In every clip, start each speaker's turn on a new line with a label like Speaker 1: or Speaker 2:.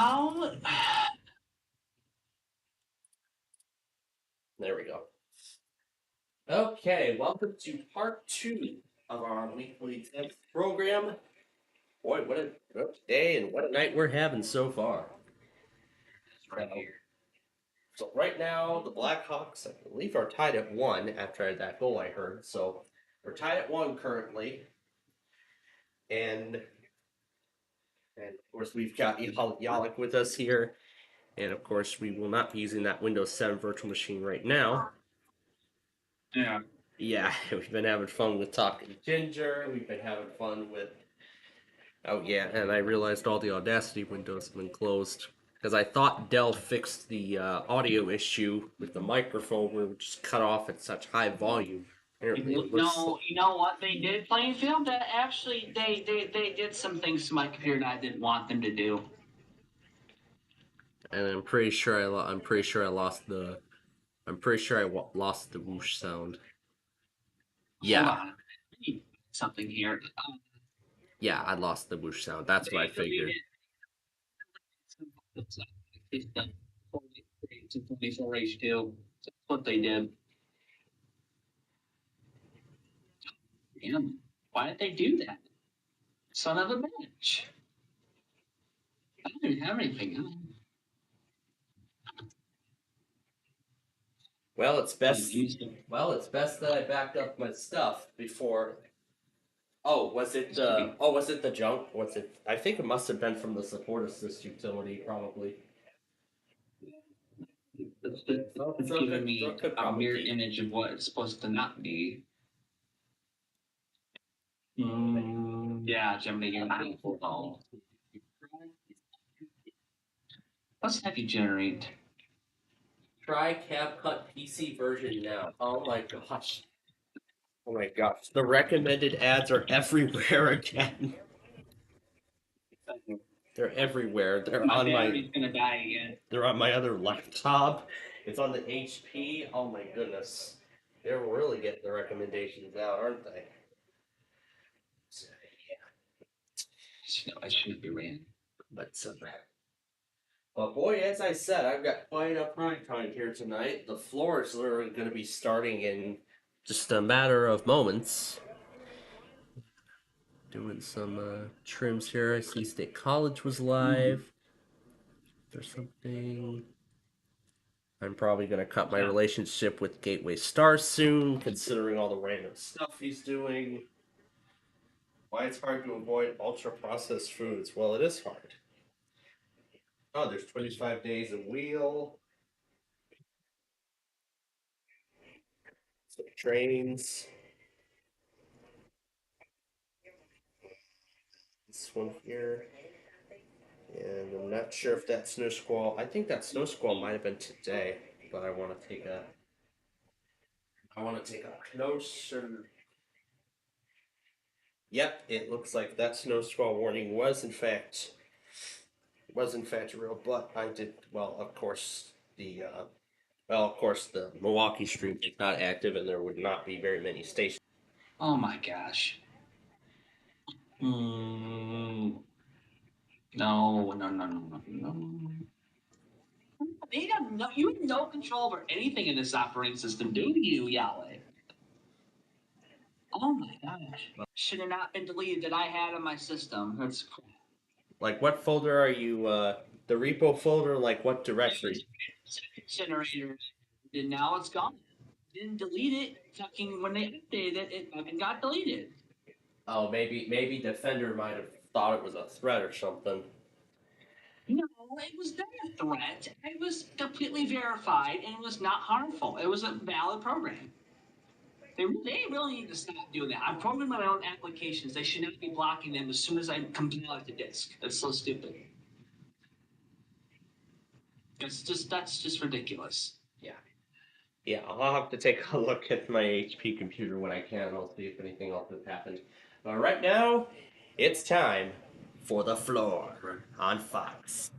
Speaker 1: How?
Speaker 2: There we go. Okay, welcome to part 2 of our weekly tips program. Boy, what a day and what a night we're having so far.
Speaker 1: Right here.
Speaker 2: So right now, the Blackhawks, I believe, are tied at 1 after that goal I heard. So we're tied at 1 currently. And of course, we've got Yalik with us here. And of course, we will not be using that Windows 7 virtual machine right now.
Speaker 1: Yeah.
Speaker 2: Yeah, we've been having fun with Talking Ginger. We've been having fun with. Oh, yeah, and I realized all the Audacity windows have been closed. Because I thought Dell fixed the audio issue with the microphone where it would just cut off at such high volume. Apparently, it looks.
Speaker 1: You know what they did, Plainfield? That actually, they did some things to my computer that I didn't want them to do.
Speaker 2: And I'm pretty sure I'm pretty sure I lost the. I'm pretty sure I lost the whoosh sound. Yeah.
Speaker 1: Hold on. I need something here.
Speaker 2: Yeah, I lost the whoosh sound. That's what I figured.
Speaker 1: It's done 24H2. That's what they did. Damn. Why did they do that? Son of a bitch. I don't even have anything.
Speaker 2: Well, it's best. Well, it's best that I backed up my stuff before. Oh, was it the? Oh, was it the junk? Was it? I think it must have been from the support assist utility, probably.
Speaker 1: It's giving me a mirror image of what it's supposed to not be. Yeah, Gemini, you're not full. Let's have you generate.
Speaker 2: Try CapCut PC version now. Oh my gosh. Oh my gosh. The recommended ads are everywhere again. They're everywhere. They're
Speaker 1: My
Speaker 2: on
Speaker 1: battery's gonna die again.
Speaker 2: They're on my other laptop. It's on the HP. Oh my goodness. They're really getting the recommendations out, aren't they? So,
Speaker 1: No, I shouldn't be ran.
Speaker 2: But boy, as I said, I've got quite a prime time here tonight. The floors are going to be starting in just a matter of moments. Doing some trims here. I see State College was live. There's something. I'm probably going to cut my relationship with Gateway Star soon, considering all the random stuff he's doing. Why it's hard to avoid ultra processed foods? Well, it is hard. Oh, there's 25 days of wheel. Some trains. This one here. And I'm not sure if that snow squall. I think that snow squall might have been today, but I want to take a. I want to take a closer. Yep, it looks like that snow squall warning was in fact real. But I did well. Of course, the Milwaukee stream is not active, and there would not be very many stations.
Speaker 1: Oh my gosh. No, no, no, no, no, no. You have no control over anything in this operating system, do you, Yahweh? Oh my gosh. Should have not been deleted that I had on my system. That's
Speaker 2: Like, what folder are you? The repo folder. Like, what directory?
Speaker 1: Generator. And now it's gone. Didn't delete it. Fucking when they updated it, it fucking got deleted.
Speaker 2: Oh, maybe Defender might have thought it was a threat or something.
Speaker 1: No, it was not a threat. It was completely verified and it was not harmful. It was a valid program. They really need to stop doing that. I'm programming my own applications. They should not be blocking them as soon as I compile it to disk. That's so stupid. That's just ridiculous.
Speaker 2: Yeah. Yeah, I'll have to take a look at my HP computer when I can. I'll see if anything else has happened. But right now, it's time for the floor on Fox.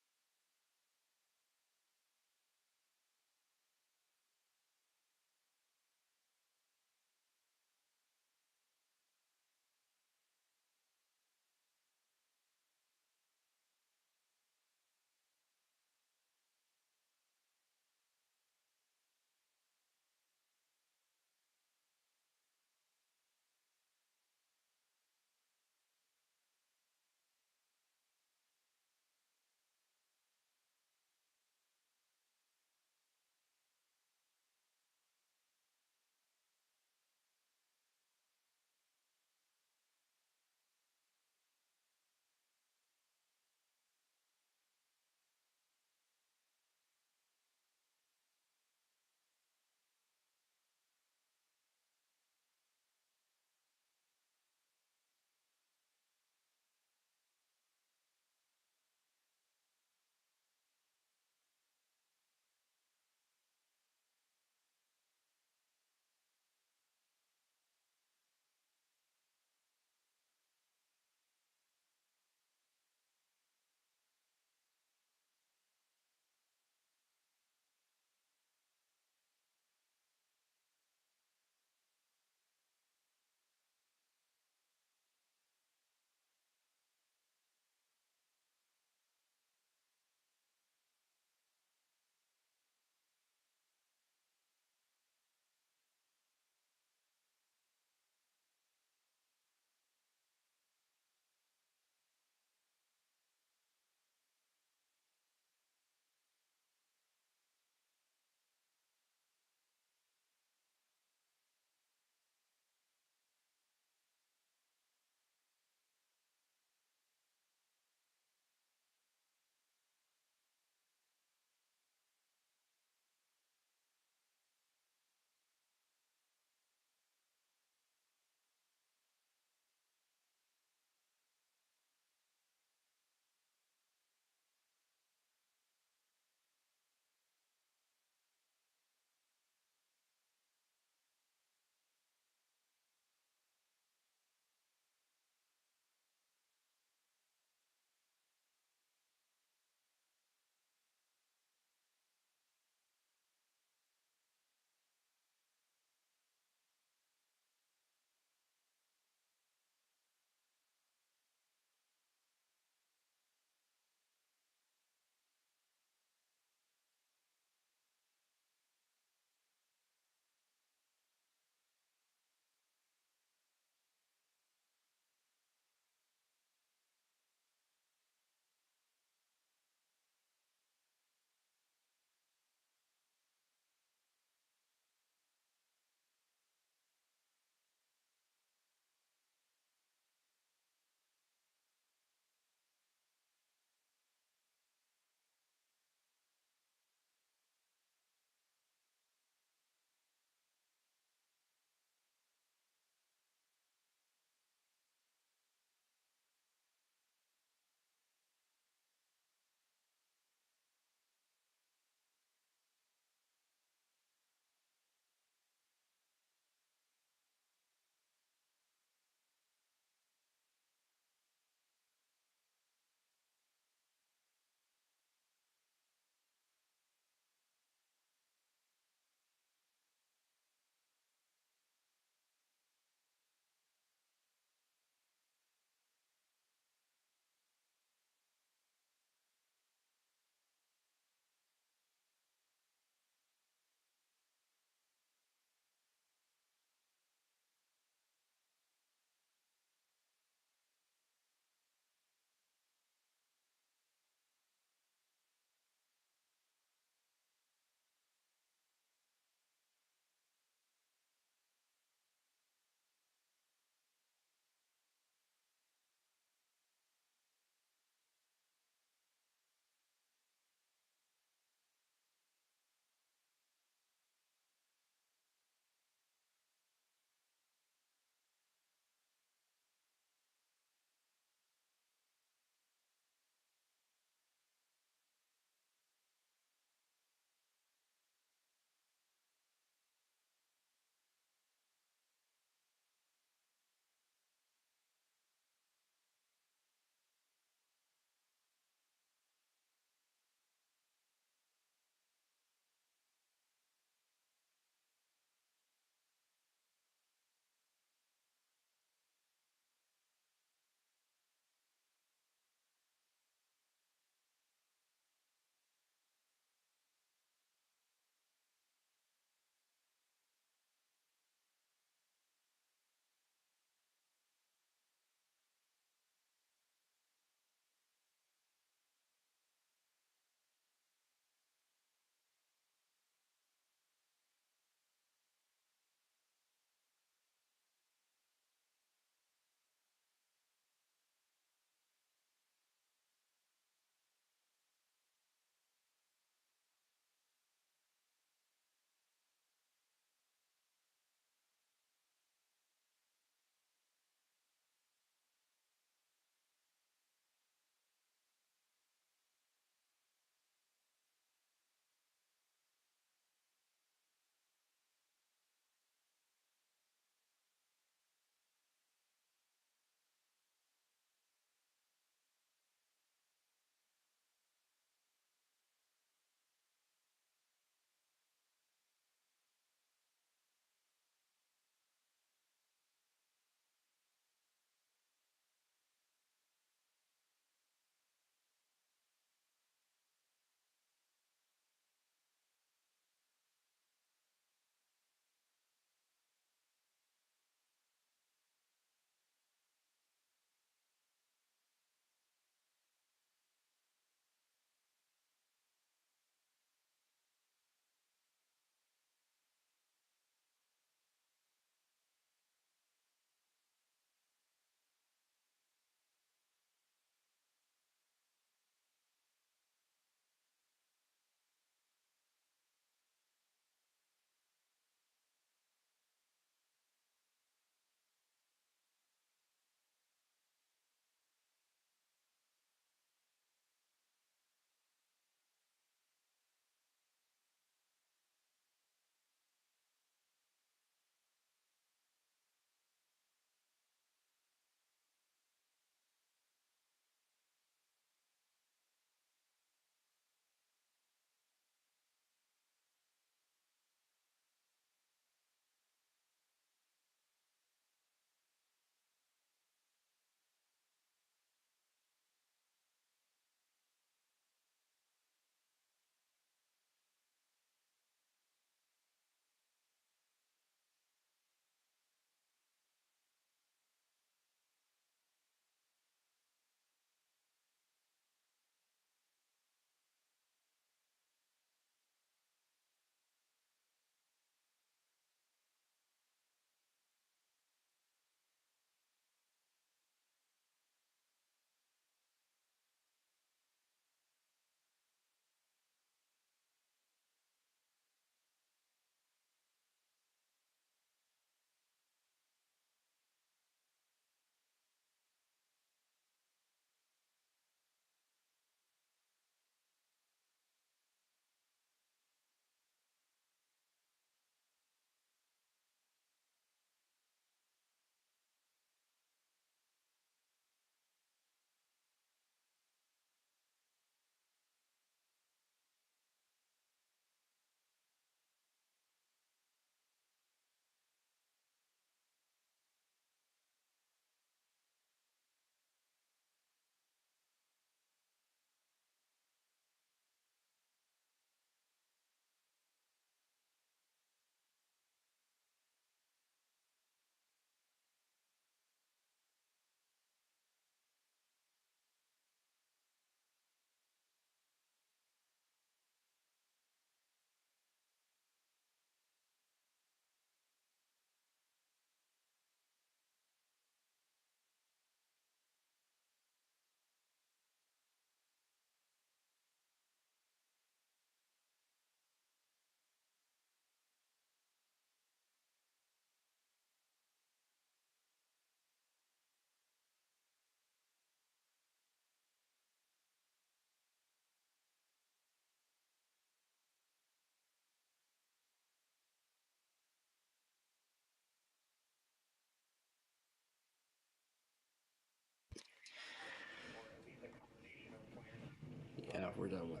Speaker 2: we're done with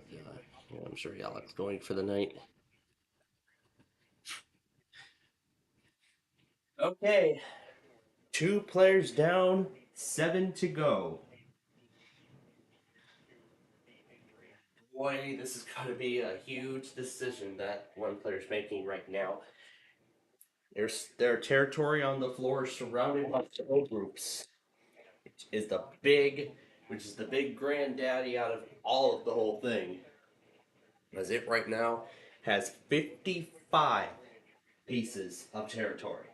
Speaker 2: I'm sure Alex's going for the night. Okay, 2 players down, 7 to go. Boy, this is going to be a huge decision that one player's making right now. Their territory on the floor is surrounded by skill groups, is the big, which is the big granddaddy out of all of the whole thing. As it right now has 55 pieces of territory.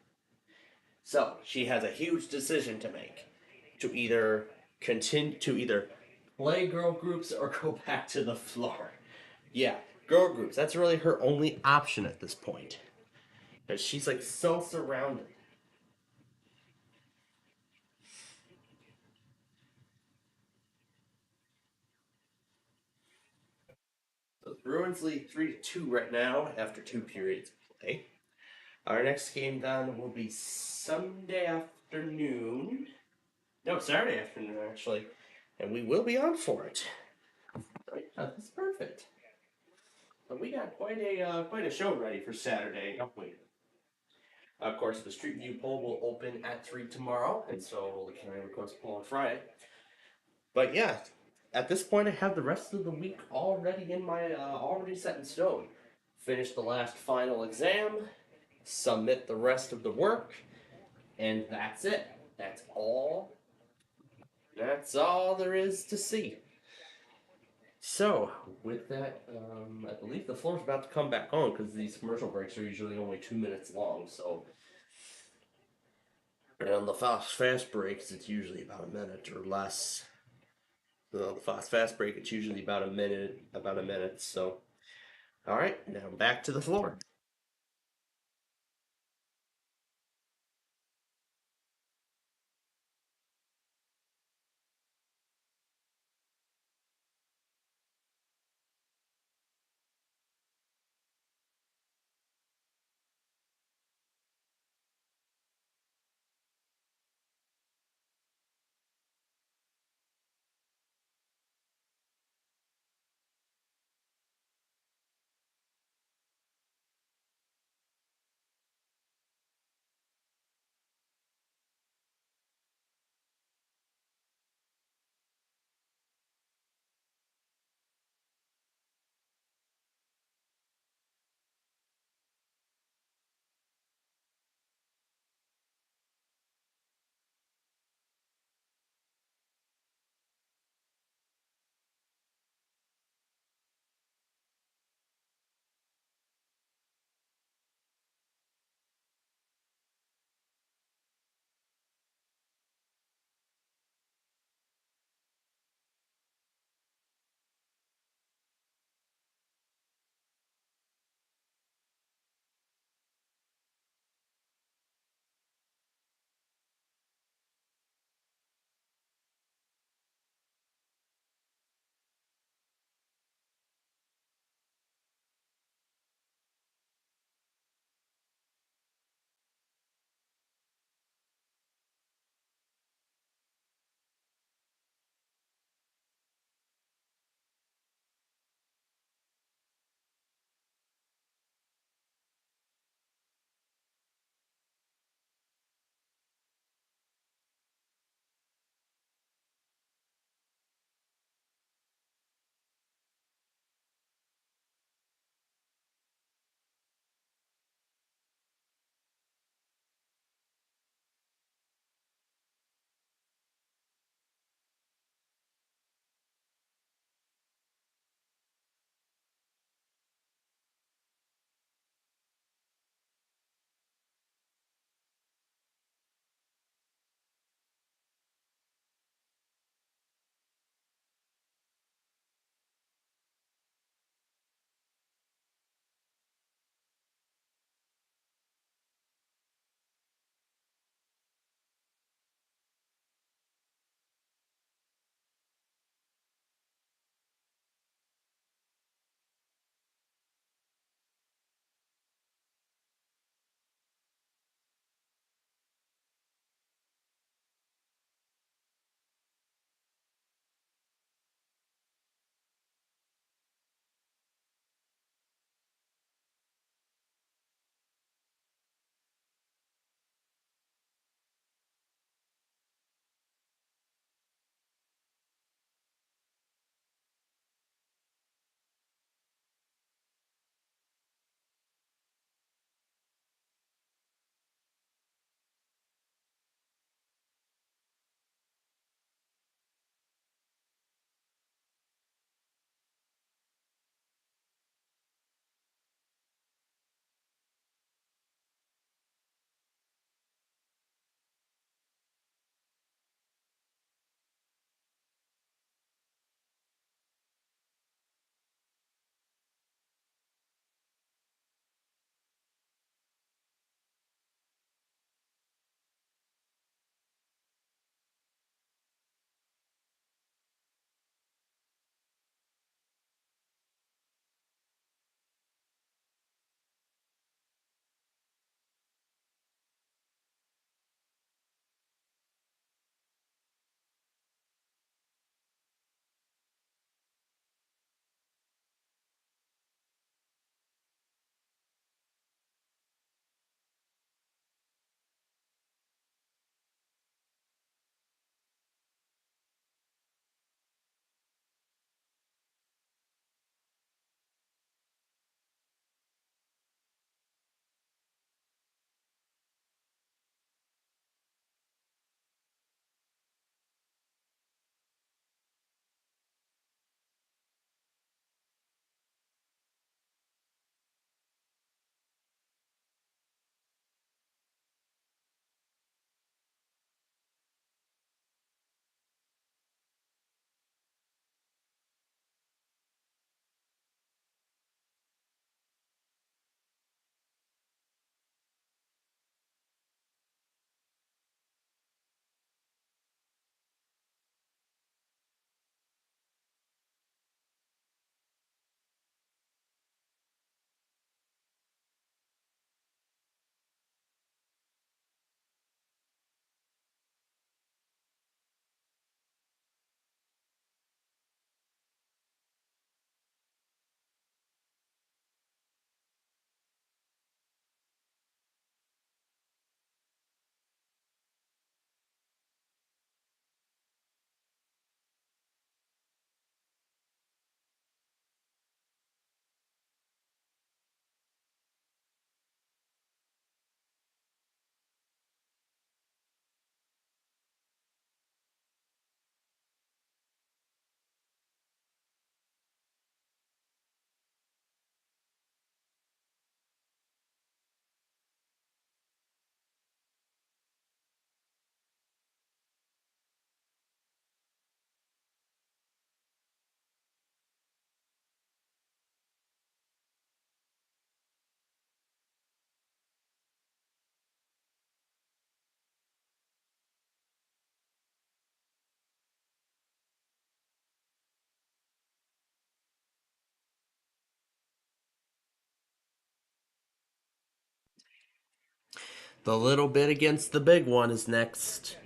Speaker 2: So she has a huge decision to make, to either play girl groups or go back to the floor. Yeah, girl groups. That's really her only option at this point, because she's like so surrounded. So the Bruins lead 3-2 right now after 2 periods of play. Our next game then will be Sunday afternoon. No, Saturday afternoon actually, and we will be on for it. Right, that's perfect. But we got quite a show ready for Saturday, don't we? Of course, the Street View poll will open at 3 tomorrow, and so can I request poll on Friday. But yeah, at this point, I have the rest of the week already in my already set in stone. Finish the last final exam, submit the rest of the work, and that's it. That's all. That's all there is to see. So, with that, I believe the floor's about to come back on because these commercial breaks are usually only 2 minutes long. So, and on the fast breaks, it's usually about a minute or less. So the fast break, it's usually about a minute, So, all right, now back to the floor. The little bit against the big one is next.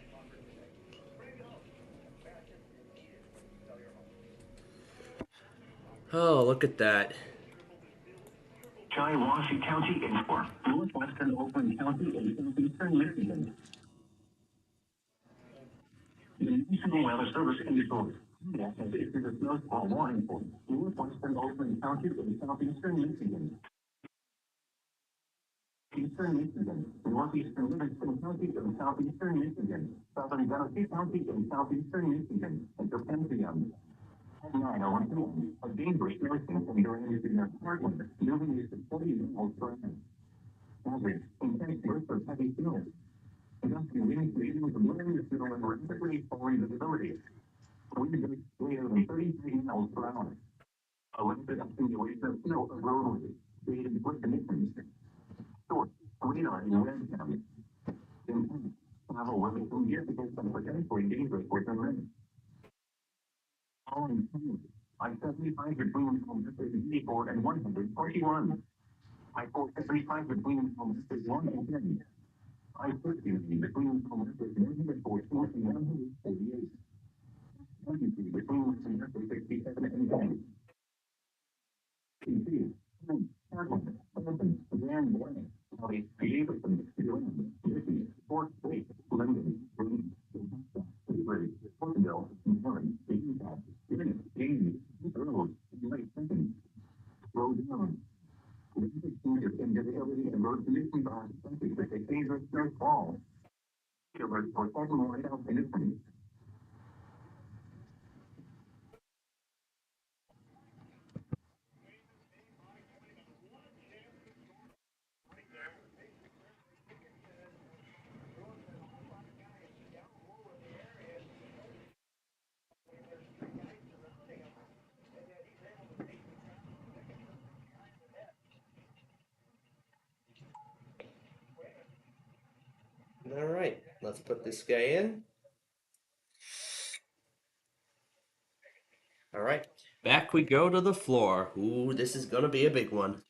Speaker 2: Oh, look at that.
Speaker 3: Shiawassee County in northwestern Oakland County in southeastern Michigan. The National Weather Service indicates that has issued a snowfall warning for northwestern Oakland County in southeastern Michigan. Eastern Michigan, northeastern Livingston County in southeastern Michigan, southern Genesee County in southeastern Michigan, and Serpentium. At 9:01 p.m., a dangerous hurricane from during the Portland, moving east of 40 miles per hour. Average intense bursts of heavy snow. Gusty winds leading to blowing the snow and rapidly falling visibility. Wind gusts greater than 33 miles per hour. A limited accumulation of snow on roadways, creating quick conditions. Short, radar and webcam. Intense travel will be significant and potentially dangerous for some men. Falling snow. I-75 between kilometers 84 and 141. I-475 between kilometers 1 and 10. I-50 between kilometers 114 and 148. 23 between kilometers 67 and 10. PC, Parkland, Fulton, Grand Blanc, Valley, Davidson, Durham, Michigan, Fort Wayne, London, Green, Woodbury, Portville, Warren, Utah, Phoenix, James, Road, Lake Lincoln, Road Down. Limited changes in visibility and road conditions are expected with a dangerous snowfall. Alert for sudden whiteout conditions.
Speaker 2: All right, let's put this guy in. All right, back we go to the floor. Ooh, this is going to be a big one.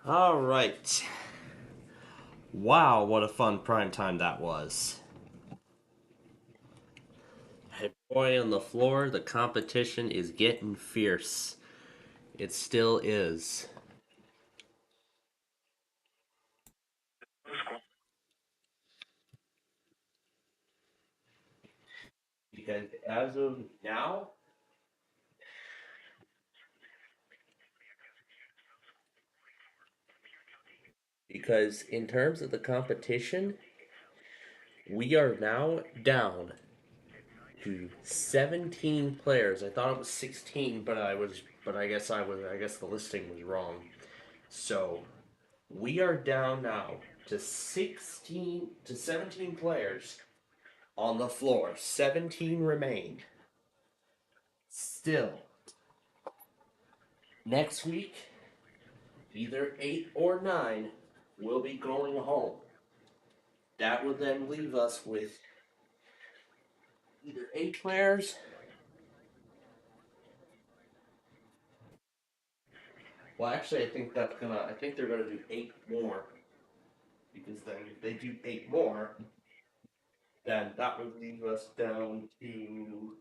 Speaker 2: All right. Wow, what a fun prime time that was. Hey, boy, on the floor, the competition is getting fierce. It still is. Because as of now, because in terms of the competition, we are now down to 17 players. I thought it was 16, but I guess the listing was wrong. So, we are down now to 17 players on the floor. 17 remain. Still, next week, either 8 or 9 will be going home. That would then leave us with either 8 players. Well, actually, I think they're gonna do 8 more. Because then if they do 8 more, then that would leave us down to,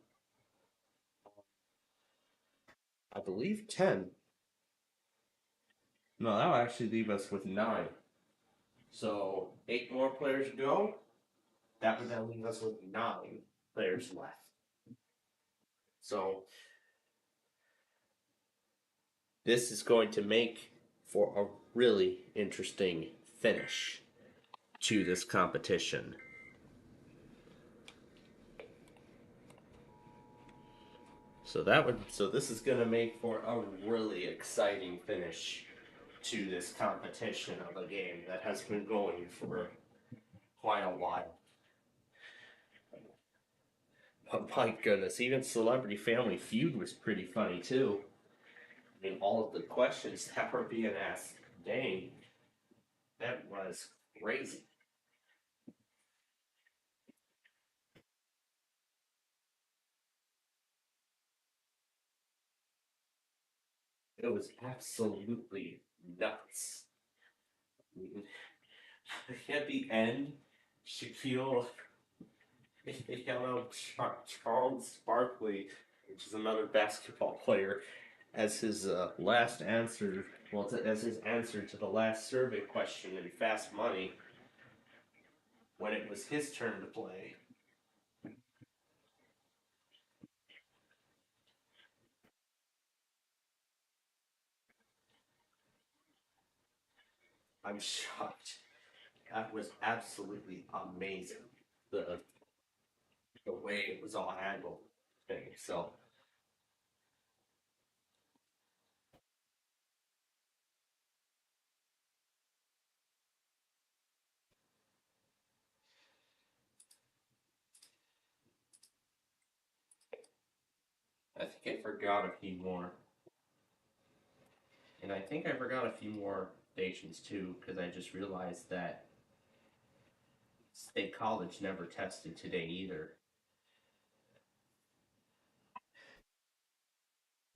Speaker 2: I believe, 10. No, that would actually leave us with 9. So 8 more players go. That would then leave us with 9 players left. So this is going to make for a really interesting finish to this competition. So this is going to make for a really exciting finish to this competition of a game that has been going for quite a while. But my goodness, even Celebrity Family Feud was pretty funny too. I mean, all of the questions that were being asked, dang, that was crazy. It was absolutely nuts. At the end, Shaquille Charles Barkley, which is another basketball player, as his last answer, as his answer to the last survey question in Fast Money, when it was his turn to play. I'm shocked. That was absolutely amazing. The the way it was all handled. Thing. So I think I forgot a few more. And I think I forgot a few more stations too, because I just realized that State College never tested today either.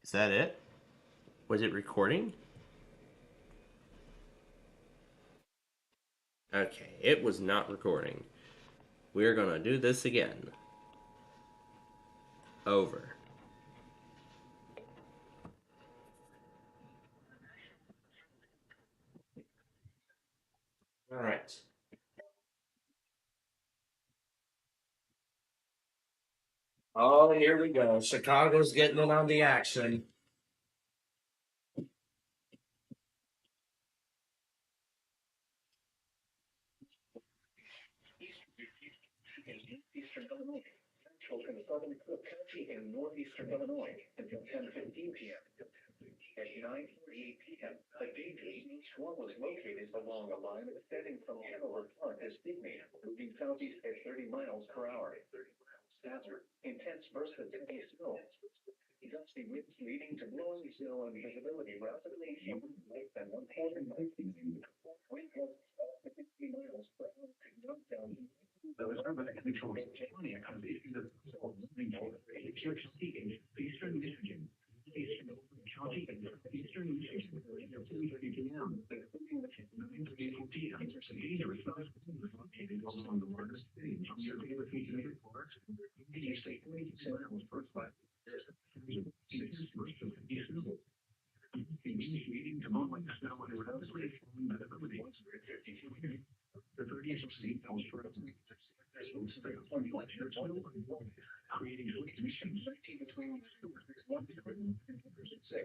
Speaker 2: Is that it? Was it recording? Okay, it was not recording. We're gonna do this again. Over. Alright. Oh, here we go. Chicago's getting in on the action.
Speaker 3: Eastern Illinois. Central and southern Cook County in northeastern Illinois until 10:15 p.m. At 9:48 p.m., a dangerous storm was located along a line extending from Hanover Park to Sydney, moving southeast at 30 miles per hour. After intense bursts of heavy snow, gusty winds leading to blowing snow and visibility rapidly less than 1,000 miles. Wind gusts up to 50 miles per hour could knock down. The reserve control California county is Eastern Michigan, Eastern County, Eastern Michigan, 2:30 p.m. p.m. Dangerous those located along the largest city from your favorite feature parks. You stay 22 miles first by leading to movement snow and relatively visibility. The 30th state house for creating emissions between 6.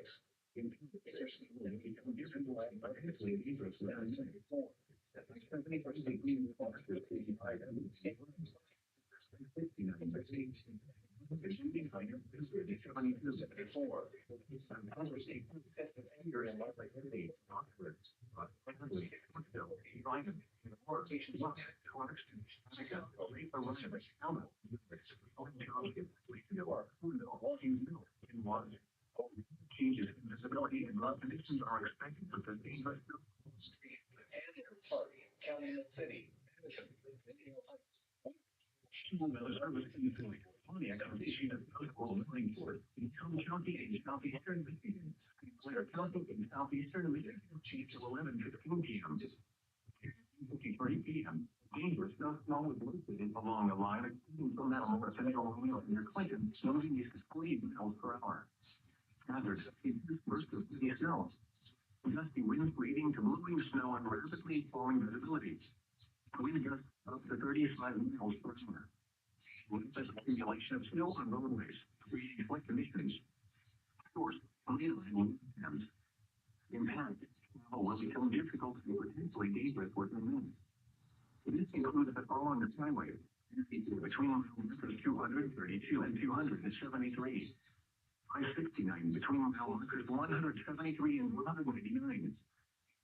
Speaker 3: Changes in visibility and road conditions are expected for the dangerous County and City. Pontiac Foundation of Coastal Moving Force in County and Southeastern Michigan. Blair County in Southeastern Michigan, changed to 11:15 p.m. 53 p.m. Dangerous snow was located along a line extending from Metal Central near Clinton, moving east to 40 miles per hour. Hazards, burst of heavy snow. Gusty winds leading to blowing snow and rapidly falling visibility. Wind gusts up to 35 miles per hour. Accumulation of snow on roadways, creating slick conditions. Source, wind and impact. Travel will become difficult and potentially dangerous within minutes. This includes the following highways between 232 and 273. I-69 between kilometers 173 and 189.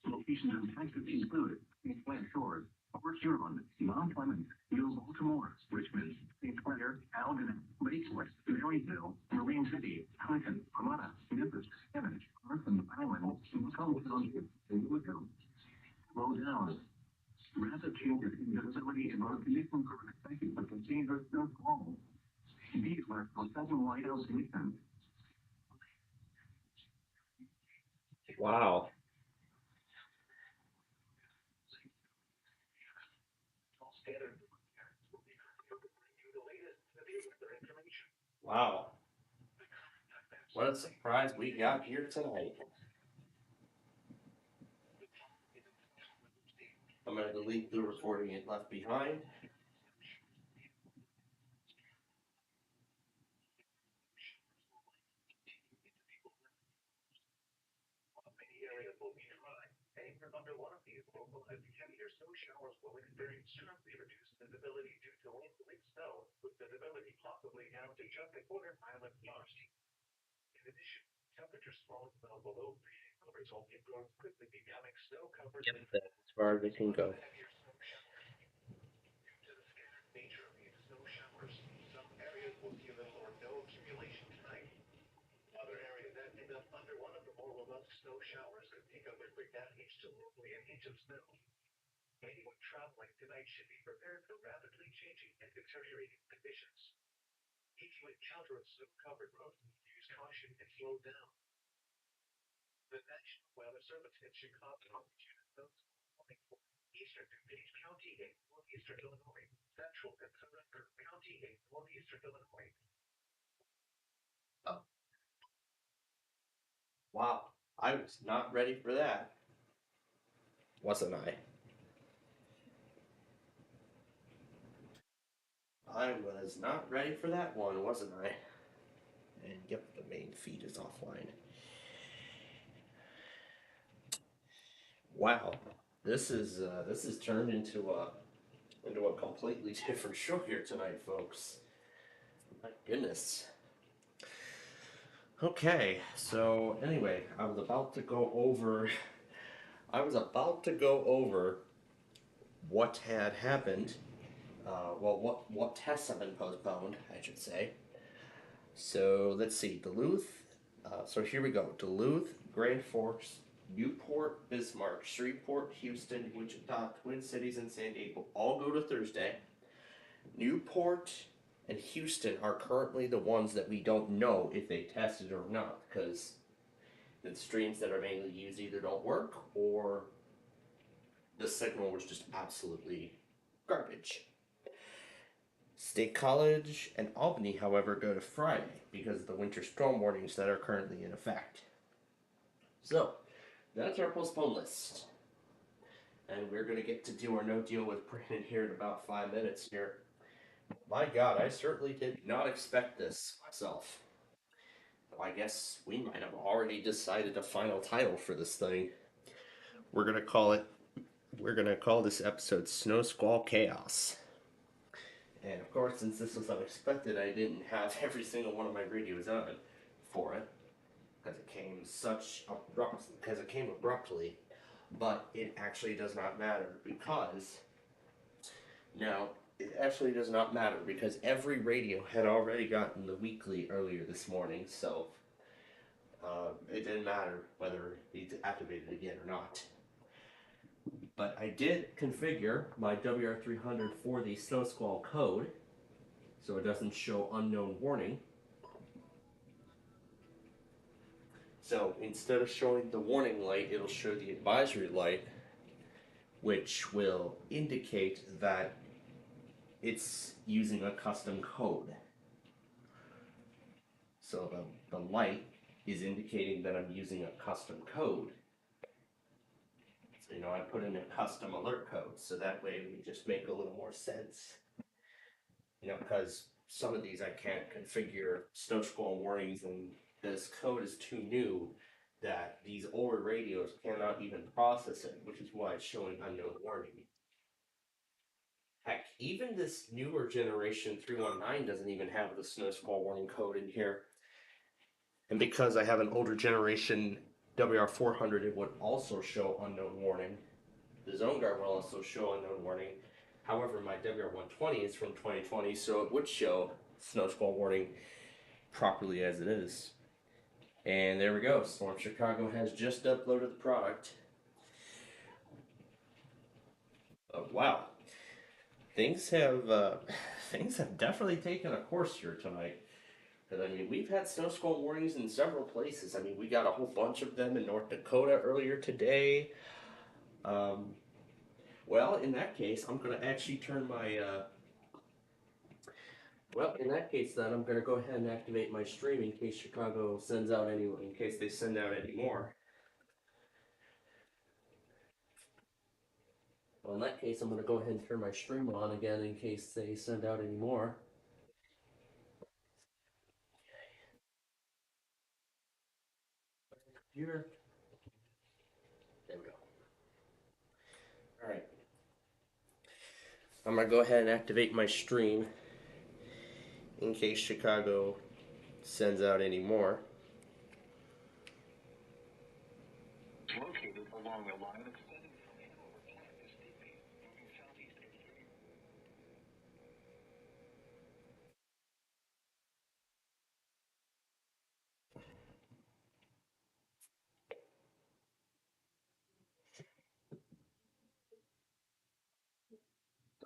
Speaker 3: Locations in Texas include St. Clair Shores, Port Huron, Mount Clemens, New Baltimore, Richmond, St. Clair, Alden, Lakewood, Marysville, Marine City, Clinton, Pomona, Memphis, Emmett, Carson, Island, Macomb Township, and Woodville. Slow down. Rapid changes in visibility and road conditions are expected for dangerous snowfall. These are for sudden whiteout conditions.
Speaker 2: Wow. Wow. What a surprise we got here tonight. I'm going to delete the recording it left behind.
Speaker 3: Under one of these localized heavier snow showers will experience sharply reduced visibility due to late snow, with visibility possibly down to just a quarter-mile at most. In addition, temperatures falling well below freezing will result in roads quickly becoming snow-covered.
Speaker 2: Yep, that's as far as it can go.
Speaker 3: Heavier snow showers. Due to the scattered nature of these snow showers, some areas will see little or no accumulation tonight. Other areas that end up under one of the more robust snow showers could pick up every half inch to locally an inch of snow. Anyone traveling tonight should be prepared for rapidly changing and deteriorating conditions. If you encounter a snow-covered road, use caution and slow down. The National Weather Service in Chicago issued those warning for eastern DuPage County in northeastern Illinois, central and surrounding county in northeastern Illinois.
Speaker 2: Oh. Wow. I was not ready for that. Wasn't I? I was not ready for that one, wasn't I? And yep, the main feed is offline. Wow, this is turned into a completely different show here tonight, folks. My goodness. Okay, so anyway, I was about to go over what had happened. What tests have been postponed, I should say. So let's see, Duluth. So here we go: Duluth, Grand Forks, Newport, Bismarck, Shreveport, Houston, Wichita, Twin Cities, and San Diego all go to Thursday. Newport and Houston are currently the ones that we don't know if they tested or not, because the streams that are mainly used either don't work or the signal was just absolutely garbage. State College and Albany, however, go to Friday because of the winter storm warnings that are currently in effect. So, that's our postpone list. And we're going to get to do our no deal with Brandon here in about 5 minutes here. My God, I certainly did not expect this myself. Well, I guess we might have already decided a final title for this thing. We're going to call this episode Snow Squall Chaos. And of course, since this was unexpected, I didn't have every single one of my radios on for it because it came abruptly. But it actually does not matter because every radio had already gotten the weekly earlier this morning, so it didn't matter whether it's activated again or not. But I did configure my WR300 for the Snow Squall code, so it doesn't show unknown warning. So instead of showing the warning light, it'll show the advisory light, which will indicate that it's using a custom code. So the light is indicating that I'm using a custom code. So, I put in a custom alert code, so that way we just make a little more sense. Because some of these I can't configure snow squall warnings, and this code is too new that these older radios cannot even process it, which is why it's showing unknown warning. Heck, even this newer generation 319 doesn't even have the snow squall warning code in here. And because I have an older generation WR400, it would also show unknown warning. The Zone Guard will also show unknown warning. However, my WR120 is from 2020, so it would show snow squall warning properly as it is. And there we go. Storm Chicago has just uploaded the product. Wow. Things have definitely taken a course here tonight. Because, we've had snow squall warnings in several places. We got a whole bunch of them in North Dakota earlier today. Well, in that case, I'm going to actually turn my... in that case, then, I'm going to go ahead and activate my stream in case Chicago sends out in case they send out any more. Well, in that case, I'm going to go ahead and turn my stream on again in case they send out any more. Computer. There we go. Alright. I'm going to go ahead and activate my stream in case Chicago sends out any more.
Speaker 3: Located along the line extending from Hanover Park to Stevie, moving southeast 83.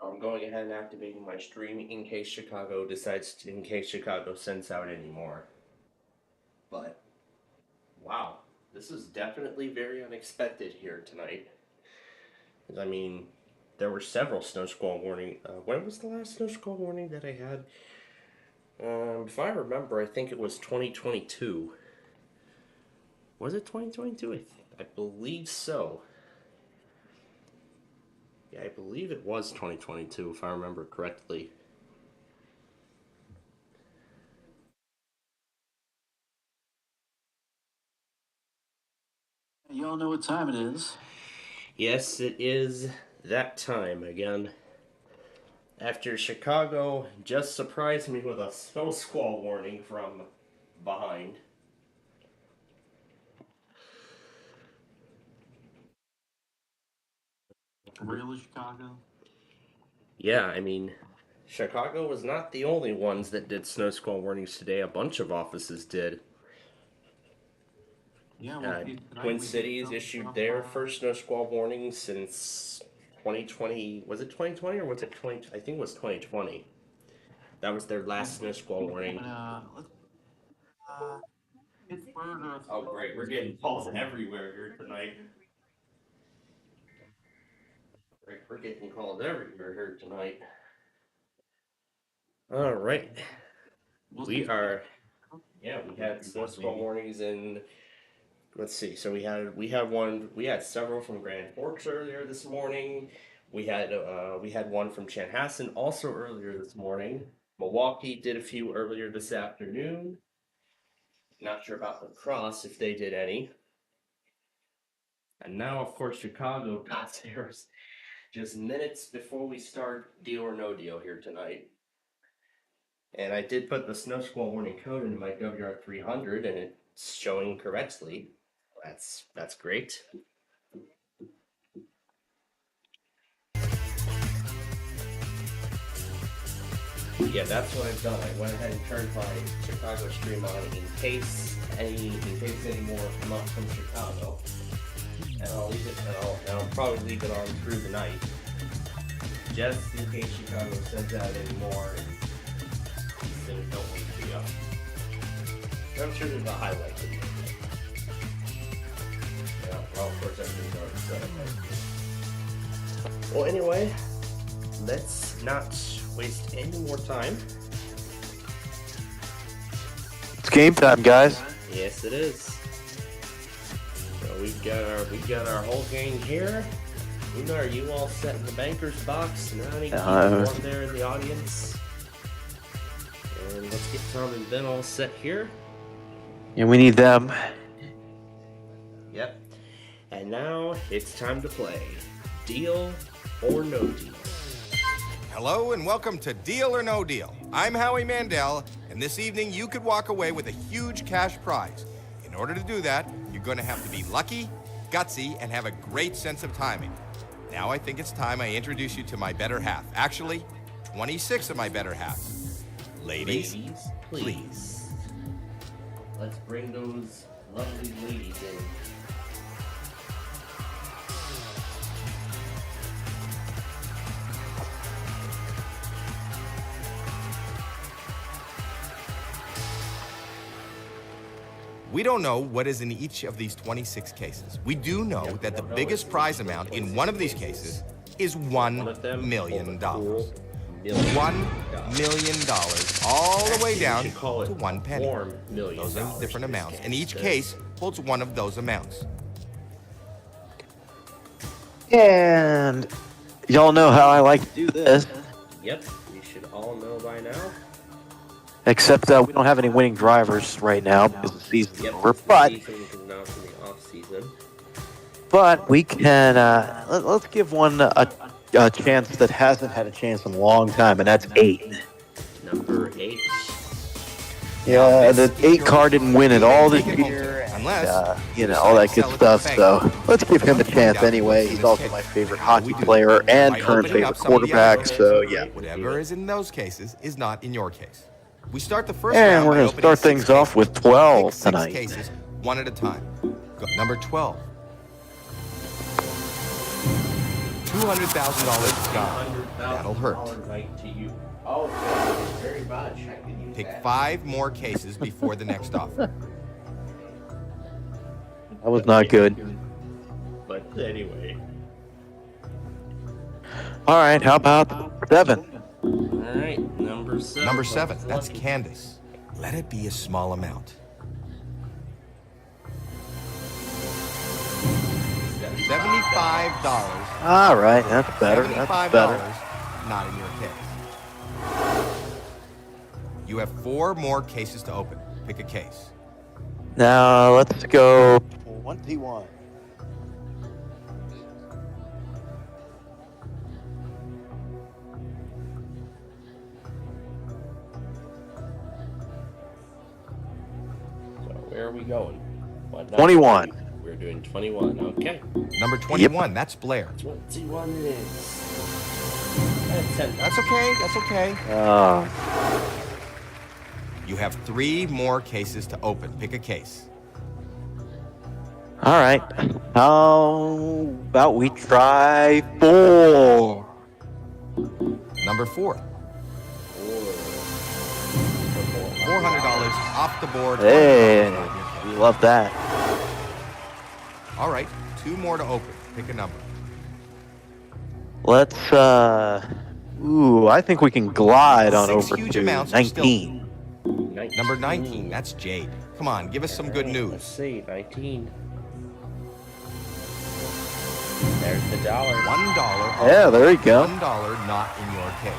Speaker 2: I'm going ahead and activating my stream in case Chicago sends out any more. But, wow, this is definitely very unexpected here tonight. There were several snow squall warning. When was the last snow squall warning that I had? If I remember, I think it was 2022. Was it 2022? I believe so. Yeah, I believe it was 2022, if I remember correctly.
Speaker 4: You all know what time it is.
Speaker 2: Yes, it is that time again. After Chicago just surprised me with a snow squall warning from behind.
Speaker 4: Really, Chicago?
Speaker 2: Yeah, Chicago was not the only ones that did snow squall warnings today. A bunch of offices did.
Speaker 4: Yeah, well,
Speaker 2: Twin Cities issued their first snow squall warning since 2020. Was it 2020 or was it 20? I think it was 2020. That was their last snow squall warning.
Speaker 4: Pittsburgh.
Speaker 2: Oh, great. We're getting calls everywhere here tonight. getting called everywhere here tonight. All right. We are. Yeah, we had snowstorm warnings in. Let's see. So we had one. We had several from Grand Forks earlier this morning. We had one from Chanhassen also earlier this morning. Milwaukee did a few earlier this afternoon. Not sure about La Crosse if they did any. And now, of course, Chicago got theirs just minutes before we start Deal or No Deal here tonight. And I did put the snow squall warning code into my WR 300, and it's showing correctly. That's great. Yeah, that's what I've done. I went ahead and turned my Chicago stream on in case any more come up from Chicago. And I'll leave it, and I'll probably leave it on through the night, just in case Chicago sends out any more. These things don't wake me up. I'm sure there's a highlight to it. Yeah, well, of course, everything's already set up. Well, anyway, let's not waste any more time.
Speaker 5: It's game time, guys.
Speaker 2: Yes, it is. So we've got our whole gang here. Una, are you all set in the banker's box? Nani, one there in the audience. And let's get Tom and Ben all set here.
Speaker 5: And we need them.
Speaker 2: Yep. And now it's time to play Deal or No Deal.
Speaker 6: Hello and welcome to Deal or No Deal. I'm Howie Mandel, and this evening you could walk away with a huge cash prize. In order to do that, you're going to have to be lucky, gutsy, and have a great sense of timing. Now I think it's time I introduce you to my better half. Actually, 26 of my better halves. Ladies, please.
Speaker 2: Let's bring those lovely ladies in.
Speaker 6: We don't know what is in each of these 26 cases. We do know that the biggest prize amount in one of these cases is $1 million. $1 million, all the way down to 1 penny. Those are different amounts, and each case holds one of those amounts.
Speaker 5: And y'all know how I like to do this.
Speaker 2: Yep, you should all know by now.
Speaker 5: Except we don't have any winning drivers right now because the season's over. But we can let's give one a chance that hasn't had a chance in a long time, and that's 8.
Speaker 2: Number 8.
Speaker 5: Yeah, the 8 car didn't win it all this year, and, all that good stuff. So let's give him a chance anyway. He's also my favorite hockey player and current favorite quarterback. So yeah,
Speaker 6: whatever is in those cases is not in your case. We start the first
Speaker 5: and
Speaker 6: round
Speaker 5: we're going to start things off with 12 tonight.
Speaker 6: Cases, one at a time. Number 12. $200,000 gone. That'll hurt.
Speaker 2: Oh, very much.
Speaker 6: Pick 5 more cases before the next offer.
Speaker 5: That was not good.
Speaker 2: But anyway.
Speaker 5: All right, how about 7?
Speaker 2: All right, number 7.
Speaker 6: Number 7, that's Candace. Let it be a small amount. $75.
Speaker 5: All right, that's better. That's better.
Speaker 6: Not in your case. You have 4 more cases to open. Pick a case.
Speaker 5: Now let's go 21.
Speaker 2: Where are we going?
Speaker 5: 21.
Speaker 2: We're doing 21. Okay.
Speaker 6: Number 21, that's Blair.
Speaker 2: 21 it is.
Speaker 6: That's okay. That's okay. You have 3 more cases to open. Pick a case.
Speaker 5: All right. How about we try 4?
Speaker 6: Number 4. $400 off the board.
Speaker 5: Hey, we love that.
Speaker 6: All right, 2 more to open. Pick a number.
Speaker 5: Let's, ooh, I think we can glide on
Speaker 6: 6
Speaker 5: over
Speaker 6: huge
Speaker 5: to
Speaker 6: amounts are still
Speaker 5: 19.
Speaker 2: 19.
Speaker 6: number 19. That's Jade. Come on, give us some good
Speaker 2: Alright, Let's
Speaker 6: news.
Speaker 2: see, 19. There's the dollar.
Speaker 6: $1.
Speaker 5: Yeah, there you go.
Speaker 6: $1 not in your case.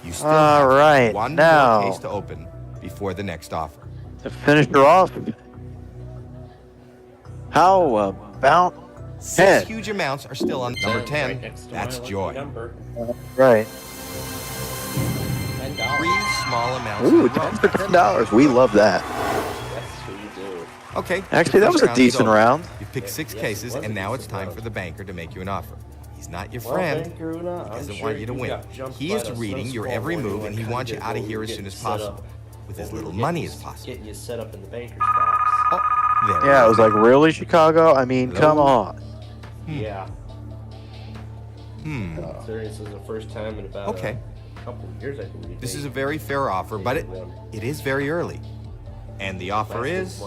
Speaker 6: You still
Speaker 5: All
Speaker 6: have
Speaker 5: right,
Speaker 6: one
Speaker 5: now-
Speaker 6: more case to open before the next offer.
Speaker 5: To finish her off, how about
Speaker 6: 6
Speaker 5: 10?
Speaker 6: huge amounts are still on number 10.
Speaker 2: Right next to
Speaker 6: That's
Speaker 2: my lucky
Speaker 6: Joy.
Speaker 2: number.
Speaker 5: Right.
Speaker 2: $10.
Speaker 6: 3 small amounts
Speaker 5: Ooh,
Speaker 6: in a row.
Speaker 5: 10 for $10. We love that.
Speaker 2: That's what you do.
Speaker 6: Okay.
Speaker 5: Actually, that was a
Speaker 6: first round is
Speaker 5: decent
Speaker 6: over.
Speaker 5: round.
Speaker 6: You've picked 6
Speaker 2: Yes,
Speaker 6: cases,
Speaker 2: it was
Speaker 6: and
Speaker 2: a
Speaker 6: now it's
Speaker 2: decent
Speaker 6: time
Speaker 2: round.
Speaker 6: for the banker to make you an offer. He's not your
Speaker 2: Well,
Speaker 6: friend.
Speaker 2: Banker Una,
Speaker 6: He
Speaker 2: I'm
Speaker 6: doesn't
Speaker 2: sure
Speaker 6: want you to win.
Speaker 2: got jumped
Speaker 6: He
Speaker 2: by
Speaker 6: is
Speaker 2: the
Speaker 6: reading your
Speaker 2: snowstorm
Speaker 6: every
Speaker 2: when you
Speaker 6: move,
Speaker 2: went
Speaker 6: and he
Speaker 2: kinda
Speaker 6: wants you
Speaker 2: did
Speaker 6: out of
Speaker 2: what
Speaker 6: here
Speaker 2: we
Speaker 6: as
Speaker 2: were
Speaker 6: soon as
Speaker 2: getting set
Speaker 6: possible,
Speaker 2: up.
Speaker 6: with as
Speaker 2: What we
Speaker 6: little
Speaker 2: were
Speaker 6: money
Speaker 2: getting-
Speaker 6: as possible.
Speaker 2: Getting you set up in the banker's box.
Speaker 6: Oh, there.
Speaker 5: Yeah, I was like, really, Chicago? I mean,
Speaker 6: Hello?
Speaker 5: come on.
Speaker 2: Yeah.
Speaker 6: Hmm.
Speaker 2: Considering this is the first time in about
Speaker 6: Okay.
Speaker 2: a couple of years, I believe.
Speaker 6: This is a very fair offer, but it is very early. And the offer is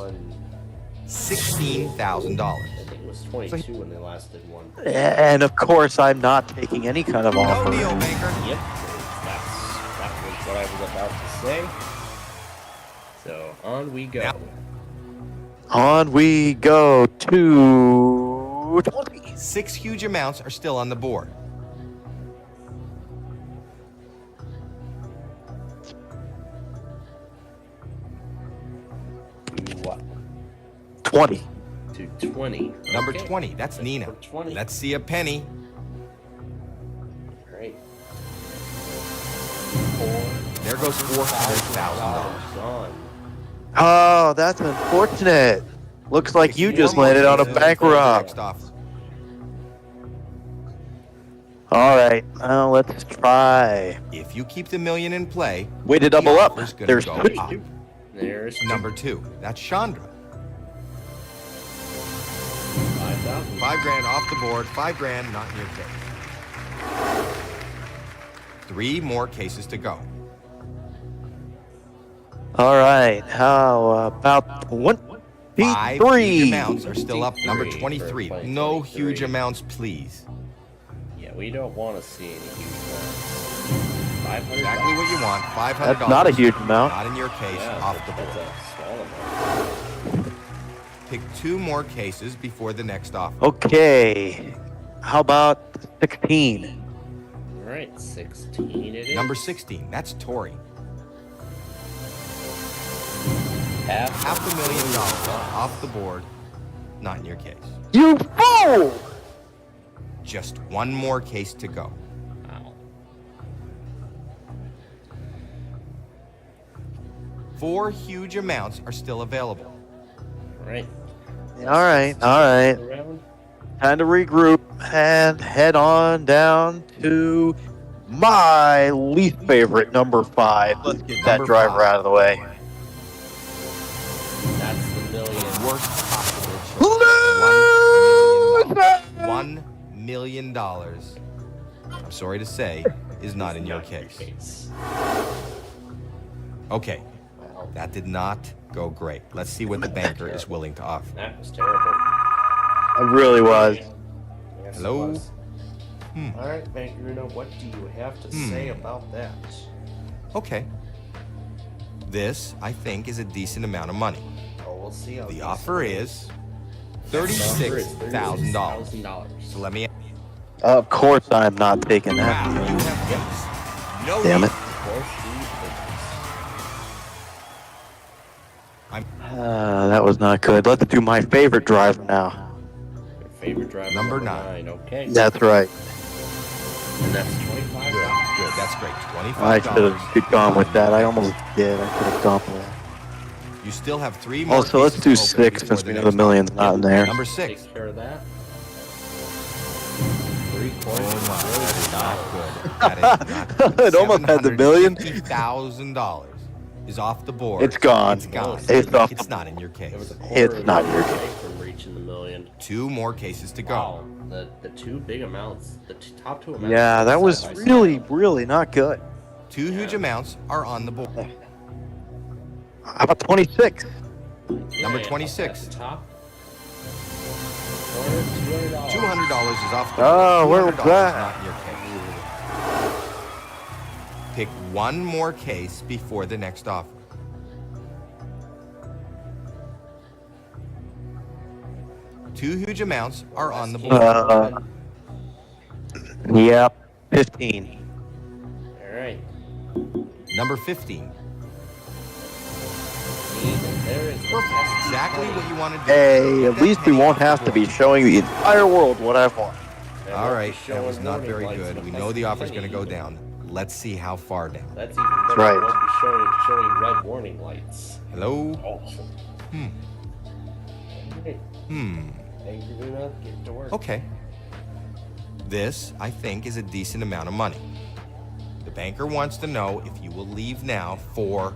Speaker 6: $16,000.
Speaker 2: I think it was 22 when they last did one.
Speaker 5: And of course, I'm not taking any kind of
Speaker 6: No
Speaker 5: offer.
Speaker 6: deal, banker.
Speaker 2: Yep, that was what I was about to say. So on we go.
Speaker 6: Now-
Speaker 5: On we go to 20.
Speaker 6: 6 huge amounts are still on the board.
Speaker 2: To what?
Speaker 5: 20.
Speaker 2: To 20.
Speaker 6: Number
Speaker 2: Okay.
Speaker 6: 20, that's Nina.
Speaker 2: For 20.
Speaker 6: Let's see a penny.
Speaker 2: Great.
Speaker 6: There goes $400,000.
Speaker 2: Gone.
Speaker 5: Oh, that's unfortunate. Looks like you just
Speaker 6: One more
Speaker 5: landed on a
Speaker 6: case
Speaker 5: bank
Speaker 6: before the
Speaker 5: run.
Speaker 6: next offer.
Speaker 5: All right, let's try.
Speaker 6: If you keep the million in play,
Speaker 5: Way to
Speaker 6: the
Speaker 5: double up.
Speaker 6: offer's gonna
Speaker 5: There's
Speaker 6: go
Speaker 5: two.
Speaker 6: up.
Speaker 2: There's
Speaker 6: Number 2, that's Chandra.
Speaker 2: 5,000.
Speaker 6: $5,000 off the board, $5,000 not in your case. 3 more cases to go.
Speaker 5: All right, how about
Speaker 6: 5 huge
Speaker 5: 23?
Speaker 6: amounts are still up. Number
Speaker 2: 23
Speaker 6: 23.
Speaker 2: for
Speaker 6: No
Speaker 2: 23.
Speaker 6: huge amounts, please.
Speaker 2: Yeah, we don't want to see any huge amounts. 500.
Speaker 6: Exactly what you want. $500.
Speaker 5: That's not a huge amount.
Speaker 6: Not in your case,
Speaker 2: Yeah,
Speaker 6: off the
Speaker 2: that's
Speaker 6: board.
Speaker 2: a small amount.
Speaker 6: Pick 2 more cases before the next offer.
Speaker 5: Okay, how about 16?
Speaker 2: All right, 16 it is.
Speaker 6: Number 16. That's Tori.
Speaker 2: half.
Speaker 6: $500,000 off the board. Not in your case.
Speaker 5: You fool!
Speaker 6: Just 1 more case to go.
Speaker 2: Wow.
Speaker 6: 4 huge amounts are still available.
Speaker 2: All right.
Speaker 5: All right, all right.
Speaker 2: Around.
Speaker 5: Time to regroup and head on down to my least favorite, number 5. Let's get that
Speaker 6: Number
Speaker 5: driver
Speaker 6: 5.
Speaker 5: out of the way.
Speaker 2: That's the million.
Speaker 6: Worst possible
Speaker 5: Loser!
Speaker 6: $1 million. I'm sorry to say, is not in your case. Okay,
Speaker 2: Wow.
Speaker 6: that did not go great. Let's see what the banker is willing to offer.
Speaker 2: That was terrible.
Speaker 5: It really was.
Speaker 2: Yes, it
Speaker 6: Hello?
Speaker 2: was. All right, Banker Uno, what do you have to say about that?
Speaker 6: Okay. This, I think, is a decent amount of money.
Speaker 2: Oh, we'll see. How
Speaker 6: The
Speaker 2: these
Speaker 6: offer
Speaker 2: go.
Speaker 6: is $36,000.
Speaker 2: $36,000.
Speaker 6: So let me.
Speaker 5: Of course, I'm not taking
Speaker 6: Wow,
Speaker 5: that.
Speaker 6: you have guessed. No
Speaker 5: Damn
Speaker 6: deal.
Speaker 5: it. That was not good. Let's do my favorite driver now.
Speaker 2: Your favorite driver.
Speaker 6: Number 9.
Speaker 2: Okay.
Speaker 5: That's right.
Speaker 2: And that's 25.
Speaker 6: Good, that's great.
Speaker 5: I should
Speaker 6: $25.
Speaker 5: have gone with that. I almost did. I could have gone with that.
Speaker 6: You still have 3 more.
Speaker 5: Also, let's do
Speaker 6: cases to open
Speaker 5: 6
Speaker 6: before
Speaker 5: since we know
Speaker 6: next
Speaker 5: the million's
Speaker 6: offer.
Speaker 5: not in there.
Speaker 6: Number 6.
Speaker 2: Take care of that.
Speaker 6: Oh my, that is not good. That is not good.
Speaker 5: It almost had the million.
Speaker 6: $750,000 is off the board.
Speaker 5: It's gone.
Speaker 6: It's gone.
Speaker 5: It's off
Speaker 6: It's
Speaker 5: the-
Speaker 6: not in your
Speaker 2: It was a
Speaker 6: case.
Speaker 2: quarter
Speaker 5: It's
Speaker 2: of
Speaker 5: not
Speaker 2: a
Speaker 5: your
Speaker 2: million away from reaching the million.
Speaker 6: 2 more cases to go.
Speaker 2: Wow. The two big amounts, top 2 amounts.
Speaker 5: Yeah, that was
Speaker 2: side by
Speaker 5: really,
Speaker 2: side.
Speaker 5: really not good.
Speaker 6: 2 huge amounts are on the board.
Speaker 5: How about 26?
Speaker 6: Number
Speaker 2: Yeah,
Speaker 6: 26.
Speaker 2: At the top.
Speaker 6: $200 is off the board.
Speaker 5: Oh, where was
Speaker 6: $200
Speaker 5: that?
Speaker 6: not in your case. Pick one more case before the next offer. Two huge amounts are on the board.
Speaker 5: Yep. 15.
Speaker 2: All right.
Speaker 6: Number 15.
Speaker 2: There is
Speaker 6: Exactly what you want to do.
Speaker 5: Hey,
Speaker 6: Get
Speaker 5: at
Speaker 6: that
Speaker 5: least we
Speaker 6: penny
Speaker 5: won't
Speaker 6: off the
Speaker 5: have to
Speaker 6: board.
Speaker 5: be showing the entire world what I've won.
Speaker 6: All right, that was not very good. We know the offer's going to go down. Let's see how far down.
Speaker 2: That's even better.
Speaker 5: right.
Speaker 2: It won't be showing red warning lights.
Speaker 6: Hello?
Speaker 2: Awesome. Okay. Thank you, Luna. Get to work.
Speaker 6: Okay. This, I think, is a decent amount of money. The banker wants to know if you will leave now for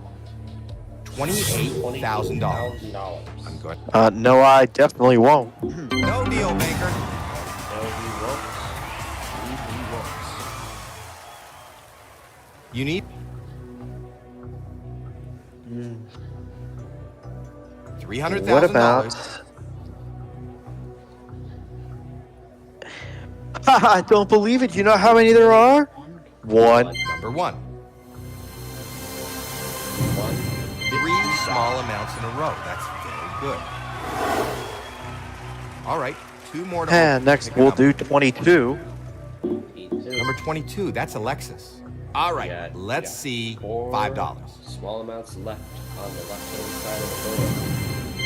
Speaker 6: $28,000. I'm good.
Speaker 5: No, I definitely won't.
Speaker 6: No deal, banker.
Speaker 2: No, he won't. He won't.
Speaker 6: You need $300,000.
Speaker 5: What about? I don't believe it. You know how many there are? One.
Speaker 6: Number one.
Speaker 2: One.
Speaker 6: 3 small amounts in a row. That's very good. All right, 2 more to
Speaker 5: And next
Speaker 6: pick
Speaker 5: we'll
Speaker 6: up.
Speaker 5: do 22.
Speaker 6: Number 22. That's Alexis. All right,
Speaker 2: Yeah,
Speaker 6: let's
Speaker 2: yeah.
Speaker 6: see
Speaker 2: Four
Speaker 6: $5.
Speaker 2: Small amounts left on the left-hand side of the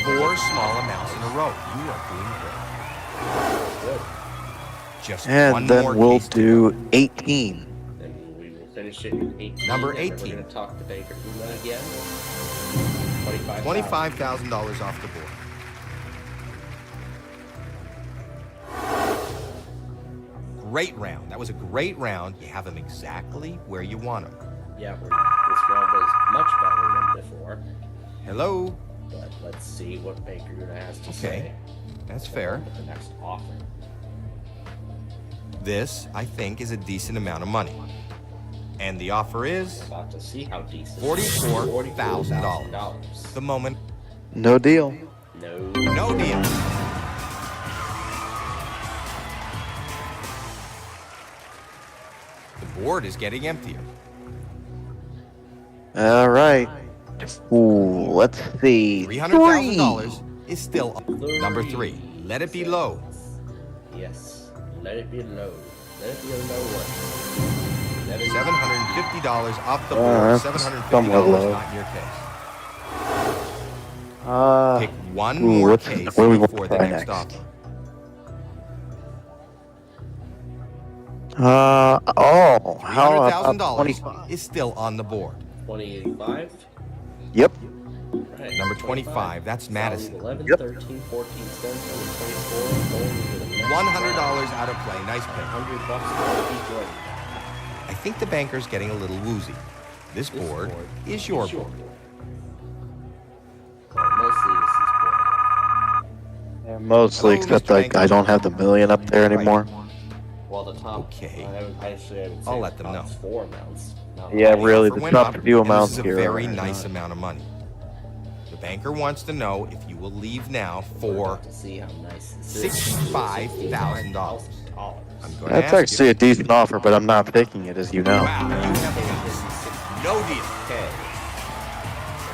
Speaker 2: board.
Speaker 6: 4 small amounts in a row. You are doing great.
Speaker 2: Good.
Speaker 6: Just one
Speaker 5: And
Speaker 6: more
Speaker 5: then we'll
Speaker 6: case to
Speaker 5: do
Speaker 6: go.
Speaker 5: 18.
Speaker 2: Then we will finish it in 18.
Speaker 6: Number
Speaker 2: and then
Speaker 6: 18.
Speaker 2: We're going to talk to Baker Una again.
Speaker 6: $25,000 off the board. Great round. That was a great round. You have them exactly where you want them.
Speaker 2: Yeah, this round was much better than before.
Speaker 6: Hello?
Speaker 2: But let's see what Baker Una has to
Speaker 6: Okay.
Speaker 2: say.
Speaker 6: That's fair.
Speaker 2: With the next offer.
Speaker 6: This, I think, is a decent amount of money. And the offer is
Speaker 2: About to see how decent.
Speaker 6: $44,000. The moment.
Speaker 5: No deal.
Speaker 2: No.
Speaker 6: No deal. The board is getting emptier.
Speaker 5: All right. Ooh, let's see.
Speaker 6: $300,000 is still up. Number 3. Let it be low.
Speaker 2: Yes. Let it be low. Let it be a low one. Let it
Speaker 6: $750 off the
Speaker 5: that's
Speaker 6: board. $750
Speaker 5: somewhat low.
Speaker 6: not in your case. Pick one
Speaker 5: ooh,
Speaker 6: more
Speaker 5: what's-
Speaker 6: case
Speaker 5: what do we want
Speaker 6: before
Speaker 5: to
Speaker 6: the
Speaker 5: try
Speaker 6: next
Speaker 5: next?
Speaker 6: offer.
Speaker 5: How about
Speaker 6: $300,000
Speaker 5: 25?
Speaker 6: is still on the board.
Speaker 2: 25.
Speaker 5: Yep.
Speaker 2: Right.
Speaker 6: Number 25, that's Madison.
Speaker 2: 11,
Speaker 5: Yep.
Speaker 2: 13, 14 cents, and 24. Going to the next
Speaker 6: $100 out of play. Nice pick.
Speaker 2: $100 for Jordan.
Speaker 6: I think the banker's getting a little woozy. This board is your
Speaker 2: It's your
Speaker 6: board.
Speaker 2: board. Well, mostly it's his board.
Speaker 5: Yeah, mostly,
Speaker 6: Hello,
Speaker 5: except
Speaker 6: Mr.
Speaker 5: like I don't have the million up there anymore.
Speaker 2: Well, the top.
Speaker 6: Okay.
Speaker 2: I would say
Speaker 6: I'll
Speaker 2: the
Speaker 6: let them
Speaker 2: top
Speaker 6: know.
Speaker 2: 4 amounts. Not
Speaker 5: Yeah,
Speaker 2: five.
Speaker 5: really,
Speaker 6: Offer
Speaker 5: the
Speaker 6: went
Speaker 5: top
Speaker 6: up,
Speaker 5: few
Speaker 6: and
Speaker 5: amounts
Speaker 6: this is a
Speaker 5: here.
Speaker 6: very
Speaker 5: are
Speaker 6: nice
Speaker 5: not-
Speaker 6: amount of money. The banker wants to know if you will leave now
Speaker 2: We're
Speaker 6: for
Speaker 2: about to see how nice this is.
Speaker 6: $65,000. I'm going to
Speaker 5: That's
Speaker 6: ask
Speaker 5: actually
Speaker 6: you.
Speaker 5: a decent offer, but I'm not taking it, as you know.
Speaker 6: Wow, you have no deal.
Speaker 2: Okay.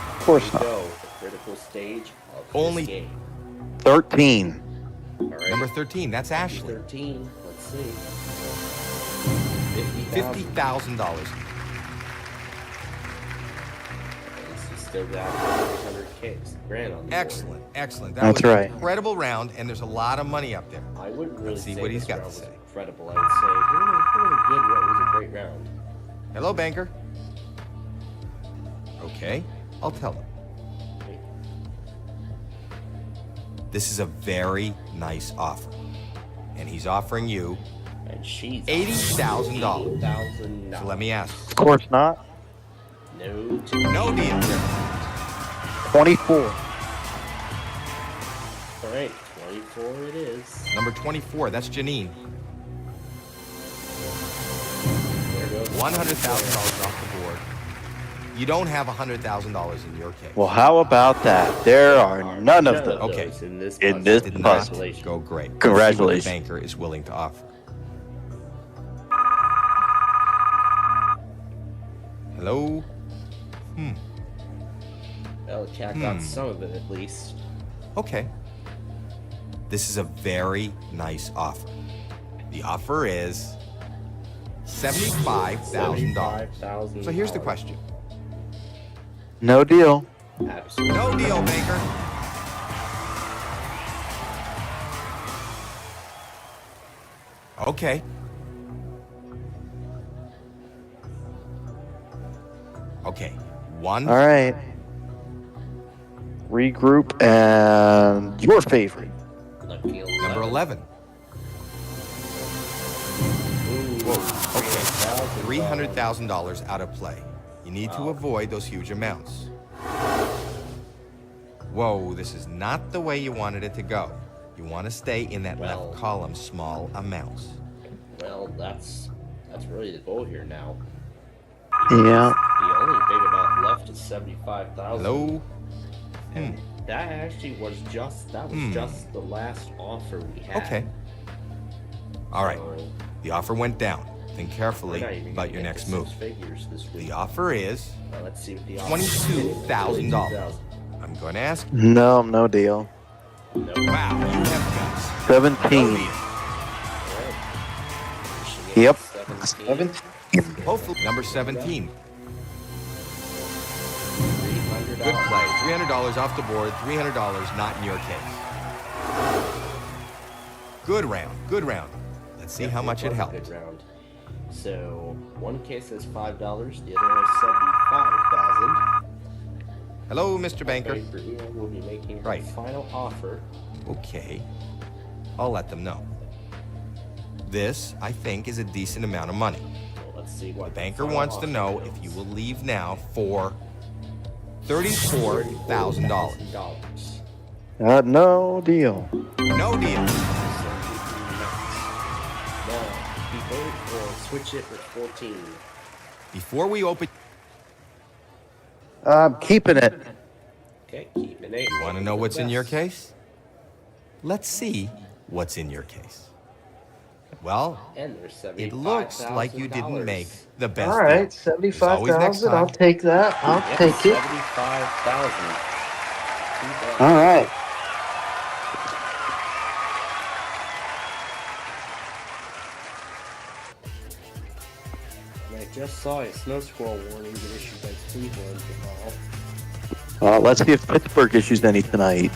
Speaker 5: Of course
Speaker 2: Here we
Speaker 5: not.
Speaker 2: go. The critical stage of
Speaker 6: Only-
Speaker 2: this game.
Speaker 5: 13.
Speaker 2: All right.
Speaker 6: Number 13, that's Ashley.
Speaker 2: 13. Let's see.
Speaker 6: $50,000.
Speaker 2: He's still got 300K. Grand on the board.
Speaker 6: Excellent, excellent. That
Speaker 5: That's
Speaker 6: was
Speaker 5: right.
Speaker 6: an incredible round, and there's a lot of money up there.
Speaker 2: I wouldn't really
Speaker 6: Let's see
Speaker 2: say
Speaker 6: what he's
Speaker 2: this
Speaker 6: got
Speaker 2: round
Speaker 6: to
Speaker 2: was
Speaker 6: say.
Speaker 2: incredible. I would say really good. It was a great round.
Speaker 6: Hello, banker. Okay, I'll tell him. This is a very nice offer, and he's offering you
Speaker 2: And she's
Speaker 6: $80,000.
Speaker 2: $80,000.
Speaker 6: So let me ask.
Speaker 5: Of course not.
Speaker 2: No.
Speaker 6: No deal.
Speaker 5: 24.
Speaker 2: All right. 24 it is.
Speaker 6: Number 24, that's Janine.
Speaker 2: There goes
Speaker 6: $100,000 off the board. You don't have $100,000 in your case.
Speaker 5: Well, how about that? There are none of those
Speaker 6: Okay.
Speaker 2: in this
Speaker 5: in
Speaker 2: puzzle.
Speaker 5: this
Speaker 6: Did not
Speaker 5: puzzle.
Speaker 6: go great. Let's see what the
Speaker 5: Congratulations.
Speaker 6: banker is willing to offer. Hello?
Speaker 2: Well, the cat got some of it at least.
Speaker 6: Okay. This is a very nice offer. The offer is $75,000.
Speaker 2: $75,000.
Speaker 6: So here's the question.
Speaker 5: No deal.
Speaker 2: Absolutely.
Speaker 6: No deal, banker. Okay. Okay. One.
Speaker 5: All right. Regroup and your favorite.
Speaker 2: Lucky
Speaker 6: Number 11.
Speaker 2: Okay.
Speaker 6: $300,000 out of play. You need to avoid those huge amounts. Whoa, this is not the way you wanted it to go. You want to stay in that left column, small amounts.
Speaker 2: Well, that's really the goal here now.
Speaker 5: Yeah.
Speaker 2: The only big amount left is $75,000.
Speaker 6: Hello?
Speaker 2: And that actually was just the last offer we had.
Speaker 6: Okay. All right.
Speaker 2: So,
Speaker 6: The offer went down. Think
Speaker 2: we're
Speaker 6: carefully
Speaker 2: not even
Speaker 6: about
Speaker 2: gonna
Speaker 6: your
Speaker 2: get
Speaker 6: next
Speaker 2: to
Speaker 6: move.
Speaker 2: six figures this week.
Speaker 6: The offer is
Speaker 2: Let's see what the
Speaker 6: $22,000. I'm going to ask.
Speaker 5: No, no deal.
Speaker 2: Nope.
Speaker 6: Wow, you have guts.
Speaker 5: 17.
Speaker 6: No deal.
Speaker 5: Yep.
Speaker 2: 17.
Speaker 6: Hopefully, number 17.
Speaker 2: $300.
Speaker 6: Good play. $300 off the board. $300 not in your case. Good round. Good round. Let's see how much it
Speaker 2: was a
Speaker 6: helped.
Speaker 2: good round. So one case has $5, the other has 75,000.
Speaker 6: Hello, Mr. Banker.
Speaker 2: Will be making her
Speaker 6: Right.
Speaker 2: final offer.
Speaker 6: Okay. I'll let them know. This, I think, is a decent amount of money.
Speaker 2: Well, let's see what
Speaker 6: The banker
Speaker 2: final
Speaker 6: wants to
Speaker 2: offer
Speaker 6: know
Speaker 2: is.
Speaker 6: if you will leave now for $34,000.
Speaker 5: No deal.
Speaker 6: No deal.
Speaker 2: Now, keep it or switch it with 14.
Speaker 6: Before we open,
Speaker 5: I'm keeping it.
Speaker 2: Okay, keep it 8.
Speaker 6: you want to know what's in your case? Let's see what's in your case. Well,
Speaker 2: And there's
Speaker 6: it looks like you didn't make the best
Speaker 5: All right,
Speaker 6: deal. There's always next
Speaker 5: 75,000. I'll
Speaker 6: time.
Speaker 5: take that. I'll take it.
Speaker 2: 75,000.
Speaker 5: All right.
Speaker 2: And I just saw a snow squirrel warning get issued by Cleveland tomorrow.
Speaker 5: Let's see if Pittsburgh issues any tonight.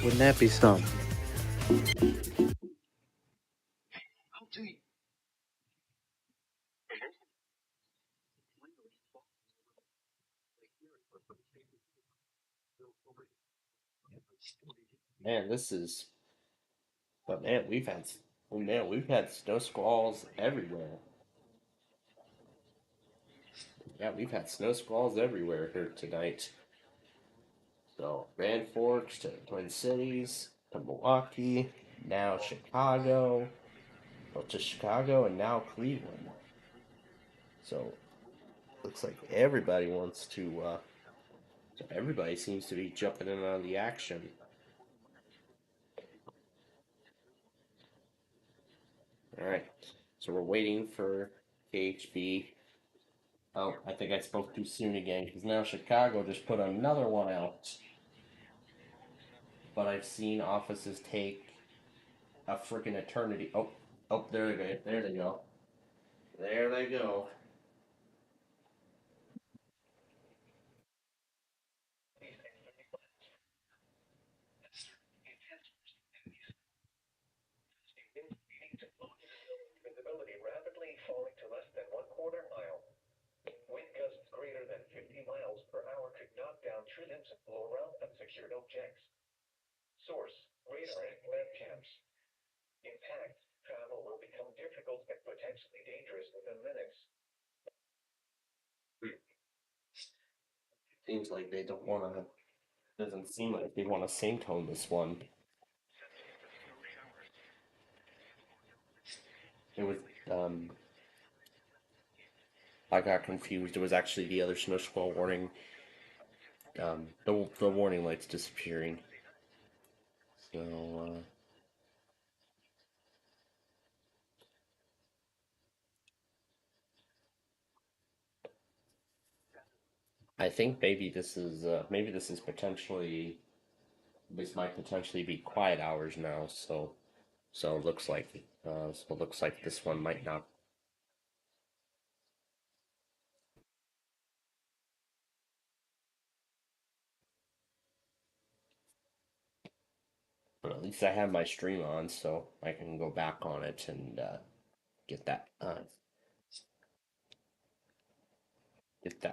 Speaker 5: Wouldn't that be something?
Speaker 2: Man, but man, we've had snow squalls everywhere. Yeah, we've had snow squalls everywhere here tonight. So, Grand Forks to Twin Cities to Milwaukee, now Chicago, to Chicago, and now Cleveland. So, looks like everybody wants to. So everybody seems to be jumping in on the action. All right, so we're waiting for KHB. Oh, I think I spoke too soon again because now Chicago just put another one out. But I've seen offices take a freaking eternity. Oh, there they go. There they go. There they go.
Speaker 3: Visibility rapidly falling to less than 1/4 mile. Wind gusts greater than 50 miles per hour could knock down tree limbs and blow around unsecured objects. Source: radar and webcams. Impact: travel will become difficult and potentially dangerous within minutes.
Speaker 2: Seems like they don't want to. Doesn't seem like they want to sing tone this one. It was I got confused. It was actually the other snow squall warning. The warning lights disappearing. So, I think maybe this is potentially, this might potentially be quiet hours now. So it looks like this one might not. But at least I have my stream on, so I can go back on it and get that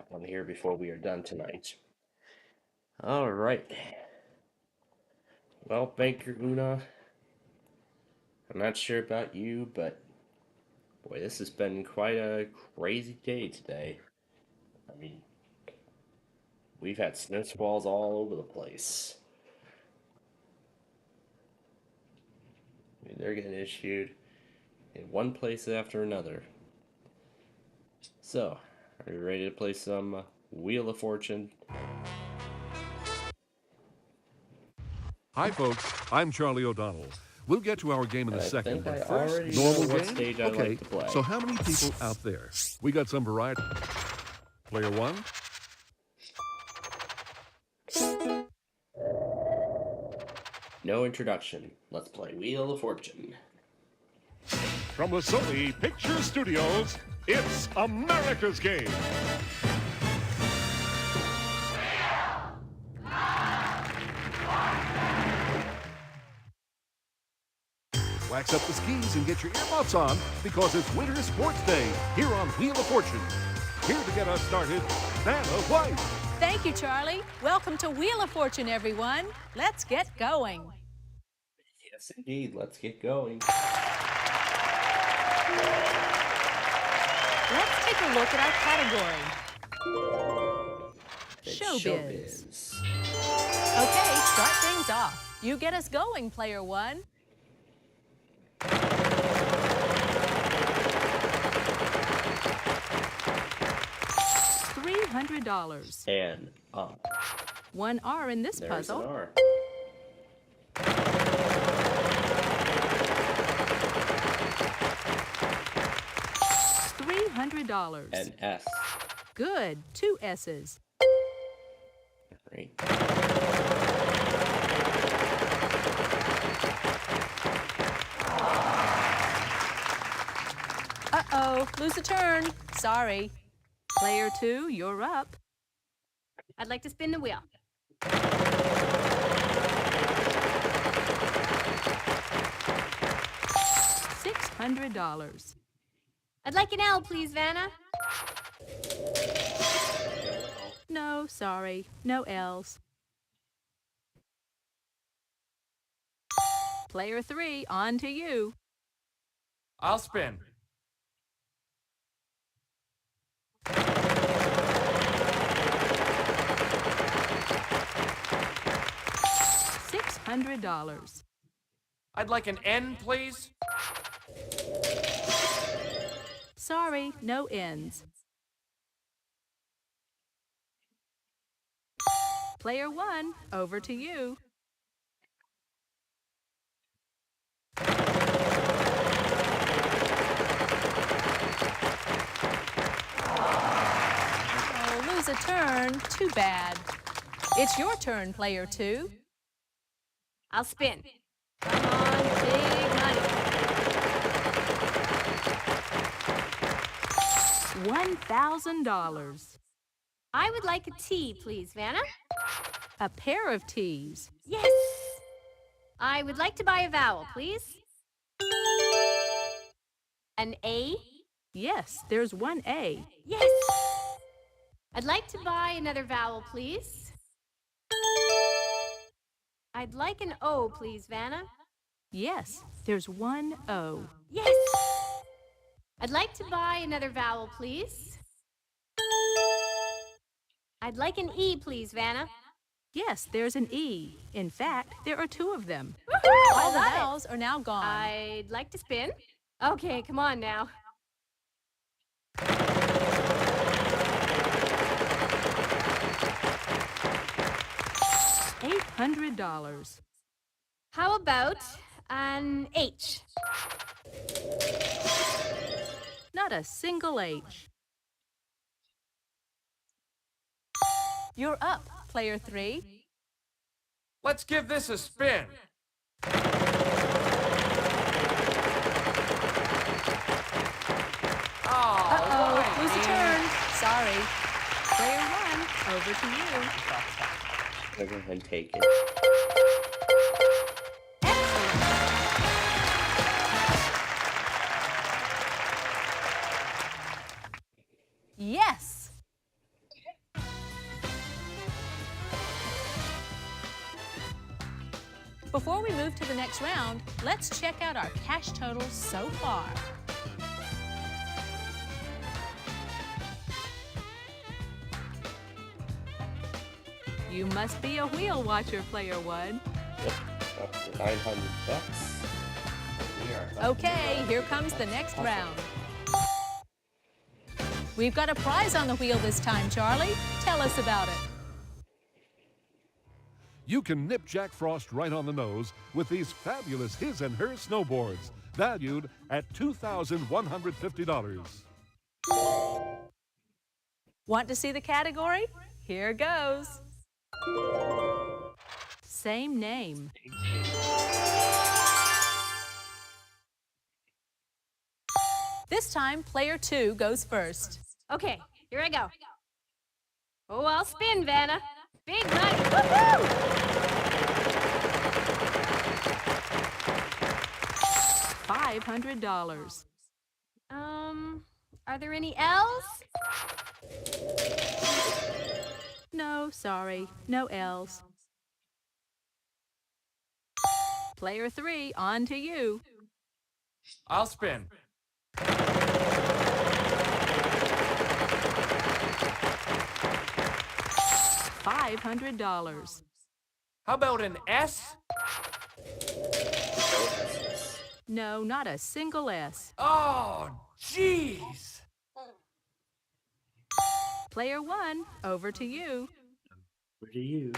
Speaker 2: one here before we are done tonight. All right. Well, Banker Una, I'm not sure about you, but boy, this has been quite a crazy day today. I mean, we've had snow squalls all over the place. I mean, they're getting issued in one place after another. So, are you ready to play some Wheel of Fortune?
Speaker 7: Hi, folks. I'm Charlie O'Donnell. We'll get to our game in a second, but first,
Speaker 2: already
Speaker 7: normal
Speaker 2: know what
Speaker 7: game?
Speaker 2: stage I'd
Speaker 7: Okay,
Speaker 2: like to play.
Speaker 7: so how many people out there? We got some variety. Player one.
Speaker 2: No introduction. Let's play Wheel of Fortune.
Speaker 7: From the Sony Picture Studios, it's America's Game. Wax up the skis and get your earmuffs on because it's Winter Sports Day here on Wheel of Fortune. Here to get us started, Vanna White.
Speaker 8: Thank you, Charlie. Welcome to Wheel of Fortune, everyone. Let's get going.
Speaker 2: Yes, indeed. Let's get going.
Speaker 8: Let's take a look at our category.
Speaker 2: It's
Speaker 8: Showbiz. Okay, start things off. You get us going, player one. $300.
Speaker 2: And up.
Speaker 8: One R in this
Speaker 2: There's
Speaker 8: puzzle.
Speaker 2: an R.
Speaker 8: $300.
Speaker 2: An S.
Speaker 8: Good. Two S's.
Speaker 2: Great.
Speaker 8: Uh-oh, lose a turn. Sorry. Player two, you're up.
Speaker 9: I'd like to spin the wheel.
Speaker 8: $600.
Speaker 9: I'd like an L, please, Vanna.
Speaker 8: No, sorry. No L's. Player three, on to you.
Speaker 10: I'll spin.
Speaker 8: $600.
Speaker 10: I'd like an N, please.
Speaker 8: Sorry, no N's. Player one, over to you. Oh, lose a turn. Too bad. It's your turn, player two.
Speaker 9: I'll spin.
Speaker 8: Come on, big money. $1,000.
Speaker 9: I would like a T, please, Vanna.
Speaker 8: A pair of T's.
Speaker 9: Yes! I would like to buy a vowel, please. An A?
Speaker 8: Yes, there's one A.
Speaker 9: Yes! I'd like to buy another vowel, please. I'd like an O, please, Vanna.
Speaker 8: Yes, there's one O.
Speaker 9: Yes! I'd like to buy another vowel, please. I'd like an E, please, Vanna.
Speaker 8: Yes, there's an E. In fact, there are two of them.
Speaker 9: Woohoo!
Speaker 8: All the
Speaker 9: I love
Speaker 8: vowels are now gone.
Speaker 9: I'd like to spin. Okay, come on now.
Speaker 8: $800.
Speaker 9: How about an H?
Speaker 8: Not a single H. You're up, player 3.
Speaker 10: Let's give this a spin.
Speaker 8: Uh-oh, lose a turn. Sorry. Player 1, over to you.
Speaker 2: I'll go ahead and take it.
Speaker 8: Yes! Before we move to the next round, let's check out our cash totals so far. You must be a wheel watcher, player 1.
Speaker 2: Yep, up to $900. We are up
Speaker 8: Okay, here comes the next round. We've got a prize on the wheel this time, Charlie. Tell us about it.
Speaker 7: You can nip Jack Frost right on the nose with these fabulous his and her snowboards, valued at $2,150.
Speaker 8: Want to see the category? Here goes. Same name. This time, player 2 goes first.
Speaker 9: Okay, here I go. Oh, I'll spin, Vanna. Big money. Woohoo!
Speaker 8: $500.
Speaker 9: Are there any L's?
Speaker 8: No, sorry, no L's. Player 3, on to you.
Speaker 10: I'll spin.
Speaker 8: $500.
Speaker 10: How about an S?
Speaker 8: No, not a single S.
Speaker 10: Oh, jeez.
Speaker 8: Player 1, over to you.
Speaker 2: Over to you.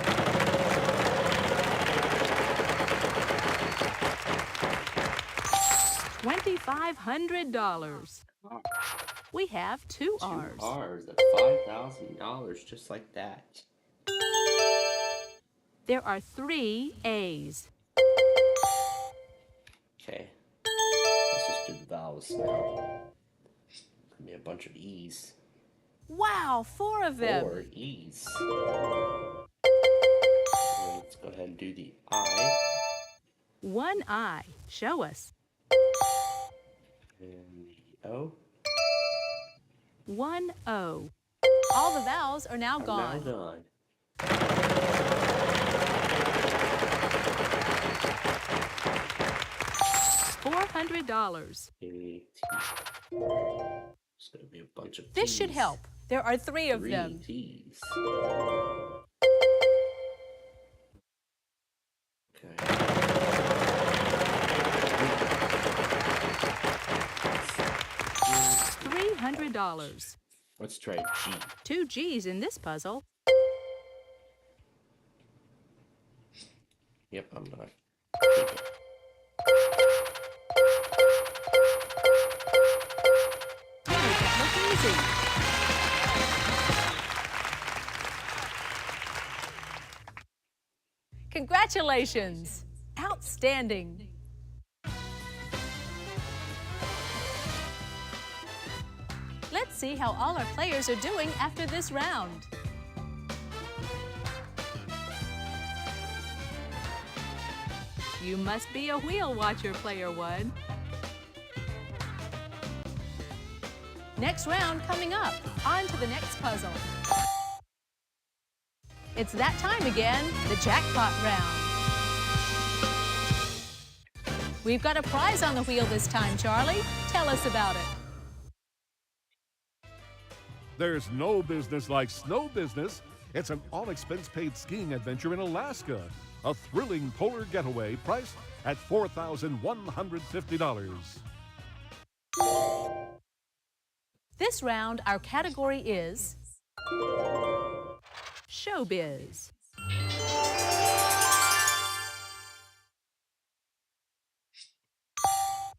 Speaker 8: $2,500. We have two R's.
Speaker 2: Two R's at $5,000, just like that.
Speaker 8: There are 3 A's.
Speaker 2: Okay. Let's just do the vowels now. Gonna be a bunch of E's.
Speaker 8: Wow, 4 of them.
Speaker 2: 4 E's. And let's go ahead and do the I.
Speaker 8: 1 I. Show us.
Speaker 2: And the O.
Speaker 8: 1 O. All the vowels are now gone.
Speaker 2: Now gone.
Speaker 8: $400.
Speaker 2: A-T. It's gonna be a bunch of
Speaker 8: This
Speaker 2: T's.
Speaker 8: should help. There are 3 of them.
Speaker 2: 3 T's. Okay.
Speaker 8: $300.
Speaker 2: Let's try G.
Speaker 8: 2 G's in this puzzle.
Speaker 2: Yep, I'm gonna take it.
Speaker 8: Make it look easy. Congratulations! Outstanding! Let's see how all our players are doing after this round. You must be a wheel watcher, player 1. Next round coming up. On to the next puzzle. It's that time again, the jackpot round. We've got a prize on the wheel this time, Charlie. Tell us about it.
Speaker 7: There's no business like snow business. It's an all-expense-paid skiing adventure in Alaska. A thrilling polar getaway priced at $4,150.
Speaker 8: This round, our category is Showbiz.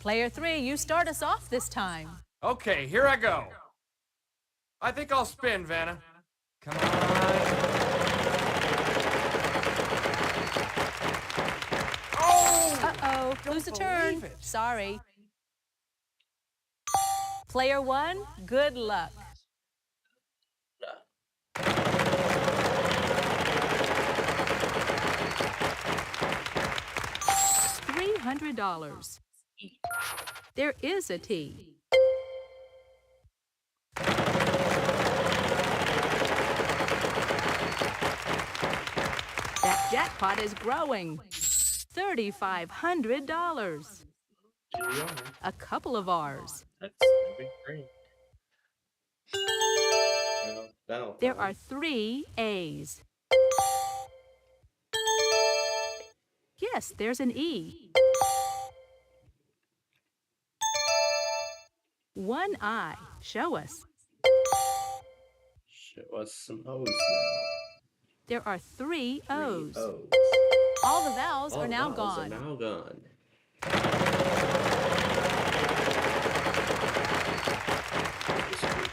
Speaker 8: Player 3, you start us off this time.
Speaker 10: Okay, here I go. I think I'll spin, Vanna. Come on. Oh!
Speaker 8: Uh-oh, lose a turn.
Speaker 10: believe it.
Speaker 8: Sorry. Player 1, good luck. $300. There is a T. That jackpot is growing. $3,500. A couple of R's.
Speaker 2: That's great. Well,
Speaker 8: There are 3 A's. Yes, there's an E. 1 I. Show us.
Speaker 2: show us some O's now.
Speaker 8: There are 3 O's.
Speaker 2: O's.
Speaker 8: All the vowels
Speaker 2: All
Speaker 8: are now
Speaker 2: vowels
Speaker 8: gone.
Speaker 2: Are now gone.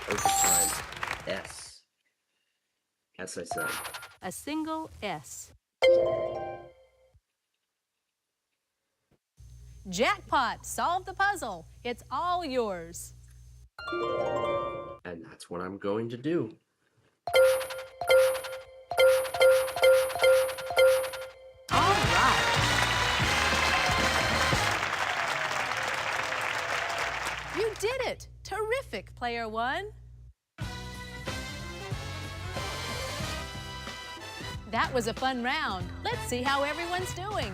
Speaker 2: Overtime. S. As I said.
Speaker 8: A single S. Jackpot! Solve the puzzle. It's all yours.
Speaker 2: And that's what I'm going to do.
Speaker 8: All right. You did it! Terrific, Player 1. That was a fun round. Let's see how everyone's doing.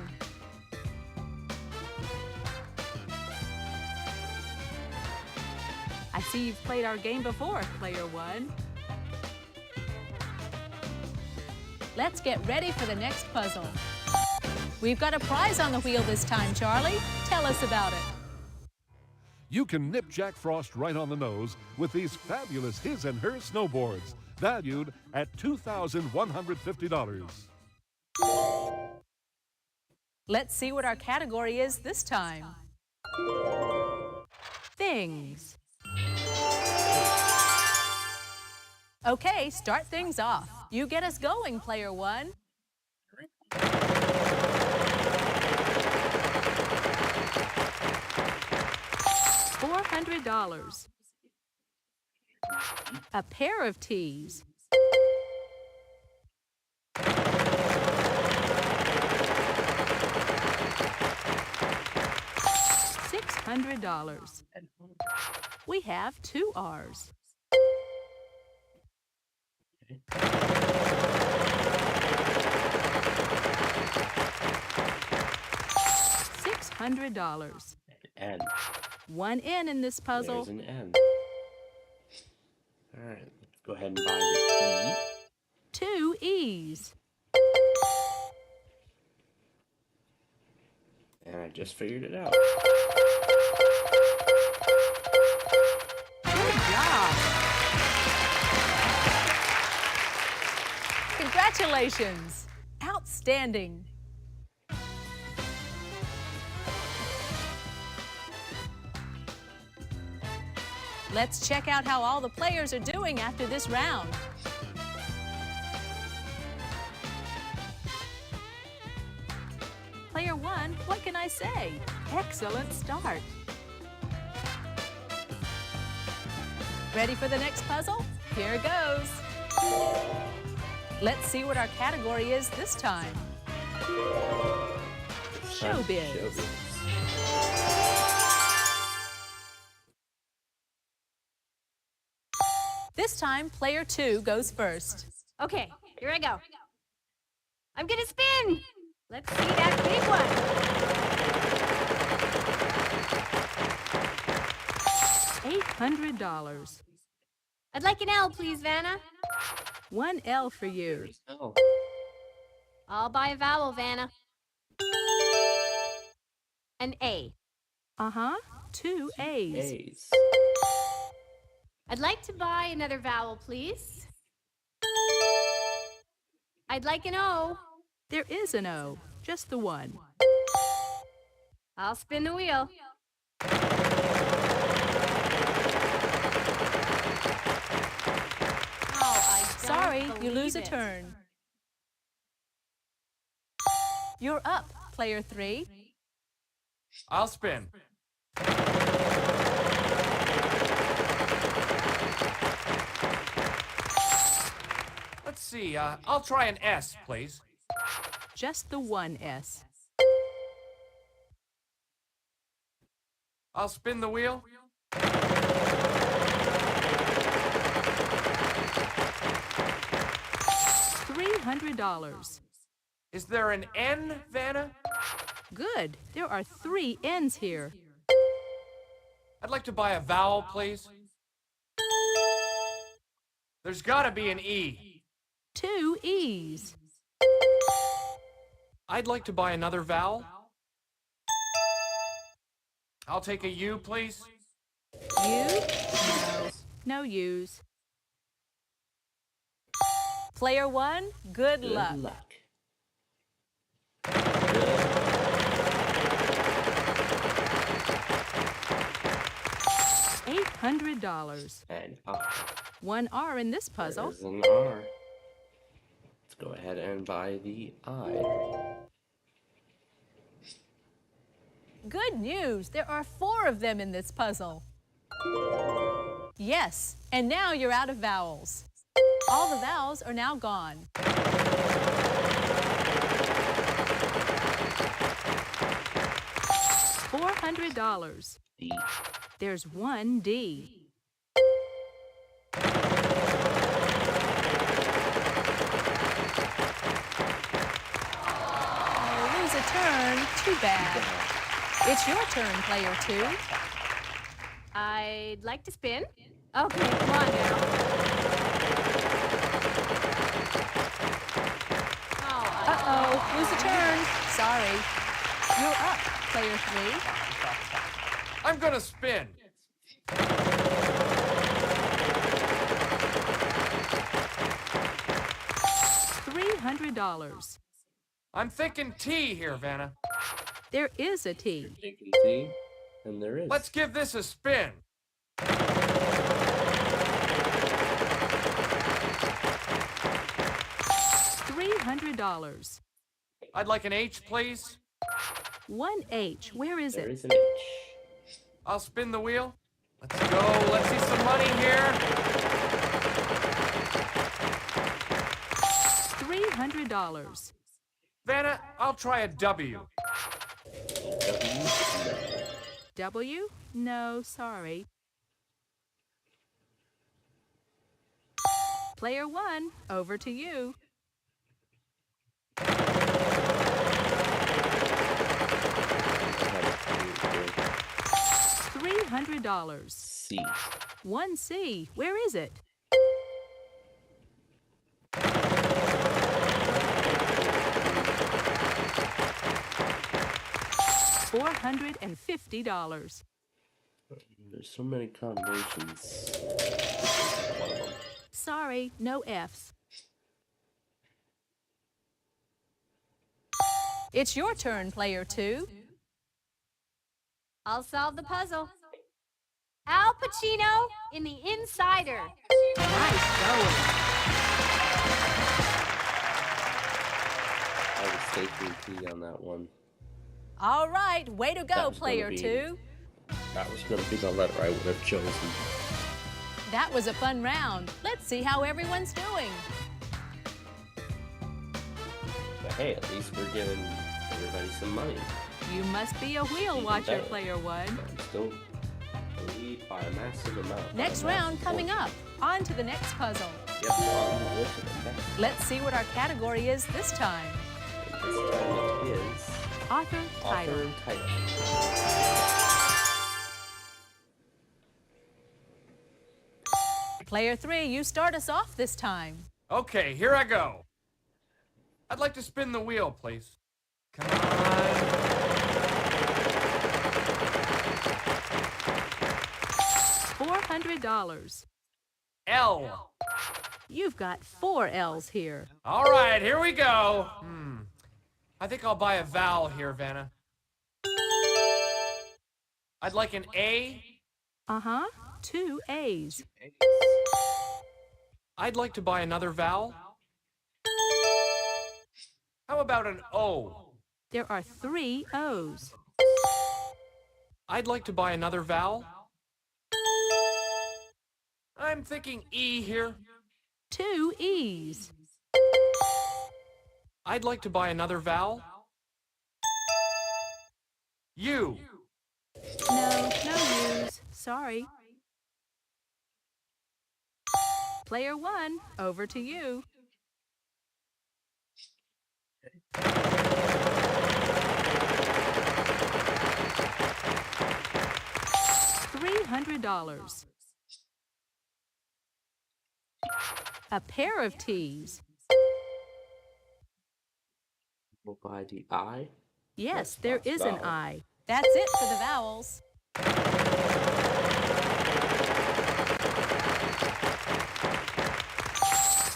Speaker 8: I see you've played our game before, Player 1. Let's get ready for the next puzzle. We've got a prize on the wheel this time, Charlie. Tell us about it.
Speaker 7: You can nip Jack Frost right on the nose with these fabulous his and her snowboards, valued at $2,150.
Speaker 8: Let's see what our category is this time. Things. Okay, start things off. You get us going, Player 1. $400. A pair of tees. $600. We have 2 R's. $600.
Speaker 2: N.
Speaker 8: 1 N in this puzzle.
Speaker 2: There's an N. All right, let's go ahead and buy the E.
Speaker 8: 2 E's.
Speaker 2: And I just figured it out.
Speaker 8: Good job. Congratulations. Outstanding. Let's check out how all the players are doing after this round. Player 1, what can I say? Excellent start. Ready for the next puzzle? Here goes. Let's see what our category is this time. Showbiz. This time, Player 2 goes first.
Speaker 9: Okay, here I go. I'm gonna spin. Let's see that big one.
Speaker 8: $800.
Speaker 9: I'd like an L, please, Vanna.
Speaker 8: 1 L for you.
Speaker 2: Oh.
Speaker 9: I'll buy a vowel, Vanna. An A.
Speaker 8: Uh-huh. 2 A's.
Speaker 2: A's.
Speaker 9: I'd like to buy another vowel, please. I'd like an O.
Speaker 8: There is an O, just the one.
Speaker 9: I'll spin the wheel.
Speaker 8: Sorry, you lose a turn. You're up, player 3.
Speaker 10: I'll spin. Let's see, I'll try an S, please.
Speaker 8: Just the one S.
Speaker 10: I'll spin the wheel.
Speaker 8: $300.
Speaker 10: Is there an N, Vanna?
Speaker 8: Good. There are 3 N's here.
Speaker 10: I'd like to buy a vowel, please. There's gotta be an E.
Speaker 8: 2 E's.
Speaker 10: I'd like to buy another vowel. I'll take a U, please.
Speaker 8: U? No. No U's. Player 1, good luck. $800.
Speaker 2: And
Speaker 8: 1 R in this puzzle.
Speaker 2: there's an R. Let's go ahead and buy the I.
Speaker 8: Good news. There are 4 of them in this puzzle. Yes, and now you're out of vowels. All the vowels are now gone. $400.
Speaker 2: D.
Speaker 8: There's 1 D. Oh, lose a turn. Too bad. It's your turn, player 2.
Speaker 9: I'd like to spin. Okay, come on now.
Speaker 8: Uh-oh, lose a turn. Sorry. You're up, player 3.
Speaker 10: I'm gonna spin.
Speaker 8: $300.
Speaker 10: I'm thinking T here, Vanna.
Speaker 8: There is a T.
Speaker 2: Taking T. And there is.
Speaker 10: Let's give this a spin.
Speaker 8: $300.
Speaker 10: I'd like an H, please.
Speaker 8: 1 H. Where is
Speaker 2: There
Speaker 8: it?
Speaker 2: is an H.
Speaker 10: I'll spin the wheel. Let's go. Let's see some money here.
Speaker 8: $300.
Speaker 10: Vanna, I'll try a W.
Speaker 8: W? No, sorry. Player 1, over to you. $300.
Speaker 2: C.
Speaker 8: 1 C. Where is it? $450.
Speaker 2: There's so many combinations.
Speaker 8: Sorry, no F's. It's your turn, player 2.
Speaker 9: I'll solve the puzzle. Al Pacino in The Insider.
Speaker 8: Nice going.
Speaker 2: I was taking T on that one.
Speaker 8: All right, way to
Speaker 2: That
Speaker 8: go,
Speaker 2: was gonna
Speaker 8: player
Speaker 2: be-
Speaker 8: 2.
Speaker 2: That was going to be the letter I would have chosen.
Speaker 8: That was a fun round. Let's see how everyone's doing.
Speaker 2: But hey, at least we're giving everybody some money.
Speaker 8: You must be a wheel
Speaker 2: Even
Speaker 8: watcher,
Speaker 2: better.
Speaker 8: player 1.
Speaker 2: I'm still the lead by a massive amount.
Speaker 8: Next round coming up. On to the next puzzle.
Speaker 2: Yep, on the list of the next.
Speaker 8: Let's see what our category is this time.
Speaker 2: And this time it is
Speaker 8: Author, title.
Speaker 2: author and title.
Speaker 8: Player 3, you start us off this time.
Speaker 10: Okay, here I go. I'd like to spin the wheel, please. Come on.
Speaker 8: $400.
Speaker 10: L.
Speaker 8: You've got 4 L's here.
Speaker 10: All right, here we go. I think I'll buy a vowel here, Vanna. I'd like an A.
Speaker 8: Uh-huh, 2 A's.
Speaker 10: I'd like to buy another vowel. How about an O?
Speaker 8: There are 3 O's.
Speaker 10: I'd like to buy another vowel. I'm thinking E here.
Speaker 8: 2 E's.
Speaker 10: I'd like to buy another vowel. U.
Speaker 8: No U's. Sorry. Player 1, over to you. $300. A pair of T's.
Speaker 2: We'll buy the I.
Speaker 8: Yes, there is an I. That's it for the vowels.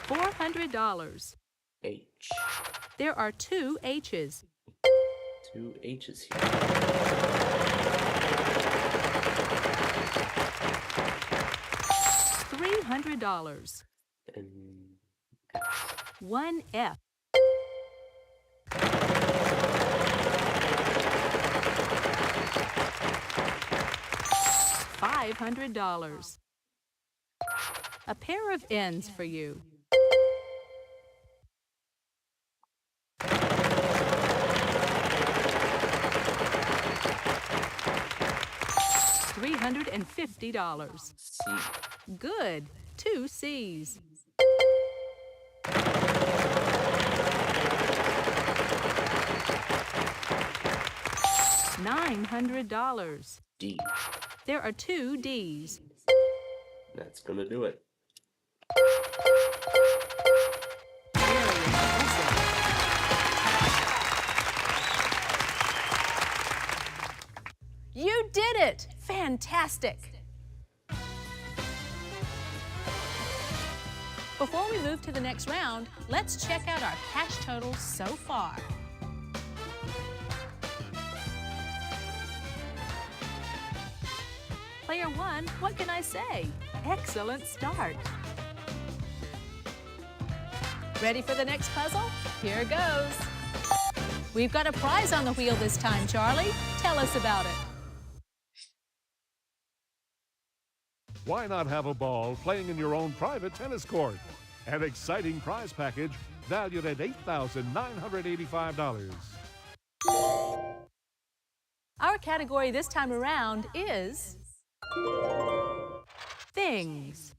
Speaker 8: $400.
Speaker 2: H.
Speaker 8: There are 2 H's.
Speaker 2: 2 H's here.
Speaker 8: $300.
Speaker 2: And
Speaker 8: 1 F. $500. A pair of N's for you. $350.
Speaker 2: C.
Speaker 8: Good. 2 C's. $900.
Speaker 2: D.
Speaker 8: There are 2 D's.
Speaker 2: That's gonna do it.
Speaker 8: You did it! Fantastic! Before we move to the next round, let's check out our cash totals so far. Player 1, what can I say? Excellent start. Ready for the next puzzle? Here goes. We've got a prize on the wheel this time, Charlie. Tell us about it.
Speaker 7: Why not have a ball playing in your own private tennis court? An exciting prize package valued at $8,985.
Speaker 8: Our category this time around is things.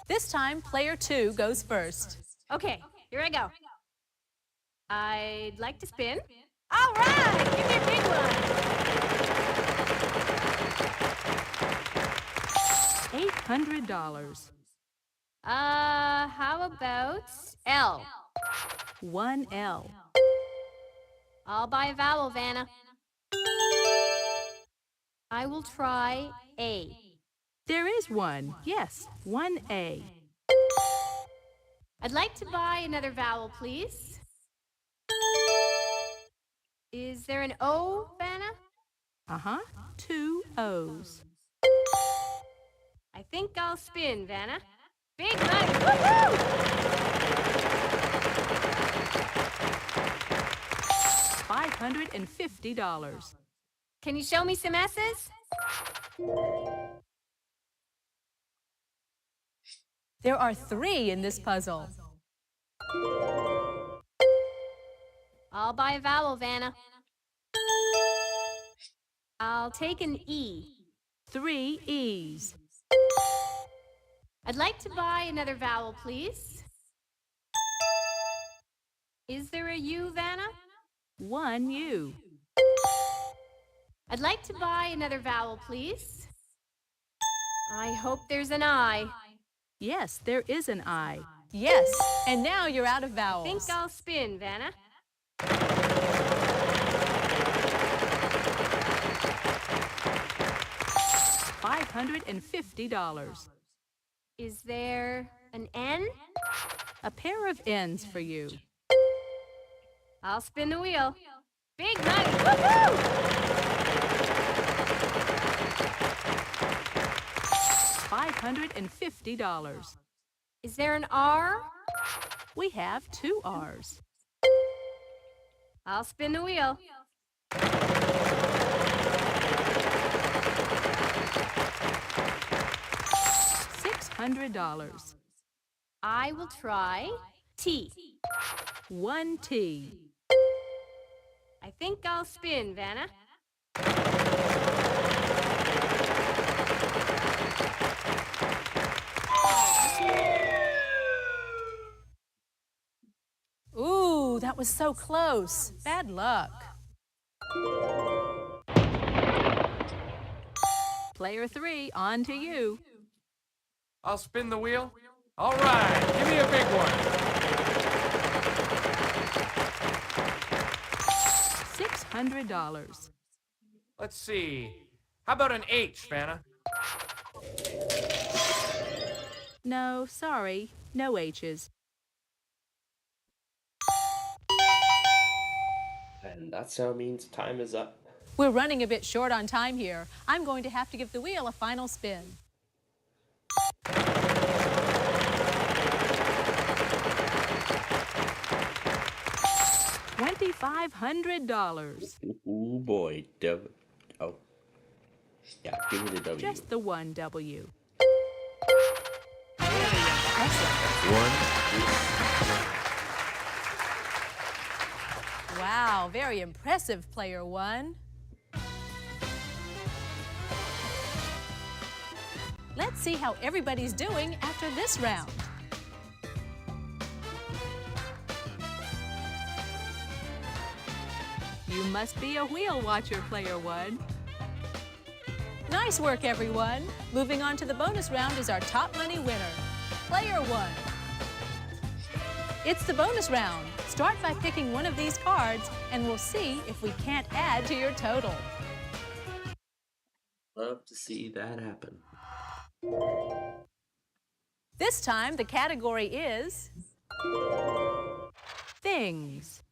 Speaker 8: This time, player 2 goes first.
Speaker 9: Okay, here I go. I'd like to spin. All right, give me a big one.
Speaker 8: $800.
Speaker 9: How about L?
Speaker 8: 1 L.
Speaker 9: I'll buy a vowel, Vanna. I will try A.
Speaker 8: There is one. Yes, 1 A.
Speaker 9: I'd like to buy another vowel, please. Is there an O, Vanna?
Speaker 8: Uh-huh, 2 O's.
Speaker 9: I think I'll spin, Vanna. Big money! Woohoo!
Speaker 8: $550.
Speaker 9: Can you show me some S's?
Speaker 8: There are 3 in this puzzle.
Speaker 9: I'll buy a vowel, Vanna. I'll take an E.
Speaker 8: 3 E's.
Speaker 9: I'd like to buy another vowel, please. Is there a U, Vanna?
Speaker 8: 1 U.
Speaker 9: I'd like to buy another vowel, please. I hope there's an I.
Speaker 8: Yes, there is an I. Yes, and now you're out of vowels.
Speaker 9: I think I'll spin, Vanna.
Speaker 8: $550.
Speaker 9: Is there an N?
Speaker 8: A pair of N's for you.
Speaker 9: I'll spin the wheel. Big money! Woohoo!
Speaker 8: $550.
Speaker 9: Is there an R?
Speaker 8: We have 2 R's.
Speaker 9: I'll spin the wheel.
Speaker 8: $600.
Speaker 9: I will try T.
Speaker 8: 1 T.
Speaker 9: I think I'll spin, Vanna.
Speaker 8: Ooh, that was so close. Bad luck. Player 3, on to you.
Speaker 10: I'll spin the wheel. All right, give me a big one.
Speaker 8: $600.
Speaker 10: Let's see. How about an H, Vanna?
Speaker 8: No, sorry, no H's.
Speaker 2: And that sound means time is up.
Speaker 8: We're running a bit short on time here. I'm going to have to give the wheel a final spin. $2,500.
Speaker 2: Ooh boy, oh. Yeah, give me the W.
Speaker 8: Just the one W. Wow, very impressive, player 1. Let's see how everybody's doing after this round. You must be a wheel watcher, player 1. Nice work, everyone. Moving on to the bonus round is our top money winner, player 1. It's the bonus round. Start by picking one of these cards, and we'll see if we can't add to your total.
Speaker 2: Love to see that happen.
Speaker 8: This time, the category is things.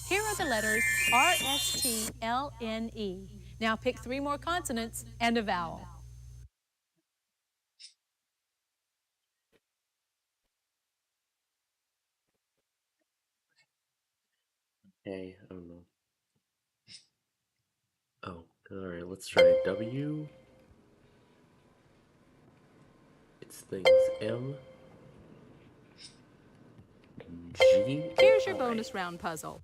Speaker 8: Here are the letters R-S-T-L-N-E. Now pick 3 more consonants and a vowel.
Speaker 2: Okay, I don't know. Oh, alright, let's try W. It's things M. G.
Speaker 8: Here's your bonus round puzzle.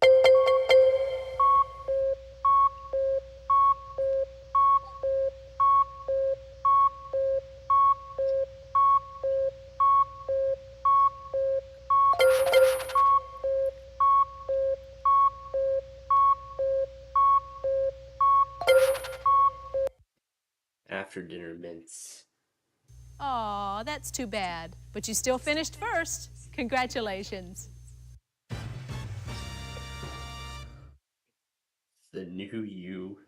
Speaker 2: After dinner mints.
Speaker 8: Aw, that's too bad. But you still finished first. Congratulations.
Speaker 2: The new you.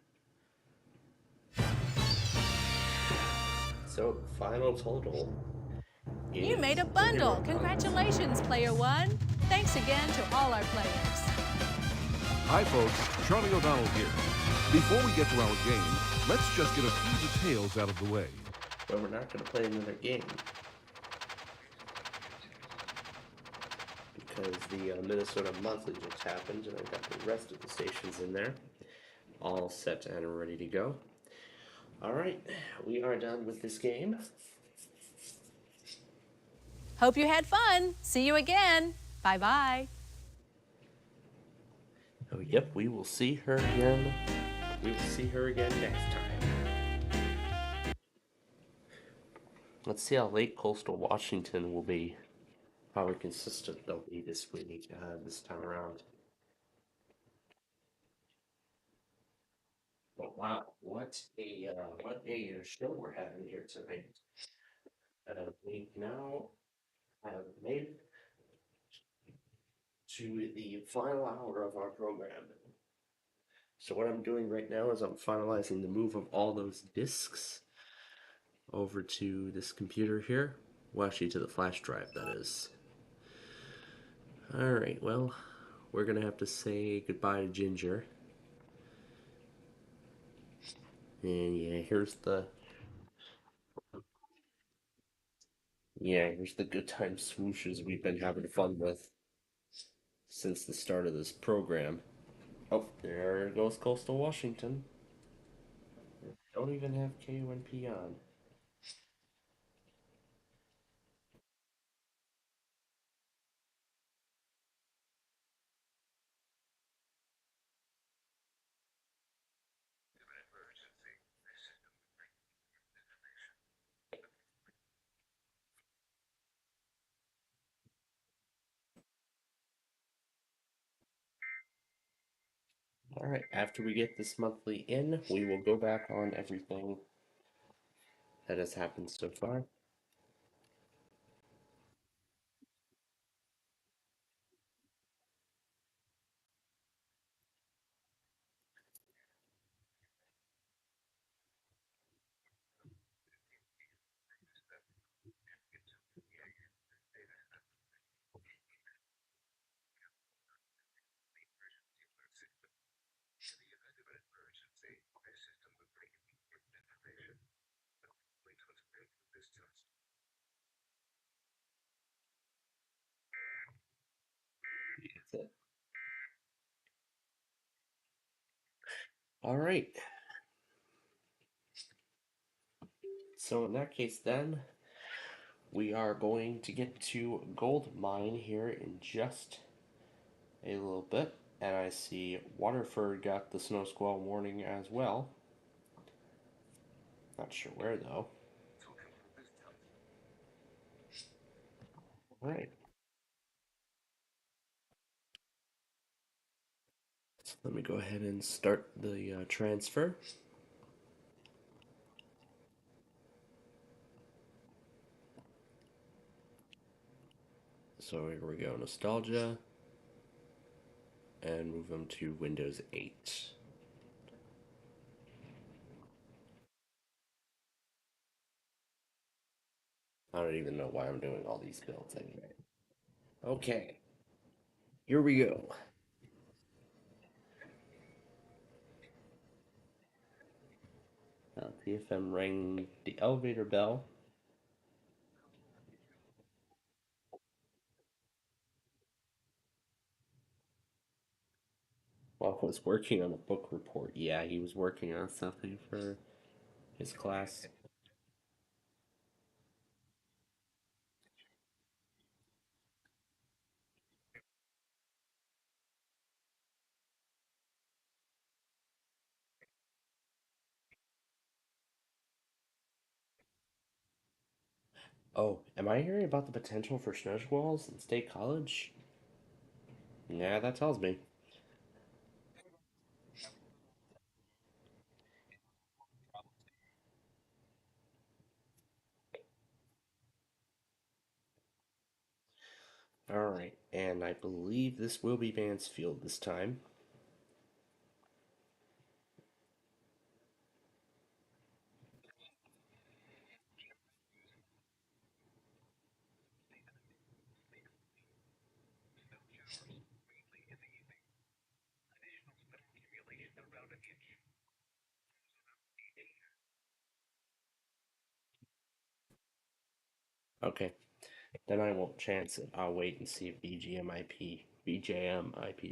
Speaker 2: So, final total.
Speaker 8: You made a bundle. Congratulations, player 1. Thanks again to all our players.
Speaker 7: Hi, folks. Charlie O'Donnell here. Before we get to our game, let's just get a few details out of the way.
Speaker 2: But we're not going to play another game. Because the Minnesota Monthly just happened, and I've got the rest of the stations in there. All set and ready to go. Alright, we are done with this game.
Speaker 8: Hope you had fun. See you again. Bye-bye.
Speaker 2: Oh, yep, we will see her again. We will see her again next time. Let's see how late Coastal Washington will be. How consistent they'll be this week, this time around. But wow, what a show we're having here tonight. We now have made it to the final hour of our program. So what I'm doing right now is I'm finalizing the move of all those discs over to this computer here. Well, actually to the flash drive, that is. Alright, well, we're gonna have to say goodbye to Ginger. And here's the good time swooshes we've been having fun with since the start of this program. Oh, there goes Coastal Washington. Don't even have KUNP on. Alright, after we get this monthly in, we will go back on everything that has happened so far. That's it. Alright. So in that case then, we are going to get to gold mine here in just a little bit. And I see Waterford got the snow squall warning as well. Not sure where though. Alright. So let me go ahead and start the transfer. So here we go, nostalgia, and move them to Windows 8. I don't even know why I'm doing all these builds anyway. Okay, here we go. TFM rang the elevator bell. While I was working on a book report. Yeah, he was working on something for his class. Oh, am I hearing about the potential for snow squalls in State College? Yeah, that tells me. Alright, and I believe this will be Mansfield this time. Okay, then I won't chance it. I'll wait and see if BJMIP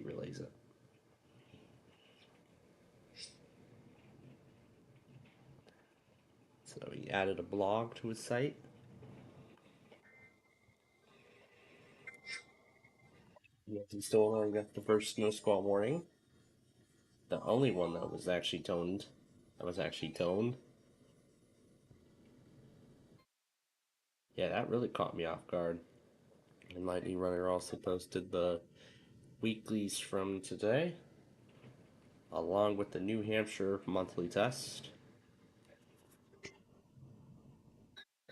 Speaker 2: relays it. So he added a blog to his site. Yes, he still only got the first snow squall warning. The only one that was actually toned. Yeah, that really caught me off guard. And Lightning Runner also posted the weeklies from today, along with the New Hampshire monthly test.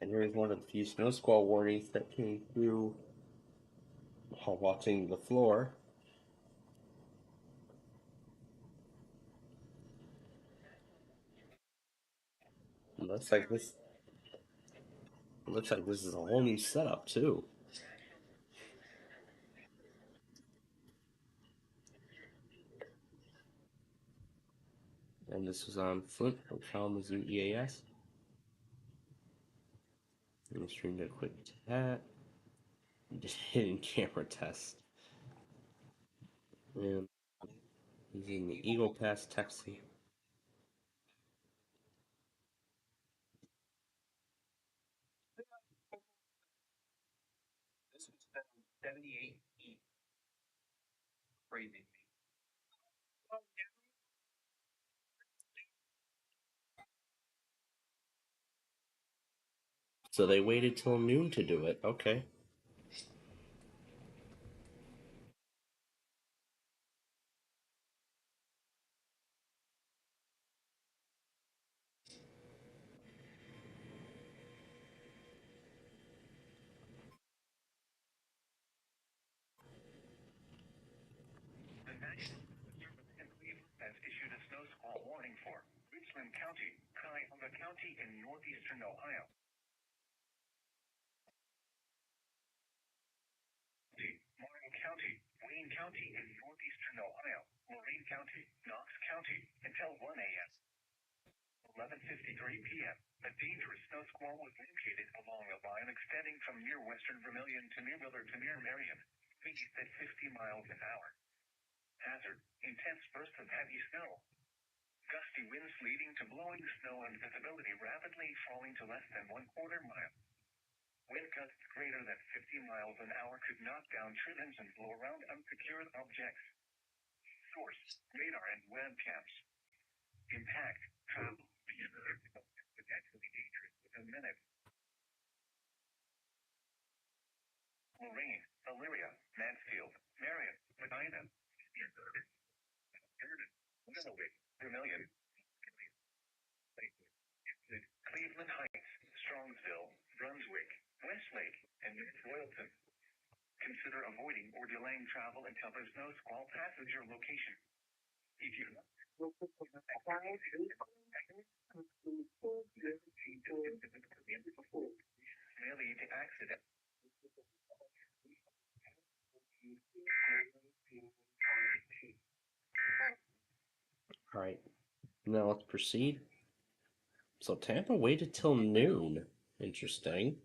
Speaker 2: And here's one of the few snow squall warnings that came through while watching the floor. It looks like this is a whole new setup too. And this was on Flint from Kalamazoo EAS. And we streamed a quick chat. Just hidden camera test. And using the Eagle Pass taxi.
Speaker 3: This was 78 feet. Crazy.
Speaker 2: So they waited till noon to do it. Okay.
Speaker 3: The National Weather Service in Cleveland has issued a snow squall warning for Richland County, Cuyahoga County, and northeastern Ohio. Morgan County, Wayne County, and northeastern Ohio, Lorain County, Knox County, until 1 a.m. 11:53 p.m. A dangerous snow squall was located along a line extending from near western Vermilion to near Willard to near Marion, speeds at 50 miles an hour. Hazard, intense bursts of heavy snow. Gusty winds leading to blowing snow and visibility rapidly falling to less than 1/4 mile. Wind gusts greater than 50 miles an hour could knock down trimmings and blow around unsecured objects. Source, radar and webcams. Impact, travel, potentially dangerous within minutes. Lorain, Elyria, Mansfield, Marion, Medina, Willowwick, Vermilion, Cleveland Heights, Strongsville, Brunswick, Westlake, and North Royalton. Consider avoiding or delaying travel until the snow squall passes your location. If you may lead to accident.
Speaker 2: All right. Now let's proceed. So Tampa waited till noon. Interesting.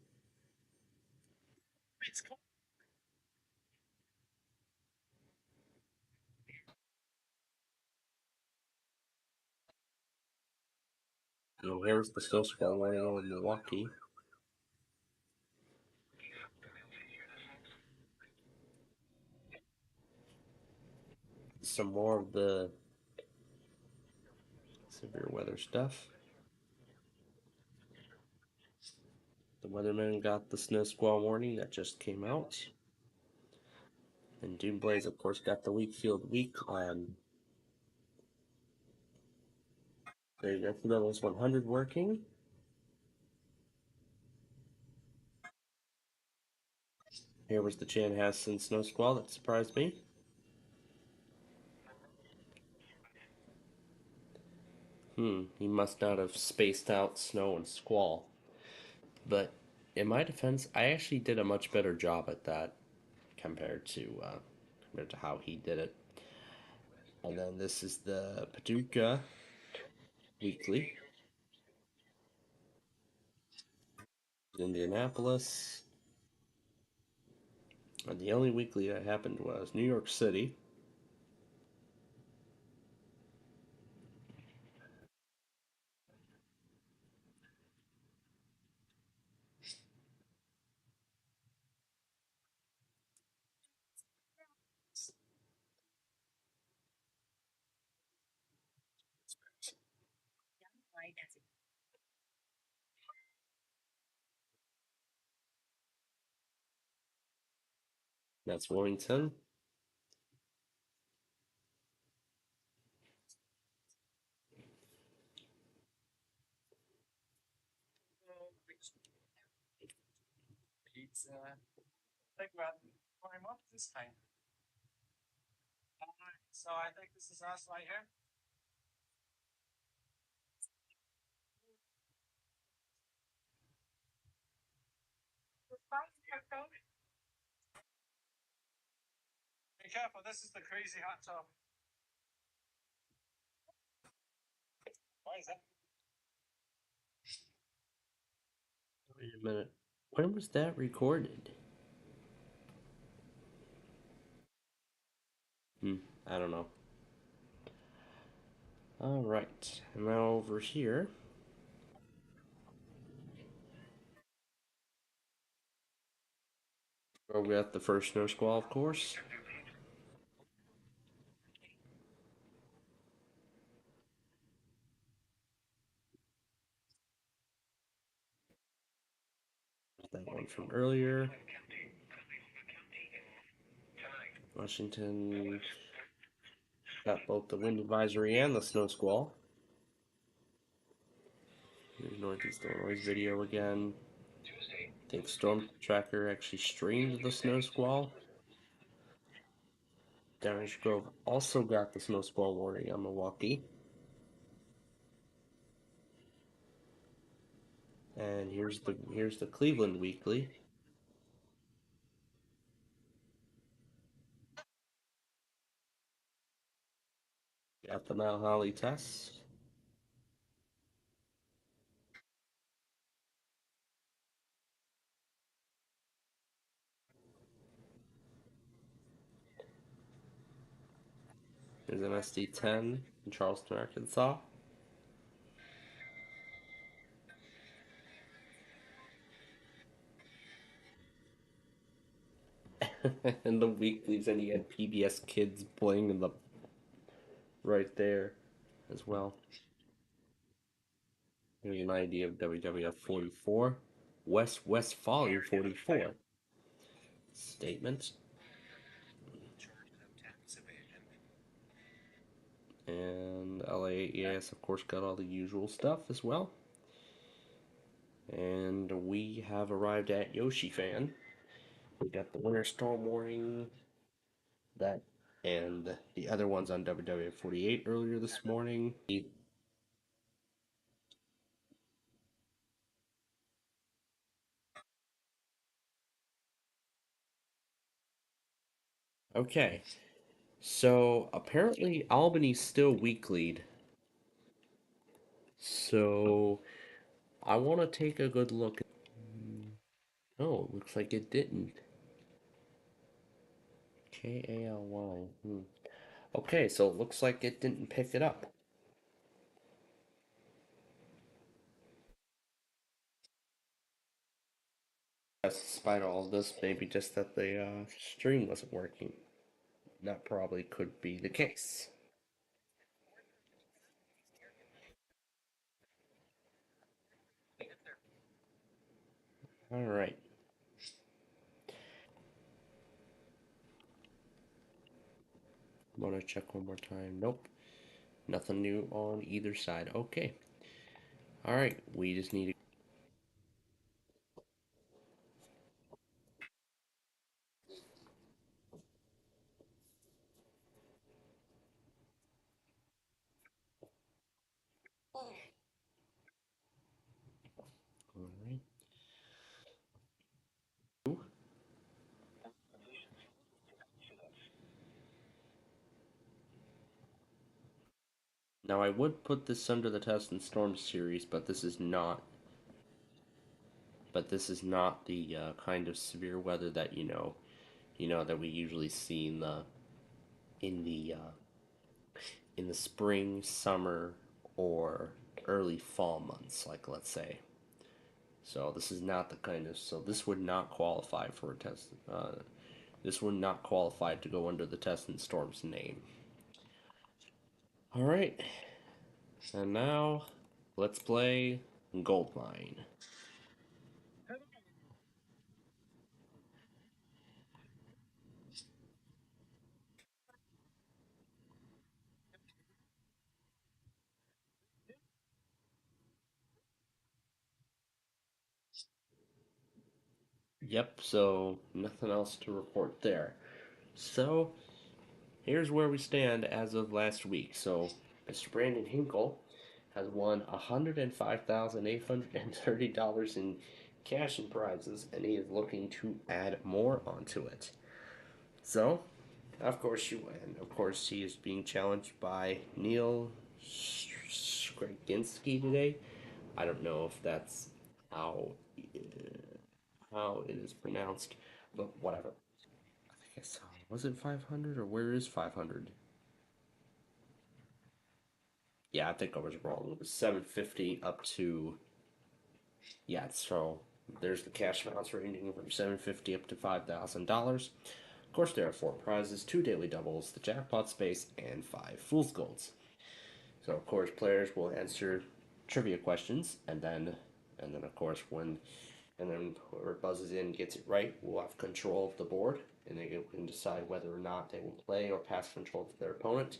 Speaker 2: And here's the snow squall warning over Milwaukee. Some more of the severe weather stuff. The weatherman got the snow squall warning that just came out. And Dune Blaze, of course, got the Wakefield Week on. There you go, for those 100 working. Here was the Chanhassen snow squall that surprised me. He must not have spaced out snow and squall. But in my defense, I actually did a much better job at that compared to how he did it. And then this is the Paducah Weekly. Indianapolis. And the only weekly that happened was New York City. That's Warrington.
Speaker 10: Pizza. Think about climb up this time. So I think this is us right here. Be careful, this is the crazy hot tub.
Speaker 2: Wait a minute. When was that recorded? I don't know. Alright, and now over here. Where we got the first snow squall, of course. That one from earlier. Washington got both the wind advisory and the snow squall. Here's Northeast Illinois' video again. I think Storm Tracker actually streamed the snow squall. Downers Grove also got the snow squall warning on Milwaukee. And here's the Cleveland Weekly. Got the Mount Holly tests. There's an SD10 in Charleston, Arkansas. And the weeklies, and you had PBS Kids playing in the right there as well. Here's an idea of WWF 44. West Westphalian 44. Statement. And LAES, of course, got all the usual stuff as well. And we have arrived at Yoshi Fan. We got the winter storm warning, that, and the other ones on WWF 48 earlier this morning. Okay, so apparently Albany's still weak lead. So I want to take a good look. Oh, it looks like it didn't. KALY. Okay, so it looks like it didn't pick it up. Despite all of this, maybe just that the stream wasn't working. That probably could be the case. All right. I'm gonna check one more time. Nope. Nothing new on either side. Okay. All right. We just need to. All right. Now I would put this under the test and storm series, but this is not. But this is not the kind of severe weather that that we usually see in the in the spring, summer, or early fall months, like let's say. So this is not the kind of so this would not qualify for a test. This would not qualify to go under the test and storms name. All right, and now let's play Goldmine. Yep, so nothing else to report there. So here's where we stand as of last week. So Mr. Brandon Hinkle has won $105,830 in cash and prizes, and he is looking to add more onto it. So, of course, he is being challenged by Neil Greginski today. I don't know if that's how it is pronounced, but whatever. I think I saw. Was it 500 or where is 500? Yeah, I think I was wrong. It was 750 up to. Yeah, so there's the cash amounts ranging from 750 up to $5,000. Of course, there are 4 prizes, 2 daily doubles, the jackpot space, and 5 fool's golds. So of course, players will answer trivia questions, and then of course whoever buzzes in and gets it right will have control of the board, and they can decide whether or not they will play or pass control to their opponent.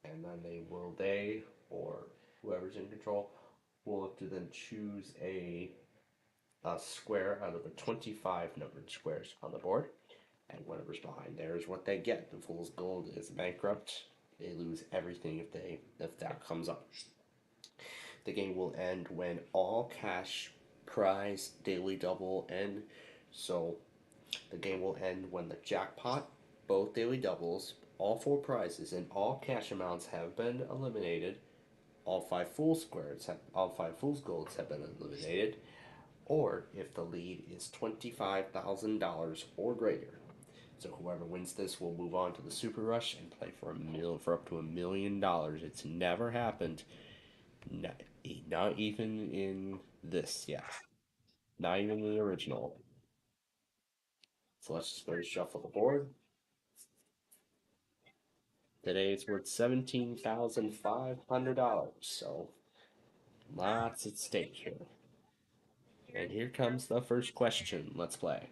Speaker 2: And then they or whoever's in control will have to then choose a square out of the 25 numbered squares on the board, and whatever's behind there is what they get. The fool's gold is bankrupt. They lose everything if that comes up. The game will end when all cash, prize, daily double end. So the game will end when the jackpot, both daily doubles, all 4 prizes, and all cash amounts have been eliminated. All 5 fool's golds have been eliminated, or if the lead is $25,000 or greater. So whoever wins this will move on to the Super Rush and play for up to $1 million. It's never happened. Not even in this, yeah. Not even in the original. So let's just go to shuffle the board. Today it's worth $17,500. So lots at stake here. And here comes the first question. Let's play.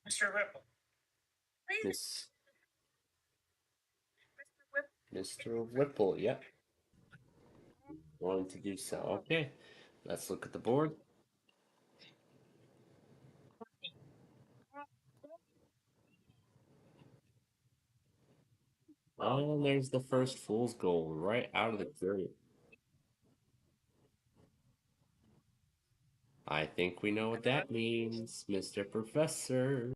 Speaker 1: Mr. Whipple.
Speaker 2: Miss Mr. Whipple, yep. Going to do so. Okay. Let's look at the board. Oh, there's the first fool's goal right out of the gate. I think we know what that means, Mr. Professor.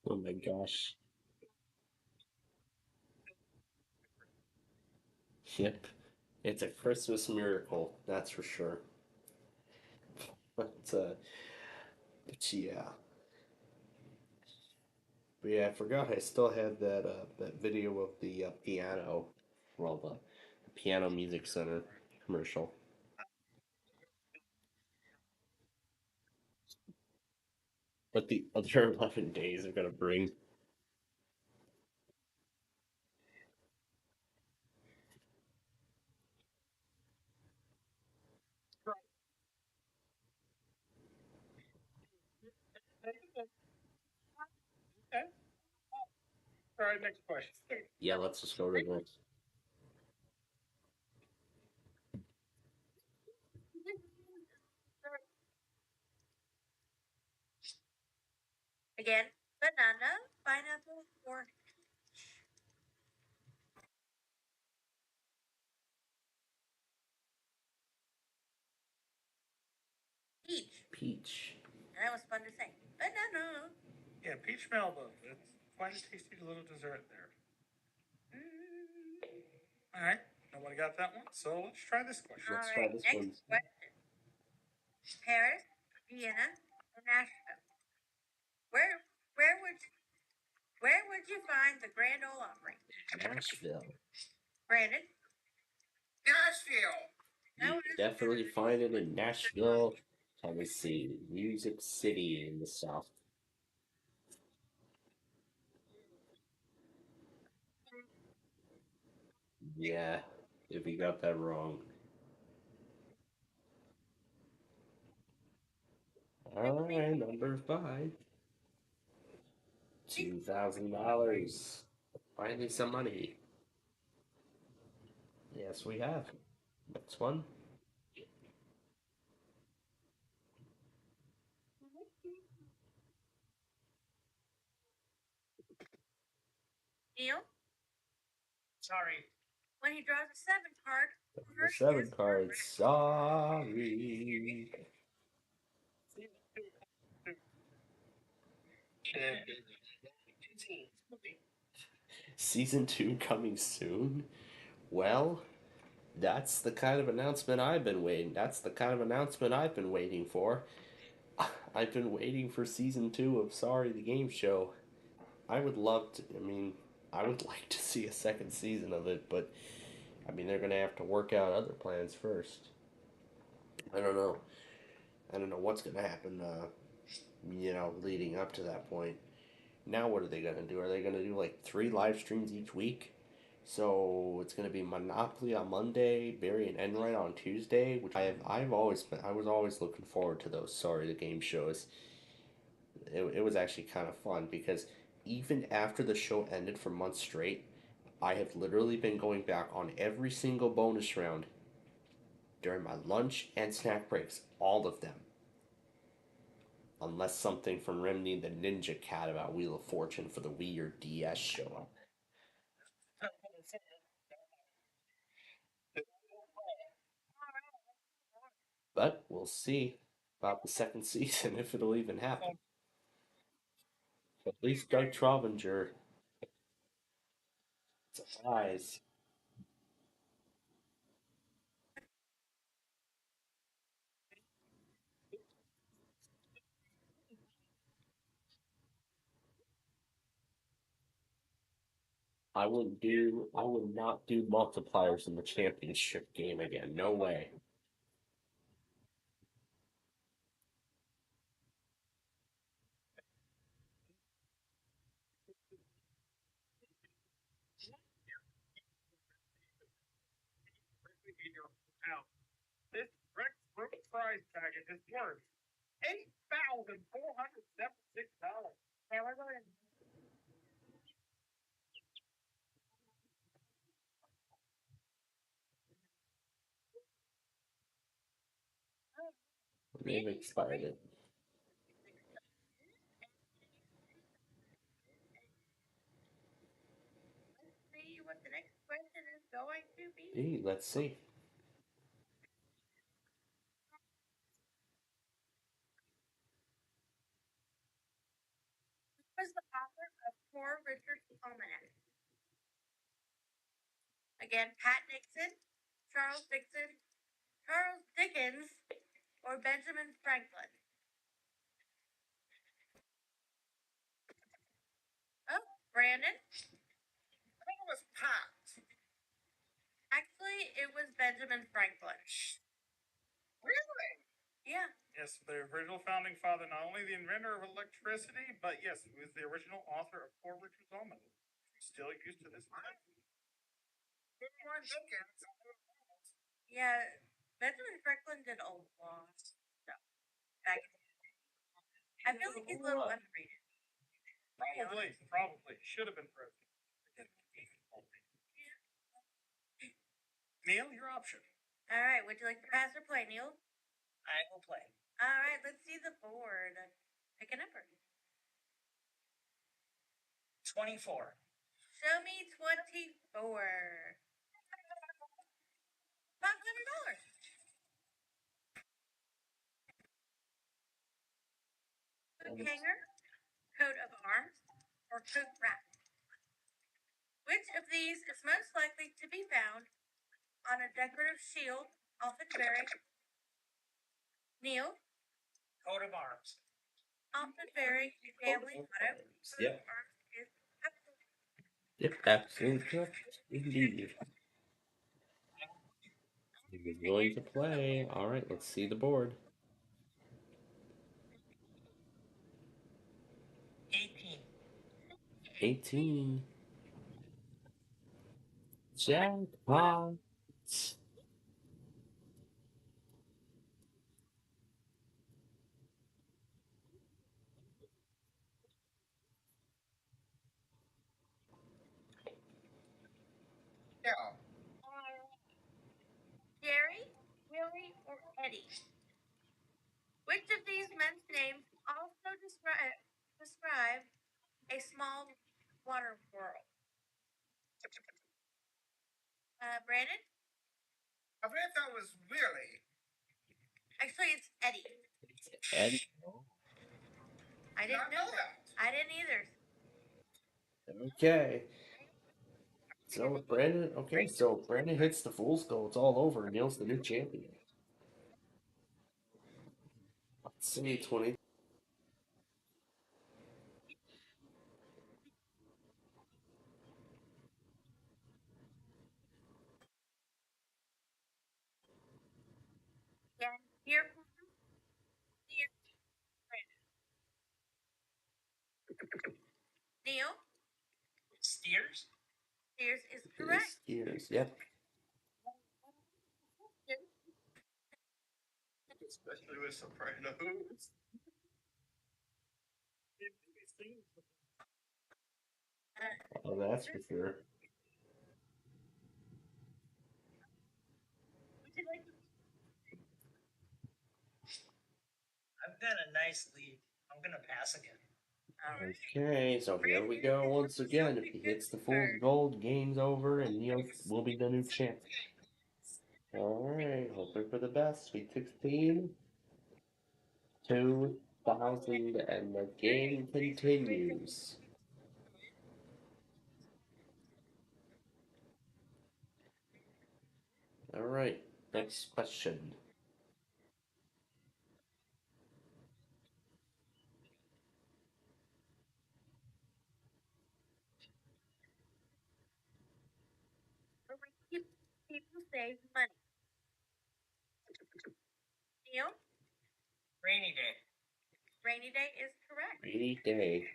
Speaker 2: Oh my gosh. Yep. It's a Christmas miracle, that's for sure. But yeah. But yeah, I forgot I still had that video of the piano, well, the Piano Music Center commercial. But the other 11 days are gonna bring.
Speaker 1: Okay. All right, next question.
Speaker 2: Yeah, let's just go to the next.
Speaker 1: Again, banana, pineapple, or peach.
Speaker 2: Peach.
Speaker 1: And that was fun to say. Banana. Yeah, peach Melba. It's quite a tasty little dessert there. All right, nobody got that one, so let's try this question.
Speaker 2: Let's try this one.
Speaker 1: Next question. Paris, Vienna, or Nashville? Where where would where would you find the Grand Ole Opry?
Speaker 2: Nashville.
Speaker 1: Brandon? Nashville.
Speaker 2: You can definitely find it in Nashville. Let me see. Music City in the South. Yeah, if you got that wrong. Alright, number 5. $2,000. Finally some money. Yes, we have. Next one.
Speaker 9: Neil? Sorry. When he draws a 7 card,
Speaker 2: The 7 cards. Sorry. Season 2 coming soon? Well, that's the kind of announcement I've been waiting. That's the kind of announcement I've been waiting for. I've been waiting for season 2 of Sorry the Game Show. I would love to, I would like to see a second season of it, but they're going to have to work out other plans first. I don't know. I don't know what's going to happen, leading up to that point. Now, what are they going to do? Are they going to do like 3 live streams each week? So it's going to be Monopoly on Monday, Barry and Enright on Tuesday, which I was always looking forward to those Sorry the Game shows. It was actually kind of fun because even after the show ended for months straight, I have literally been going back on every single bonus round during my lunch and snack breaks, all of them. Unless something from Remedy the Ninja Cat about Wheel of Fortune for the Wii or DS show up. But we'll see about the second season if it'll even happen. At least Doug Trovinger. Surprise. I would not do multipliers in the championship game again. No way.
Speaker 10: This Rex Fruit Fries package is worth $8,476. Now we're going to
Speaker 2: They've expired it.
Speaker 9: see what the next question is going to be.
Speaker 2: Hey, let's see.
Speaker 9: Who was the author of Poor Richard's Almanac? Again, Pat Nixon, Charles Dickens, or Benjamin Franklin? Oh, Brandon?
Speaker 10: I think it was Pat.
Speaker 9: Actually, it was Benjamin Franklin.
Speaker 10: Really?
Speaker 9: Yeah.
Speaker 10: Yes, the original founding father, not only the inventor of electricity, but yes, he was the original author of Poor Richard's Almanac. Still used to this day.
Speaker 9: Yeah, Benjamin Franklin did a lot of stuff back in the day. I feel like he's a little underrated.
Speaker 10: Probably. Should have been president. Neil, your option.
Speaker 9: All right, would you like to pass or play, Neil?
Speaker 10: I will play.
Speaker 9: All right, let's see the board. Pick a number.
Speaker 10: 24.
Speaker 9: Show me 24. $500. Coat hanger, coat of arms, or coat wrap? Which of these is most likely to be found on a decorative shield, often bearing Neil?
Speaker 10: Coat of arms.
Speaker 9: Often bearing a family motto. Coat
Speaker 2: Yep.
Speaker 9: of arms is absolutely.
Speaker 2: Yep, absolutely correct. Indeed. He's willing to play. Alright, let's see the board.
Speaker 10: 18.
Speaker 2: 18. Jackpot.
Speaker 10: Yeah.
Speaker 9: Jerry, Willie, or Eddie? Which of these men's names also describe a small water world? Brandon?
Speaker 10: I think that was really.
Speaker 9: Actually, it's Eddie.
Speaker 2: Eddie.
Speaker 9: I didn't know that. I didn't either.
Speaker 2: Okay. So Brandon hits the fool's goal. It's all over. Neil's the new champion. Let's see, 20.
Speaker 9: Yeah. Here, Neil?
Speaker 1: Steers?
Speaker 9: Steers is
Speaker 2: It is
Speaker 9: correct.
Speaker 2: Steers. Yep.
Speaker 10: Especially with Sopranos.
Speaker 2: Oh, that's for sure.
Speaker 1: I've got a nice lead. I'm gonna pass again.
Speaker 2: Okay, so here we go once again. If he hits the fool's gold, game's over, and Neil will be the new champ. Alright, hoping for the best. Sweet 16. 2000, and the game continues. Alright, next question.
Speaker 9: People save money. Neil?
Speaker 1: Rainy day.
Speaker 9: Rainy day is correct.
Speaker 2: Rainy day.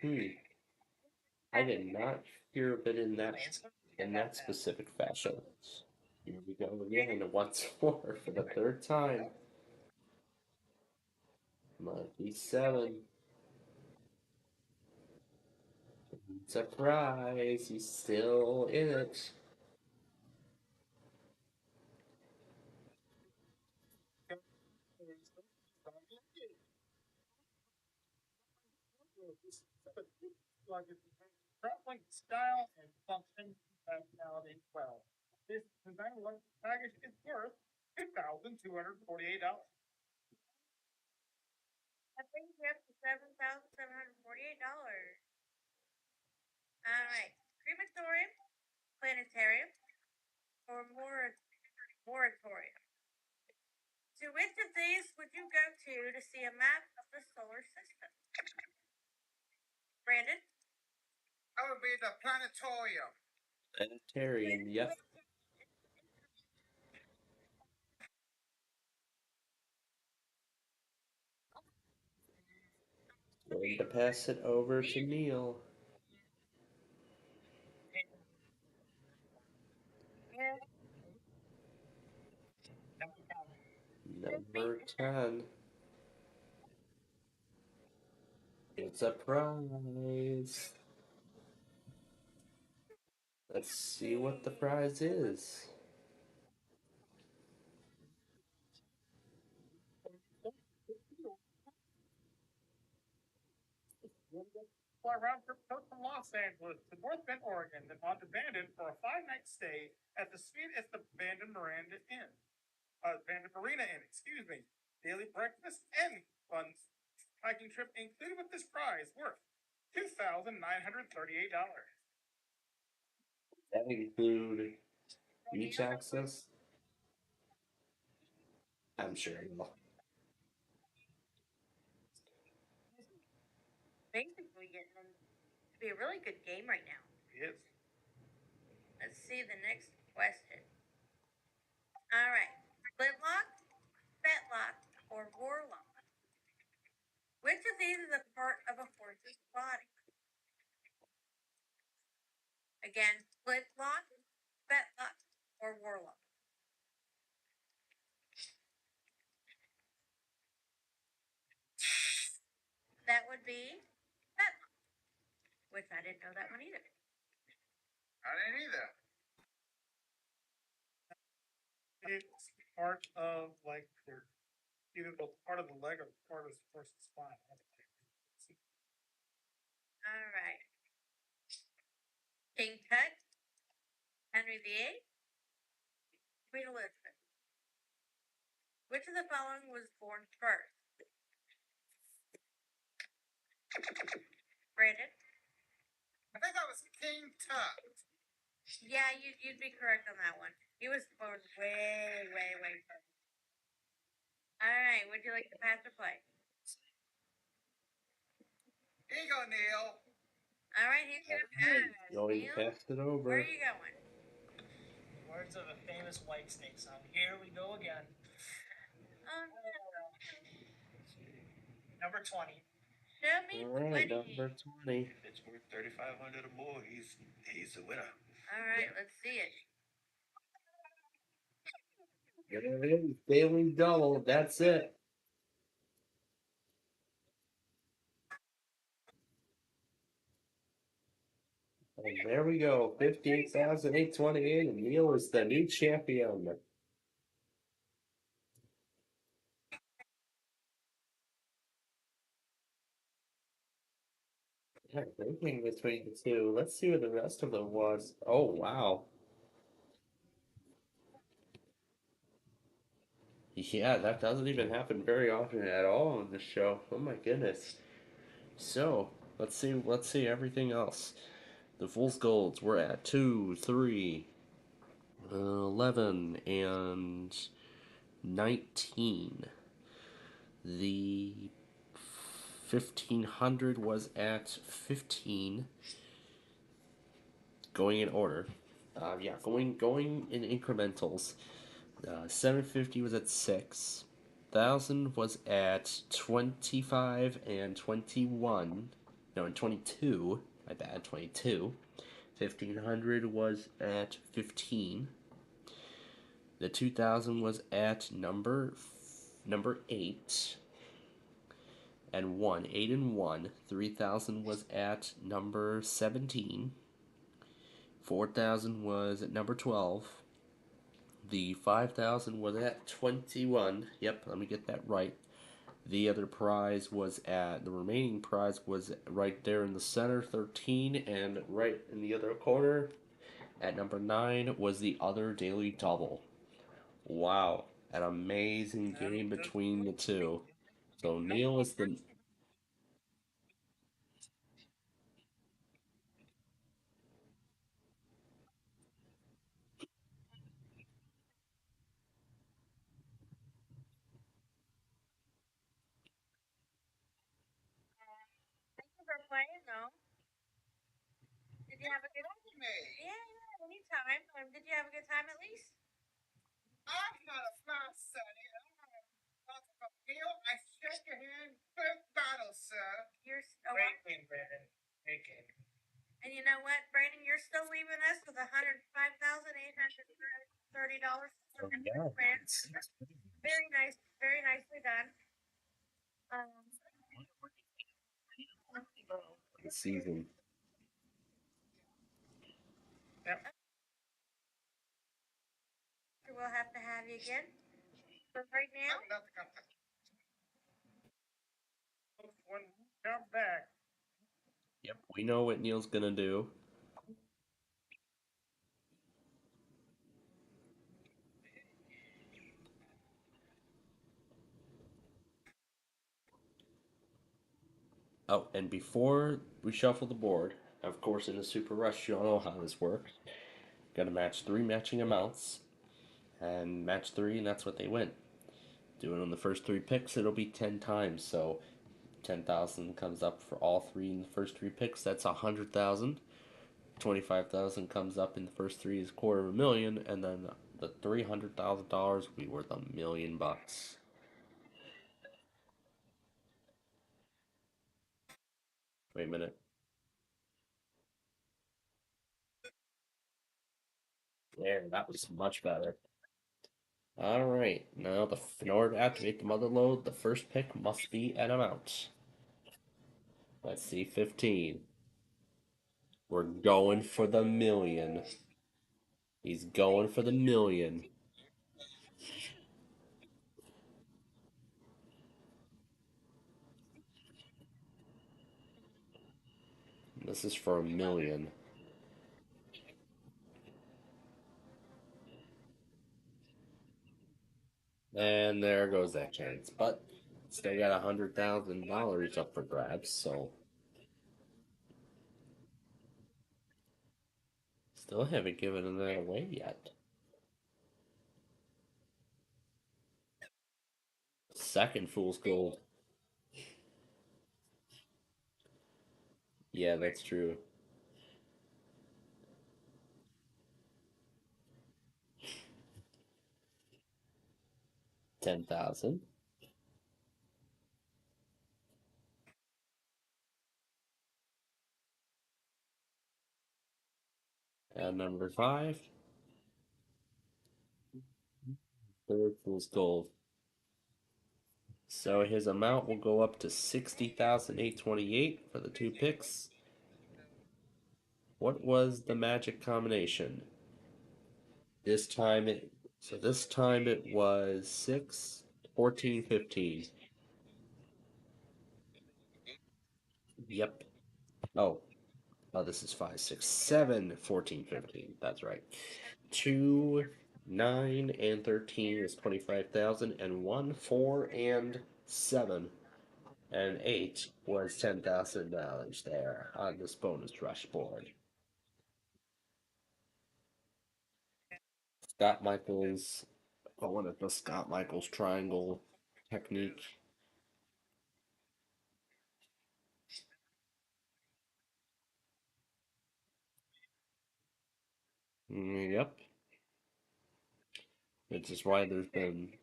Speaker 2: I did not hear of it in that specific fashion. Here we go again, once more for the third time. Lucky 7. Surprise, he's still in it.
Speaker 10: Traveling style and function functionality 12. This design package is worth $2,248.
Speaker 9: That brings you up to $7,748. All right. Crematorium, planetarium, or moratorium. To which of these would you go to see a map of the solar system? Brandon?
Speaker 10: That would be the planetarium.
Speaker 2: Planetarium, yep. Going to pass it over to Neil. Number 10. It's a prize. Let's see what the prize is.
Speaker 10: Fly round trip from Los Angeles to North Bend, Oregon, then on to Bandon for a 5-night stay at the suite at the Bandon Miranda Inn. Bandon Marina Inn, excuse me. Daily breakfast and fun hiking trip included with this prize worth $2,938.
Speaker 2: That include beach access? I'm sure it will.
Speaker 9: Basically getting them to be a really good game right now.
Speaker 10: Yes.
Speaker 9: Let's see the next question. All right. Flintlock, fetlock, or warlock? Which of these is a part of a horse's body? Again, flintlock, fetlock, or warlock? That would be fetlock, which I didn't know that one either.
Speaker 10: I didn't either. It's part of like either the part of the leg or part of the person's spine.
Speaker 9: All right. King Tut, Henry VIII, Queen Elizabeth. Which of the following was born first? Brandon?
Speaker 10: I think that was King Tut.
Speaker 9: Yeah, you'd be correct on that one. He was born way first. All right, would you like to pass or play?
Speaker 10: Here you go, Neil.
Speaker 9: All right, he's gonna pass.
Speaker 2: Going
Speaker 9: Neil,
Speaker 2: passed it over.
Speaker 9: where are you going?
Speaker 1: Words of a famous white snake song. Here we go again. Number 20.
Speaker 9: Show me
Speaker 2: All right,
Speaker 9: 20.
Speaker 2: number 20.
Speaker 3: If it's worth 3,500 or more, he's the winner.
Speaker 9: All right, let's see it.
Speaker 2: There it is. Daily double. That's it. And there we go. 58,828. And Neil is the new champion. Yeah, thinking between the two. Let's see what the rest of them was. Oh, wow. Yeah, that doesn't even happen very often at all in this show. Oh my goodness. So, let's see everything else. The Fool's Golds were at 2, 3, 11, and 19. The 1500 was at 15. Going in order. Going in incrementals. 750 was at 6. 1000 was at 25 and 21. No, and 22. My bad, 22. 1500 was at 15. The 2000 was at number 8 and 1. 8 and 1. 3000 was at number 17. 4000 was at number 12. The 5,000 was at 21. Yep, let me get that right. The other prize was the remaining prize was right there in the center, 13, and right in the other corner at number 9 was the other daily double. Wow, an amazing game between the two. So Neil is the
Speaker 9: Thank you for playing, though. Did you have a good time? Yeah, anytime. Did you have a good time at least?
Speaker 10: I had a blast, Sonny. Neil, I shake your hand. Good battle, sir.
Speaker 9: You're
Speaker 1: Great game, Brandon. Great game.
Speaker 9: And you know what, Brandon? You're still leaving us with $105,830. Very nicely done.
Speaker 2: the season.
Speaker 9: We'll have to have you again. But right now,
Speaker 10: When we come back.
Speaker 2: Yep, we know what Neil's gonna do. Oh, and before we shuffle the board, of course, in a super rush, you all know how this works. Gotta match 3 matching amounts, and match 3, and that's what they win. Do it on the first 3 picks, it'll be 10 times. So 10,000 comes up for all 3 in the first 3 picks. That's 100,000. 25,000 comes up in the first 3 is $250,000, and then the $300,000 will be worth $1,000,000. Wait a minute. There, that was much better. Alright, now in order to activate the mother load, the first pick must be an amount. Let's see, 15. We're going for the million. He's going for the million. This is for $1,000,000. And there goes that chance. But still got $100,000 up for grabs, so still haven't given that away yet. Second fool's gold. Yeah, that's true. 10,000. And number 5, third fool's gold. So his amount will go up to 60,828 for the 2 picks. What was the magic combination? This time it was 6, 14, 15. Yep. Oh, this is 5, 6, 7, 14, 15. That's right. 2, 9, and 13 is 25,000, and 1, 4, and 7, and 8 was $10,000 there on this bonus rush board. Scott Michaels, going at the Scott Michaels triangle technique. Yep. Which is why there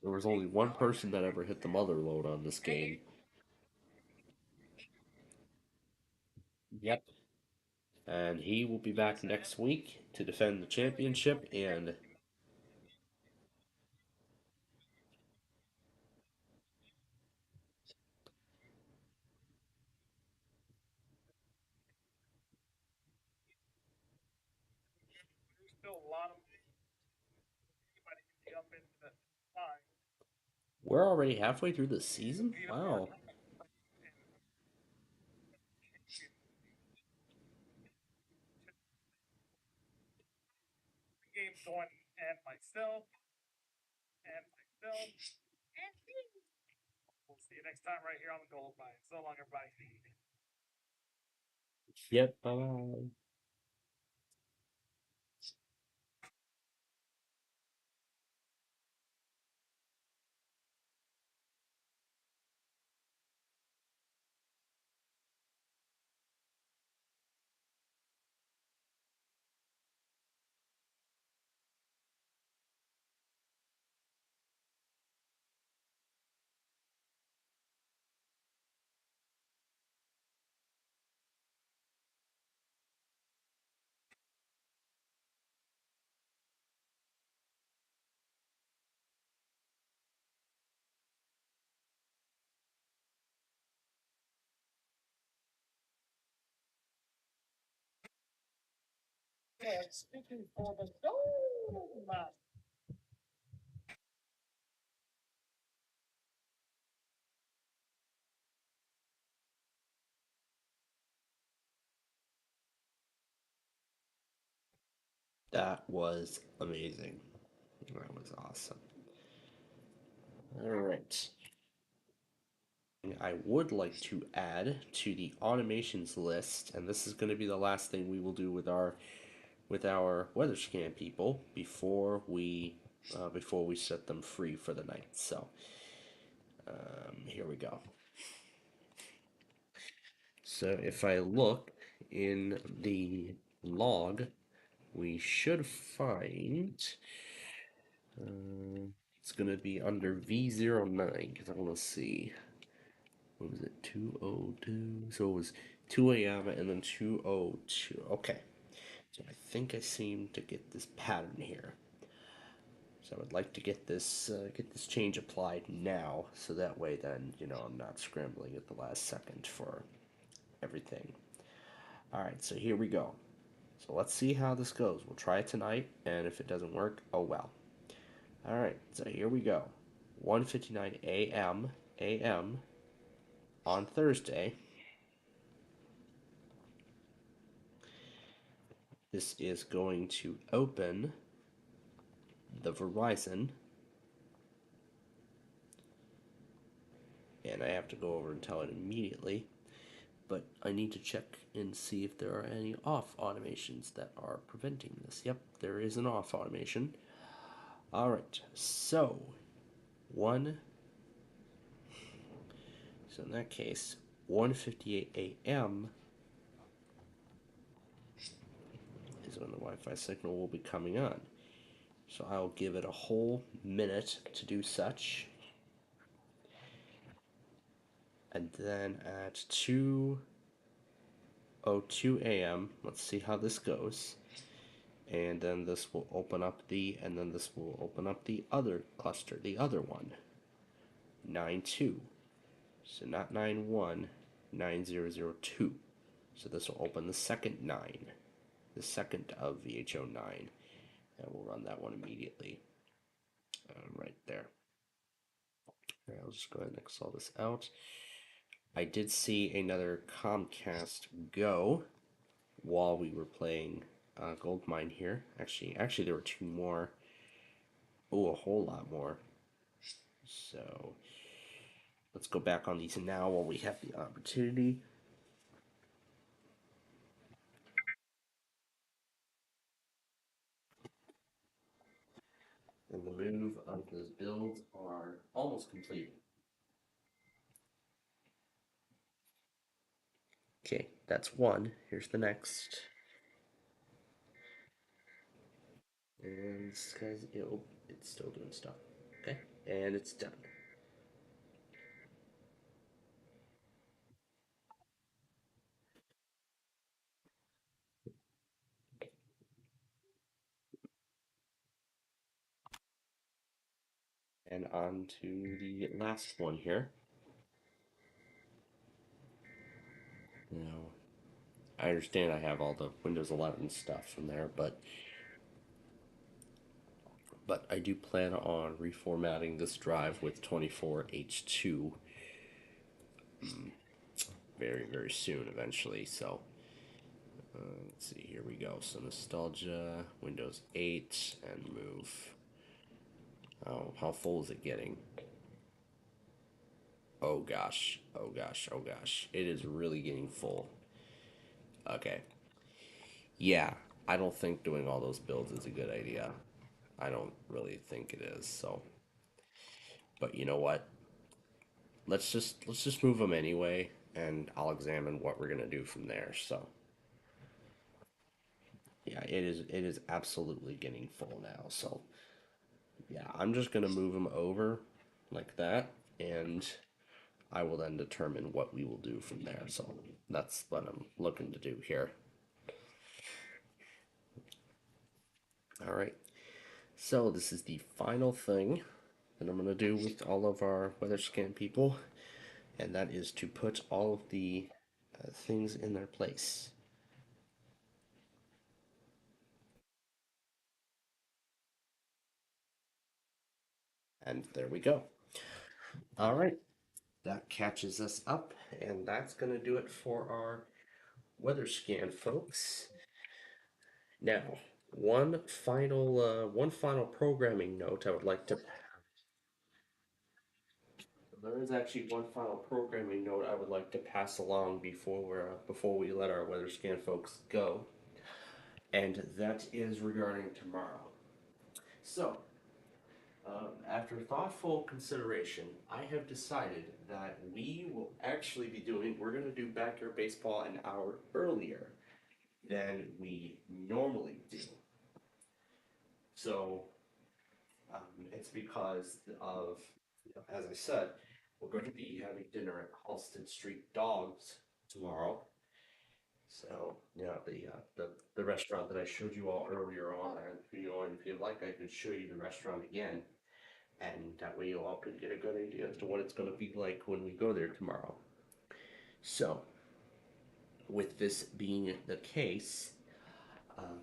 Speaker 2: was only one person that ever hit the mother load on this game. Yep. And he will be back next week to defend the championship and
Speaker 10: There's still a lot of anybody can jump into the line.
Speaker 2: we're already halfway through the season? Wow.
Speaker 10: Games going and myself. We'll see you next time right here on the Gold Mine. So long, everybody.
Speaker 2: Yep, bye-bye.
Speaker 10: And speaking for the Gold Mine.
Speaker 2: That was amazing. That was awesome. All right. I would like to add to the automations list, and this is going to be the last thing we will do with our weather scan people before we set them free for the night. So here we go. So if I look in the log, we should find it's gonna be under V09 because I want to see what was it 202. So it was 2 a.m. and then 202. Okay, so I think I seem to get this pattern here. So I would like to get this change applied now, so that way then I'm not scrambling at the last second for everything. All right, so here we go. So let's see how this goes. We'll try it tonight, and if it doesn't work, oh well. All right, so here we go. 1:59 a.m. on Thursday. This is going to open the Verizon and I have to go over and tell it immediately. But I need to check and see if there are any off automations that are preventing this. Yep, there is an off automation. All right, so in that case, 1:58 a.m. is when the Wi-Fi signal will be coming on. So I'll give it a whole minute to do such. And then at 2:02 a.m., let's see how this goes. And then this will open up the other cluster, the other one. 9.2. So not 9.1, 9.0.0.2. So this will open the second 9, the second of VHO9. And we'll run that one immediately. Right there. Right, I'll just go ahead and X all this out. I did see another Comcast Go while we were playing Goldmine here. Actually, there were two more. Oh, a whole lot more. So let's go back on these now while we have the opportunity. And the move of those builds are almost complete. Okay, that's one. Here's the next. And this guy's, it's still doing stuff. Okay, and it's done. And on to the last one here. Now, I understand I have all the Windows 11 stuff from there, but I do plan on reformatting this drive with 24H2 very, very soon eventually. So let's see, here we go. So nostalgia, Windows 8, and move. Oh, how full is it getting? Oh gosh, oh gosh, oh gosh. It is really getting full. Okay. Yeah, I don't think doing all those builds is a good idea. I don't really think it is, so. But you know what? Let's just move them anyway, and I'll examine what we're gonna do from there. So yeah, it is absolutely getting full now. So yeah, I'm just gonna move them over like that, and I will then determine what we will do from there. So that's what I'm looking to do here. All right. So this is the final thing that I'm gonna do with all of our weather scan people, and that is to put all of the things in their place. And there we go. All right, that catches us up, and that's going to do it for our weather scan, folks. Now, one final programming note I would like to. There is actually one final programming note I would like to pass along before we let our weather scan folks go, and that is regarding tomorrow. So, after thoughtful consideration, I have decided that we're going to do backyard baseball an hour earlier than we normally do. So, it's because of, as I said, we're going to be having dinner at Halsted Street Dogs tomorrow. So, the restaurant that I showed you all earlier on, and if you'd like, I could show you the restaurant again. And that way you all can get a good idea as to what it's going to be like when we go there tomorrow. So, with this being the case, um,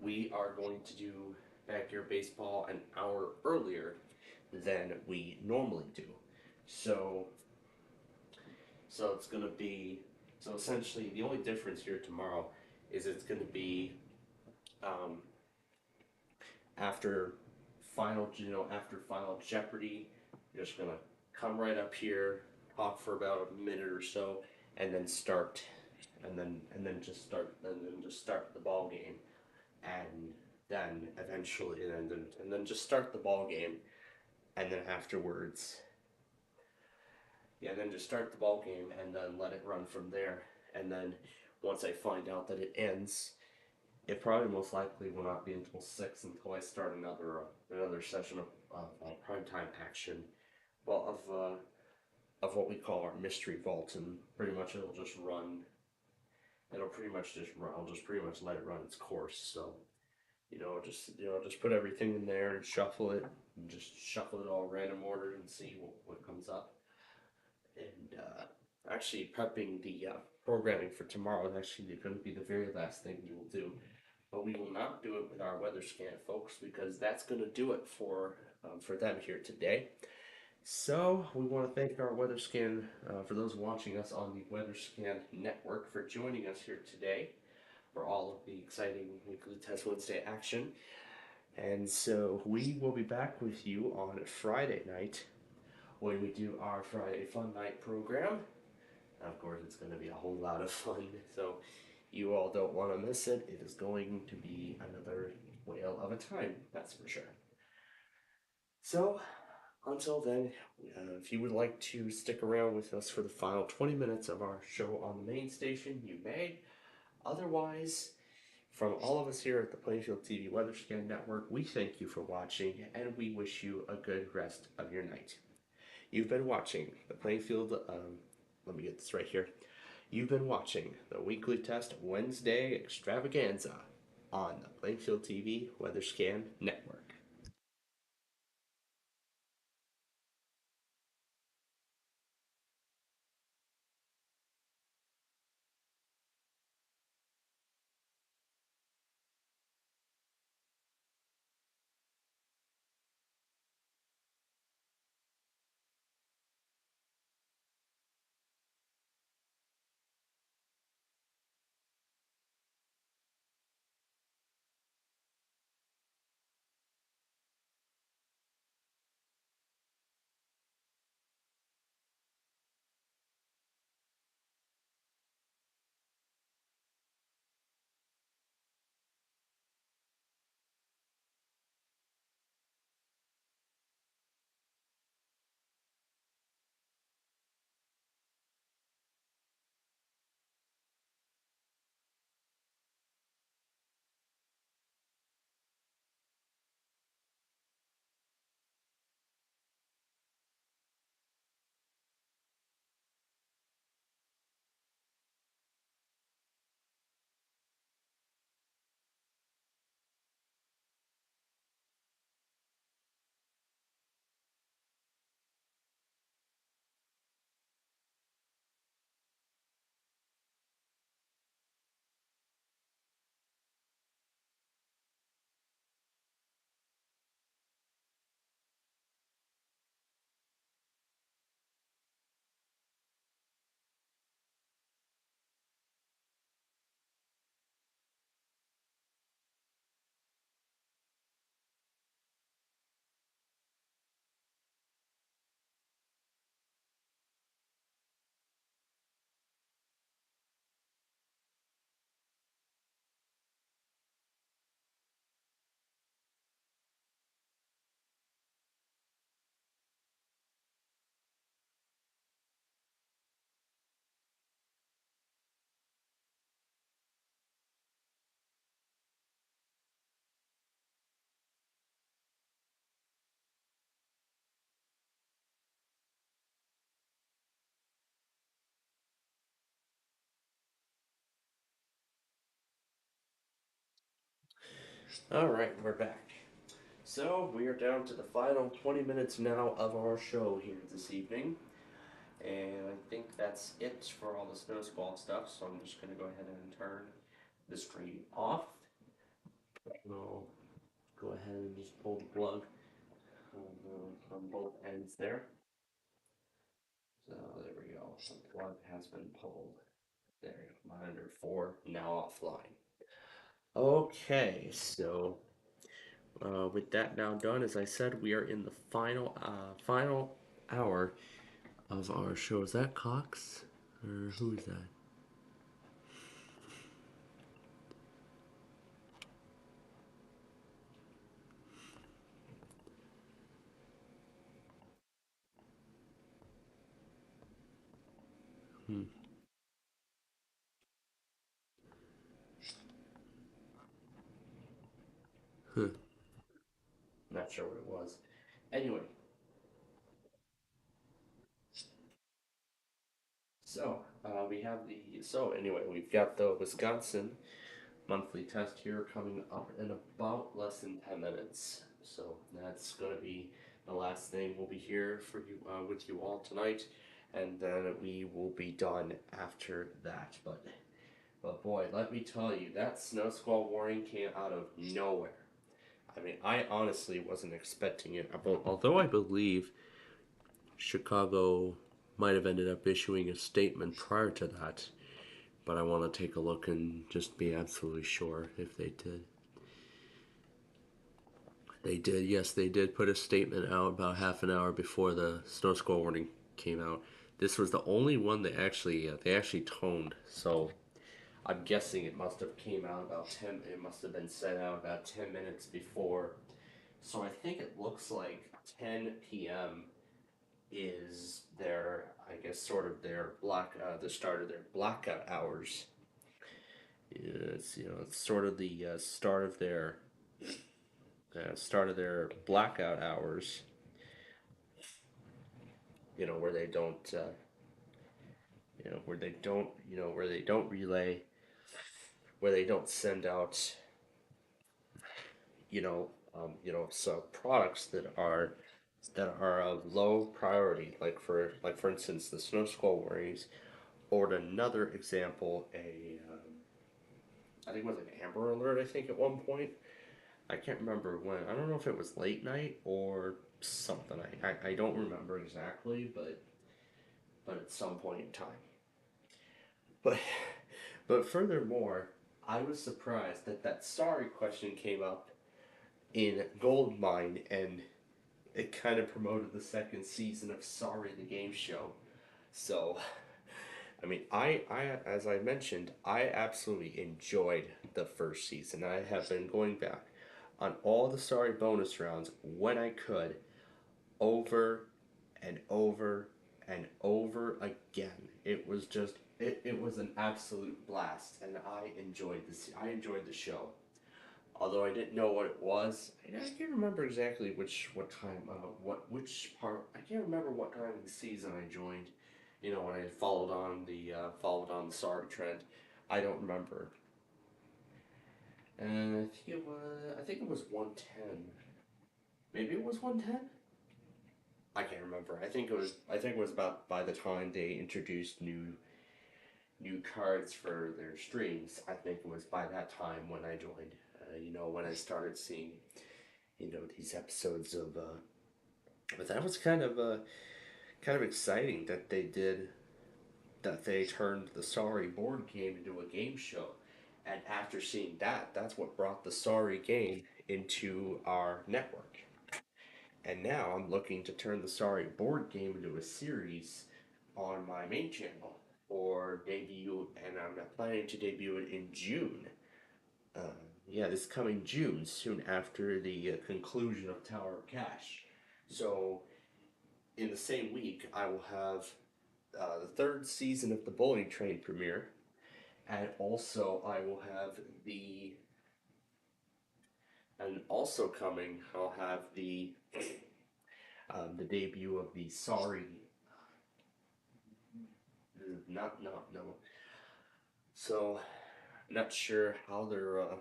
Speaker 2: we are going to do backyard baseball an hour earlier than we normally do. So, it's going to be essentially the only difference here tomorrow is it's going to be um, after after final Jeopardy. You're just going to come right up here, talk for about a minute or so, and then start, and then just start the ball game, and then eventually, and then just start the ball game, and then afterwards, yeah, then just start the ball game, and then let it run from there, and then once I find out that it ends, it probably most likely will not be until 6 until I start another session of primetime action, well, of what we call our mystery vault, and pretty much it'll just run. It'll pretty much just run. I'll just pretty much let it run its course. So, just put everything in there and shuffle it, and just shuffle it all random order and see what comes up. And actually, prepping the programming for tomorrow is actually going to be the very last thing we will do. But we will not do it with our weather scan, folks, because that's going to do it for them here today. So we want to thank our weather scan for those watching us on the weather scan network for joining us here today for all of the exciting weekly test Wednesday action. And so we will be back with you on Friday night when we do our Friday Fun Night program. Of course, it's going to be a whole lot of fun, so you all don't want to miss it. It is going to be another whale of a time, that's for sure. So, until then, if you would like to stick around with us for the final 20 minutes of our show on the main station, you may. Otherwise, from all of us here at the Plainfield TV Weather Scan Network, we thank you for watching, and we wish you a good rest of your night. You've been watching the Plainfield, let me get this right here. You've been watching the Weekly Test Wednesday Extravaganza on the Plainfield TV Weather Scan Network. Alright, we're back. So, we are down to the final 20 minutes now of our show here this evening. And I think that's it for all the snowball stuff, so I'm just going to go ahead and turn the stream off. I'll go ahead and just pull the plug from both ends there. So, there we go. The plug has been pulled. There, monitor 4 now offline. Okay, so with that now done, as I said, we are in the final hour of our show. Is that Cox? Or who is that? Huh. Not sure what it was. Anyway. We've got the Wisconsin monthly test here coming up in about less than 10 minutes. So that's going to be the last thing we'll be here for you with you all tonight, and then we will be done after that. But boy, let me tell you, that snow squall warning came out of nowhere. I mean, I honestly wasn't expecting it. Although I believe Chicago might have ended up issuing a statement prior to that, but I want to take a look and just be absolutely sure if they did. They did, yes, they did put a statement out about half an hour before the snow squall warning came out. This was the only one they actually toned, so I'm guessing it must have came out about 10. It must have been sent out about 10 minutes before. So I think it looks like 10 p.m. is their, I guess, sort of their the start of their blackout hours. It's it's sort of the start of their blackout hours. Where they don't where they don't relay, where they don't send out some products that are of low priority, like for instance the snow squall warnings, or another example, I think it was an Amber Alert. I think at one point, I can't remember when. I don't know if it was late night or something. I don't remember exactly, but at some point in time. But furthermore, I was surprised that sorry question came up in Goldmine, and it kind of promoted the second season of Sorry the Game Show. So, I mean, I as I mentioned, I absolutely enjoyed the first season. I have been going back on all the Sorry bonus rounds when I could, over and over and over again. It was just it was an absolute blast, and I enjoyed the show. Although I didn't know what it was, I can't remember exactly which part. I can't remember what time of the season I joined. When I followed on the Sorry trend, I don't remember. And I think it was 110. Maybe it was 110. I can't remember. I think it was about by the time they introduced new cards for their streams. I think it was by that time when I joined. When I started seeing, these episodes of. But that was kind of exciting that they turned the Sorry board game into a game show. And after seeing that, that's what brought the Sorry game into our network. And now I'm looking to turn the Sorry board game into a series on my main channel, or debut, and I'm planning to debut it in June. This coming June, soon after the conclusion of Tower of Cash. So, in the same week, I will have the third season of the Bowling Train premiere, and also I will have I'll have the debut of the Sorry. No. So, not sure how they're.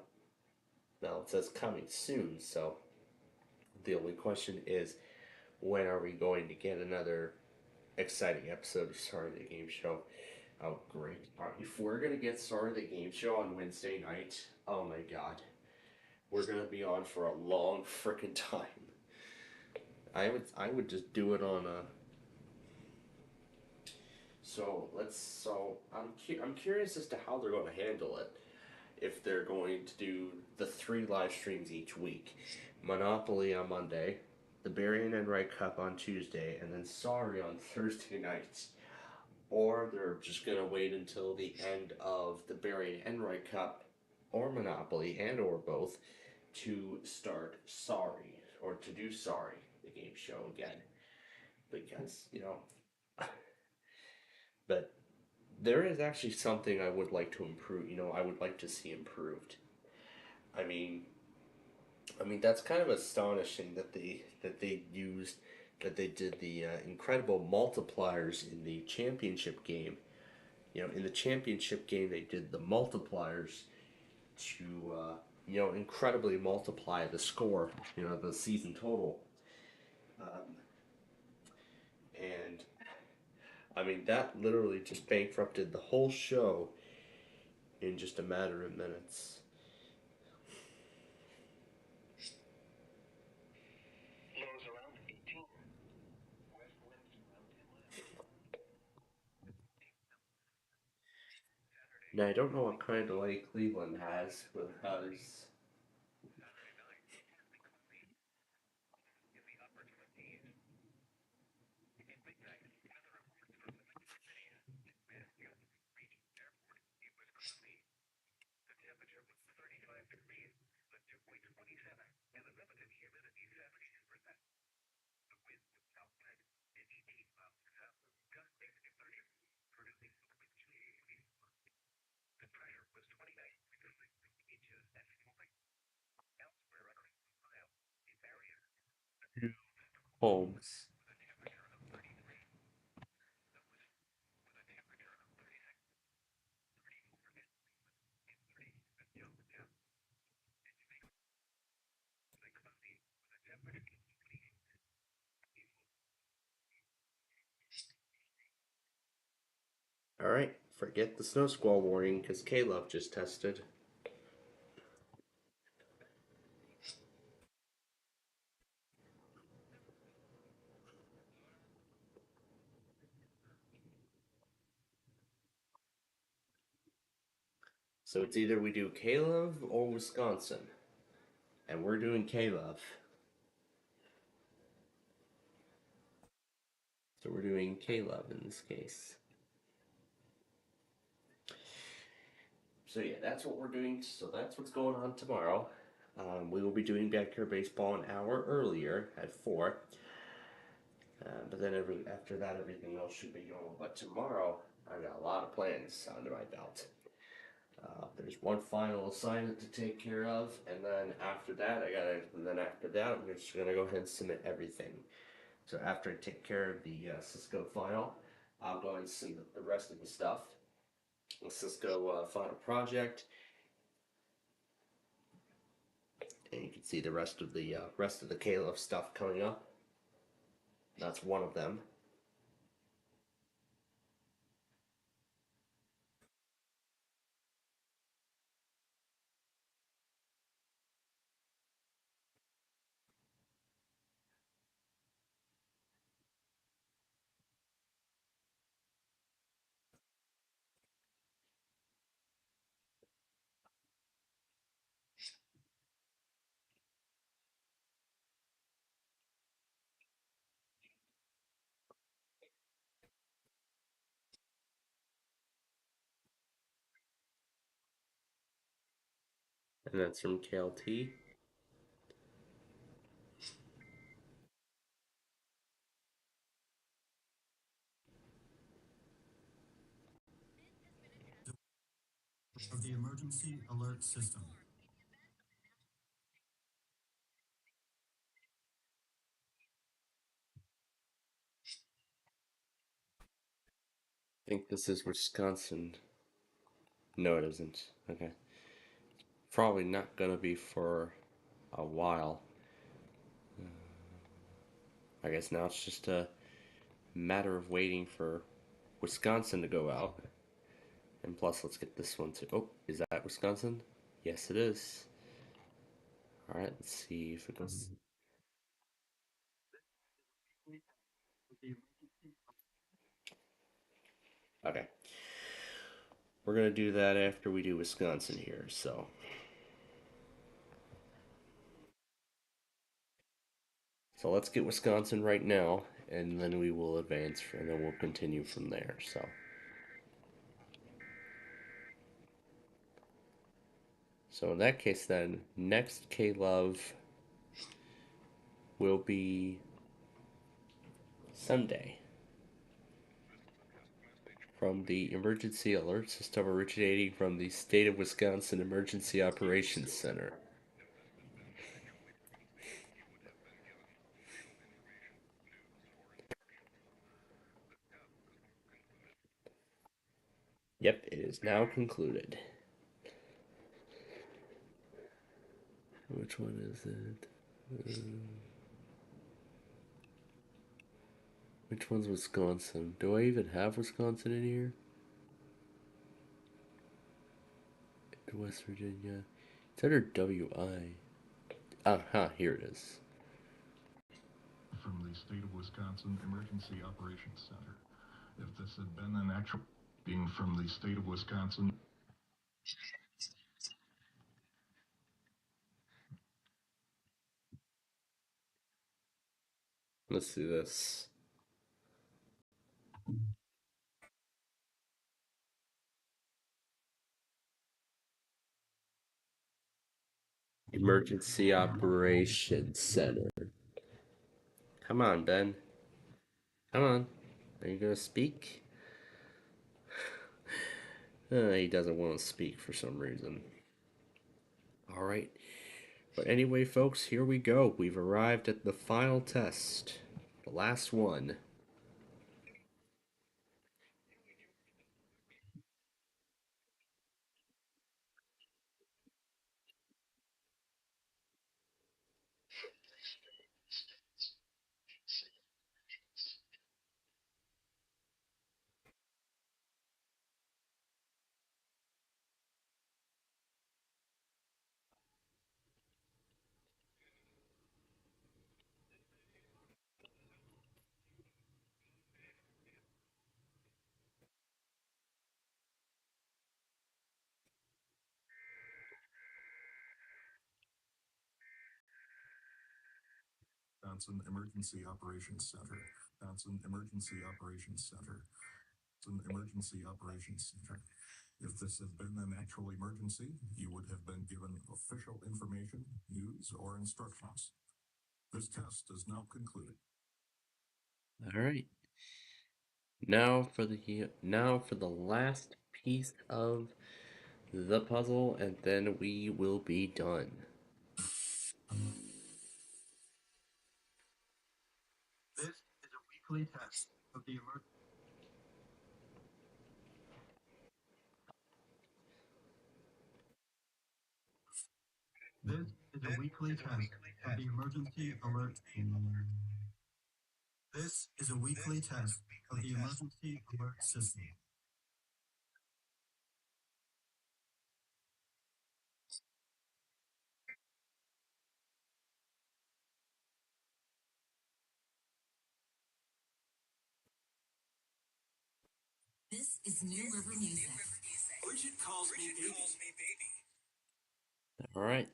Speaker 2: Now it says coming soon, so the only question is, when are we going to get another exciting episode of Sorry the Game Show? Oh, great. If we're going to get Sorry the Game Show on Wednesday night, oh my god. We're going to be on for a long frickin' time. I would just do it on a... So I'm curious as to how they're going to handle it. If they're going to do the 3 live streams each week. Monopoly on Monday, the the Berrien and Wright Cup on Tuesday, and then sorry on Thursday night. Or they're just going to wait until the end of the Berrien and Wright Cup, or Monopoly, and or both, to start Sorry, or to do Sorry, the game show again. Because, but there is actually something I would like to improve, I would like to see improved. I mean, that's kind of astonishing that they did the incredible multipliers in the championship game. In the championship game, they did the multipliers to incredibly multiply the score, the season total, and that literally just bankrupted the whole show in just a matter of minutes. Now, I don't know what kind of delay Cleveland has, because Holmes. Alright, forget the snow squall warning, because K-Love just tested. So it's either we do K-Love or Wisconsin. And we're doing K-Love. So we're doing K-Love in this case. So yeah, that's what we're doing. So that's what's going on tomorrow. We will be doing backyard baseball an hour earlier at 4. But then after that, everything else should be normal. But tomorrow, I've got a lot of plans under my belt. There's one final assignment to take care of, and then after that, I'm just gonna go ahead and submit everything. So after I take care of the Cisco final, I'll go ahead and submit the rest of the stuff. The Cisco final project, and you can see the rest of the K-Love stuff coming up. That's one of them. And that's from KLT.
Speaker 11: Of the emergency alert system.
Speaker 2: I think this is Wisconsin. No, it isn't. Okay. Probably not gonna be for a while. I guess now it's just a matter of waiting for Wisconsin to go out. And plus, let's get this one too. Oh, is that Wisconsin? Yes, it is. Alright, let's see if it goes. Okay. We're gonna do that after we do Wisconsin here, so. So let's get Wisconsin right now, and then we will advance, and then we'll continue from there. So in that case, then next K Love will be Sunday from the Emergency Alert System originating from the State of Wisconsin Emergency Operations Center. Yep, it is now concluded. Which one is it? Which one's Wisconsin? Do I even have Wisconsin in here? West Virginia. It's under WI. Here it is.
Speaker 11: From the State of Wisconsin Emergency Operations Center. If this had been an actual being from the State of Wisconsin.
Speaker 2: Let's do this. Emergency Operations Center. Come on, Ben. Come on. Are you gonna speak? He doesn't want to speak for some reason. Alright. But anyway, folks, here we go. We've arrived at the final test. The last one.
Speaker 11: Wisconsin Emergency Operations Center. Wisconsin Emergency Operations Center. Wisconsin Emergency Operations Center. If this had been an actual emergency, you would have been given official information, news, or instructions. This test is now concluded.
Speaker 2: Alright. Now for the last piece of the puzzle, and then we will be done.
Speaker 11: This is a weekly test of the This is a weekly test of the emergency alert. This is a weekly test of the emergency alert system.
Speaker 12: This is New River Music. Bridget calls me baby.
Speaker 2: Alright.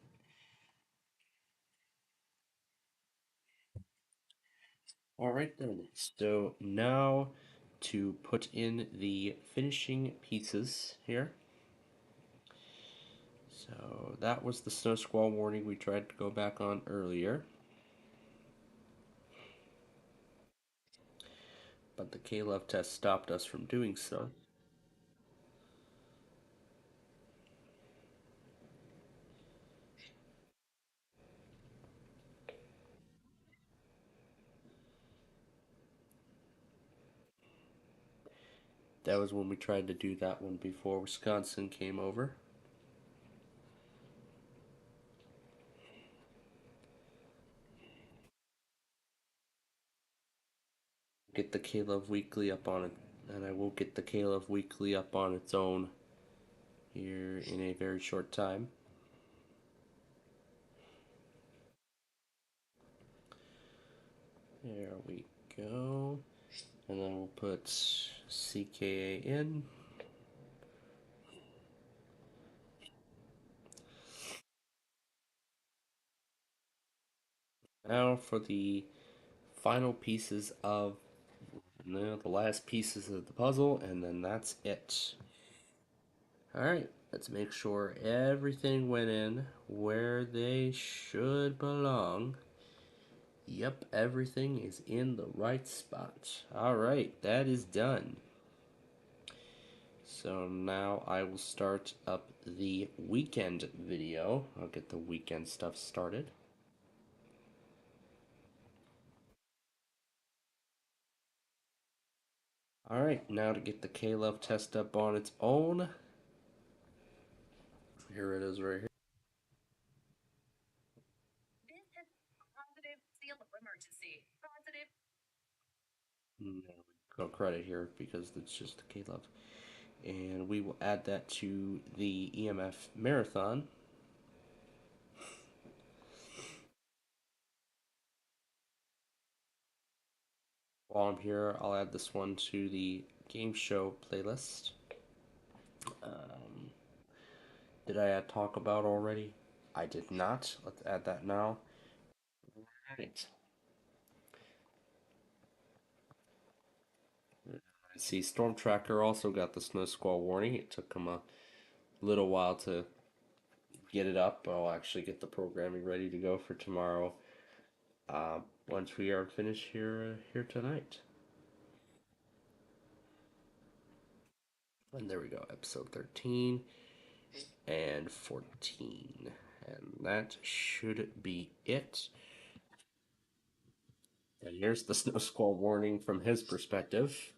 Speaker 2: Alright then. So now to put in the finishing pieces here. So that was the snow squall warning we tried to go back on earlier. But the K-Love test stopped us from doing so. That was when we tried to do that one before Wisconsin came over. Get the K-Love Weekly up on it, and I will get the K-Love Weekly up on its own here in a very short time. There we go. And then we'll put CKA in. Now for the final pieces of the last pieces of the puzzle, and then that's it. Alright, let's make sure everything went in where they should belong. Yep, everything is in the right spot. Alright, that is done. So now I will start up the weekend video. I'll get the weekend stuff started. Alright, now to get the K-Love test up on its own. Here it is right here.
Speaker 8: This is positive seal of emergency. Positive.
Speaker 2: No credit here because it's just the K-Love. And we will add that to the EMF marathon. While I'm here, I'll add this one to the game show playlist. Did I add talk about already? I did not. Let's add that now. Right. I see Storm Tracker also got the snow squall warning. It took him a little while to get it up. I'll actually get the programming ready to go for tomorrow. Once we are finished here tonight. And there we go, episode 13 and 14. And that should be it. And here's the snow squall warning from his perspective.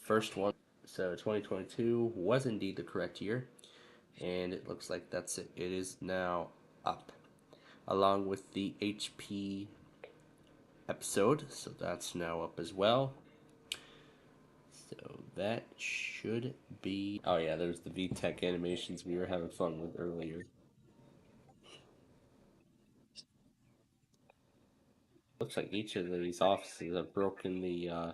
Speaker 2: First one. So 2022 was indeed the correct year. And it looks like that's it. It is now up. Along with the HP episode. So that's now up as well. So that should be... Oh yeah, there's the VTech animations we were having fun with earlier. Looks like each of these offices have broken the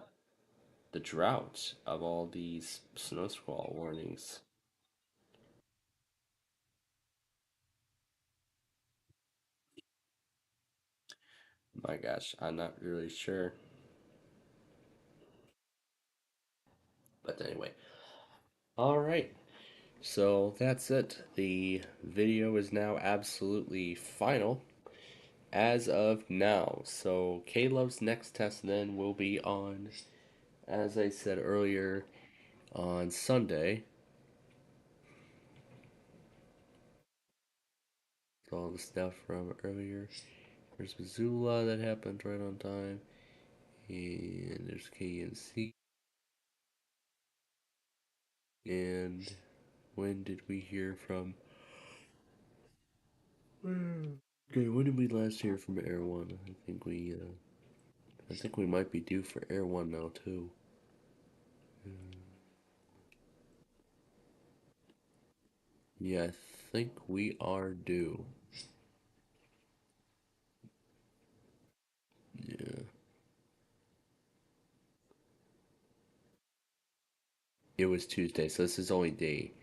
Speaker 2: drought of all these snow squall warnings. My gosh, I'm not really sure. But anyway. Alright. So that's it. The video is now absolutely final as of now. So K-Love's next test then will be on, as I said earlier, on Sunday. All the stuff from earlier. There's Missoula that happened right on time. And there's KNC. And when did we hear from... Okay, when did we last hear from Air One? I think we might be due for Air One now too. Yeah, I think we are due. Yeah. It was Tuesday, so this is only day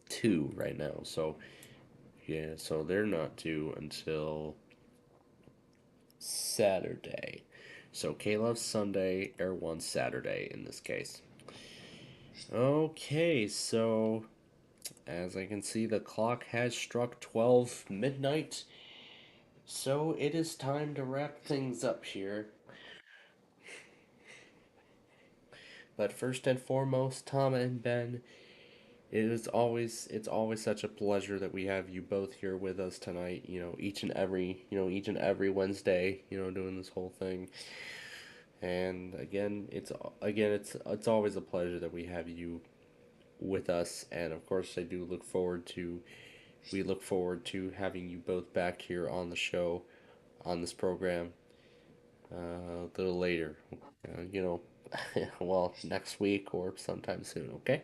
Speaker 2: 2 right now. So, yeah, so they're not due until Saturday. So K-Love's Sunday, Air One Saturday in this case. Okay, so as I can see, the clock has struck 12 midnight. So it is time to wrap things up here. But first and foremost, Tom and Ben, it's always such a pleasure that we have you both here with us tonight. Each and every Wednesday, doing this whole thing. And it's always a pleasure that we have you with us. And of course, we look forward to having you both back here on the show, on this program, a little later. Well, next week or sometime soon. Okay.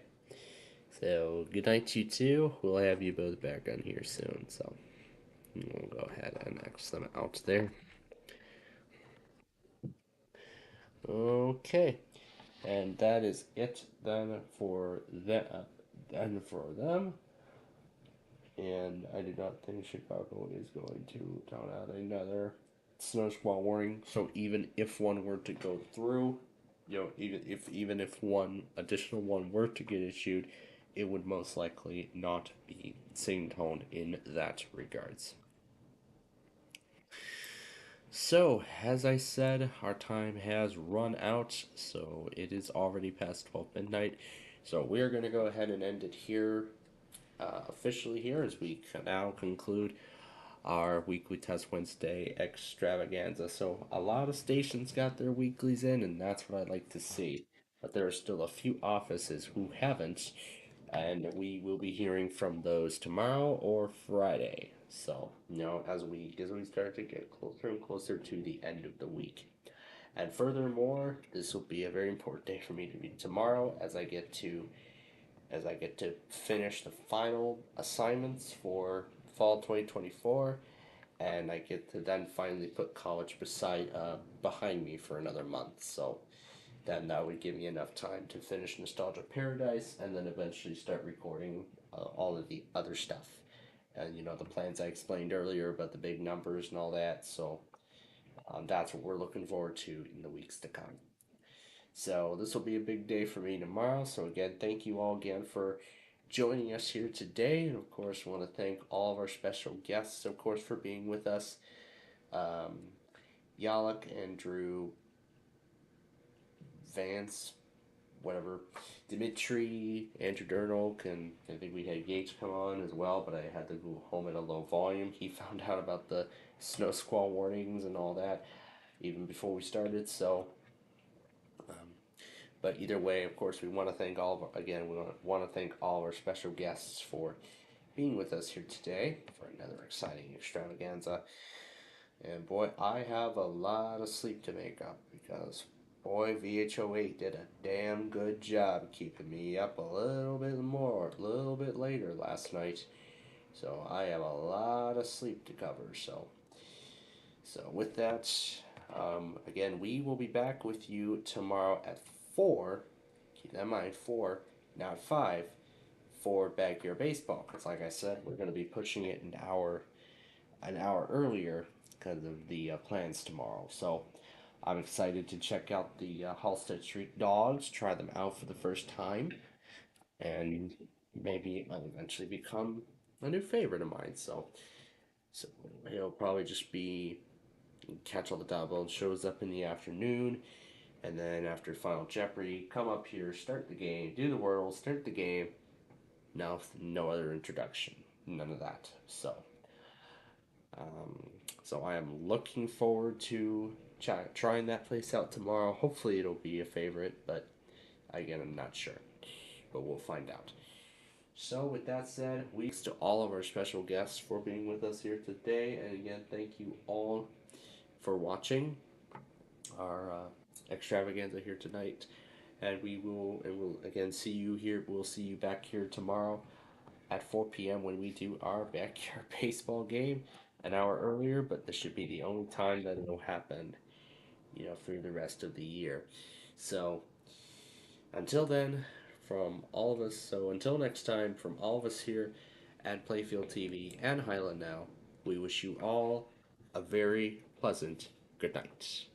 Speaker 2: So good night to you two. We'll have you both back on here soon. So we'll go ahead and X them out there. Okay, and that is it then for them. and I do not think Chicago is going to count out another snow squall warning. So even if one were to go through, even if one additional one were to get issued, it would most likely not be same tone in that regards. So, as I said, our time has run out, so it is already past 12 midnight. So we're going to go ahead and end it here, officially here, as we now conclude our weekly Test Wednesday extravaganza. So a lot of stations got their weeklies in, and that's what I like to see. But there are still a few offices who haven't, and we will be hearing from those tomorrow or Friday. So, as we start to get closer and closer to the end of the week. And furthermore, this will be a very important day for me to be tomorrow as I get to finish the final assignments for fall 2024, and I get to then finally put college behind me for another month. So then that would give me enough time to finish Nostalgia Paradise and then eventually start recording all of the other stuff. And the plans I explained earlier about the big numbers and all that. So that's what we're looking forward to in the weeks to come. So this will be a big day for me tomorrow. So again, thank you all again for joining us here today. And of course, I want to thank all of our special guests, of course, for being with us. Yalak, Andrew, Vance, whatever, Dimitri, Andrew Durnolk, and I think we had Yates come on as well, but I had to go home at a low volume. He found out about the snow squall warnings and all that even before we started, so but either way, of course, we want to thank all of our special guests for being with us here today for another exciting extravaganza. And boy, I have a lot of sleep to make up because boy, VH08 did a damn good job keeping me up a little bit later last night. So I have a lot of sleep to cover. So with that, again, we will be back with you tomorrow at 4. Keep that in mind, 4, not 5, for Backyard Baseball. Because like I said, we're going to be pushing it an hour earlier because of the plans tomorrow. So I'm excited to check out the Halstead Street Dogs, try them out for the first time, and maybe it might eventually become a new favorite of mine. So it'll probably just be catch all the Dog shows up in the afternoon, and then after Final Jeopardy, come up here, start the game, do the Wordle, start the game. No other introduction, none of that. So I am looking forward to trying that place out tomorrow. Hopefully it'll be a favorite, but again, I'm not sure. But we'll find out. So with that said, thanks to all of our special guests for being with us here today. And again, thank you all for watching our extravaganza here tonight. And we'll again see you here. We'll see you back here tomorrow at 4 p.m. when we do our backyard baseball game. An hour earlier, but this should be the only time that it'll happen, through the rest of the year. So until then, until next time, from all of us here at Playfield TV and Highland Now, we wish you all a very pleasant good night.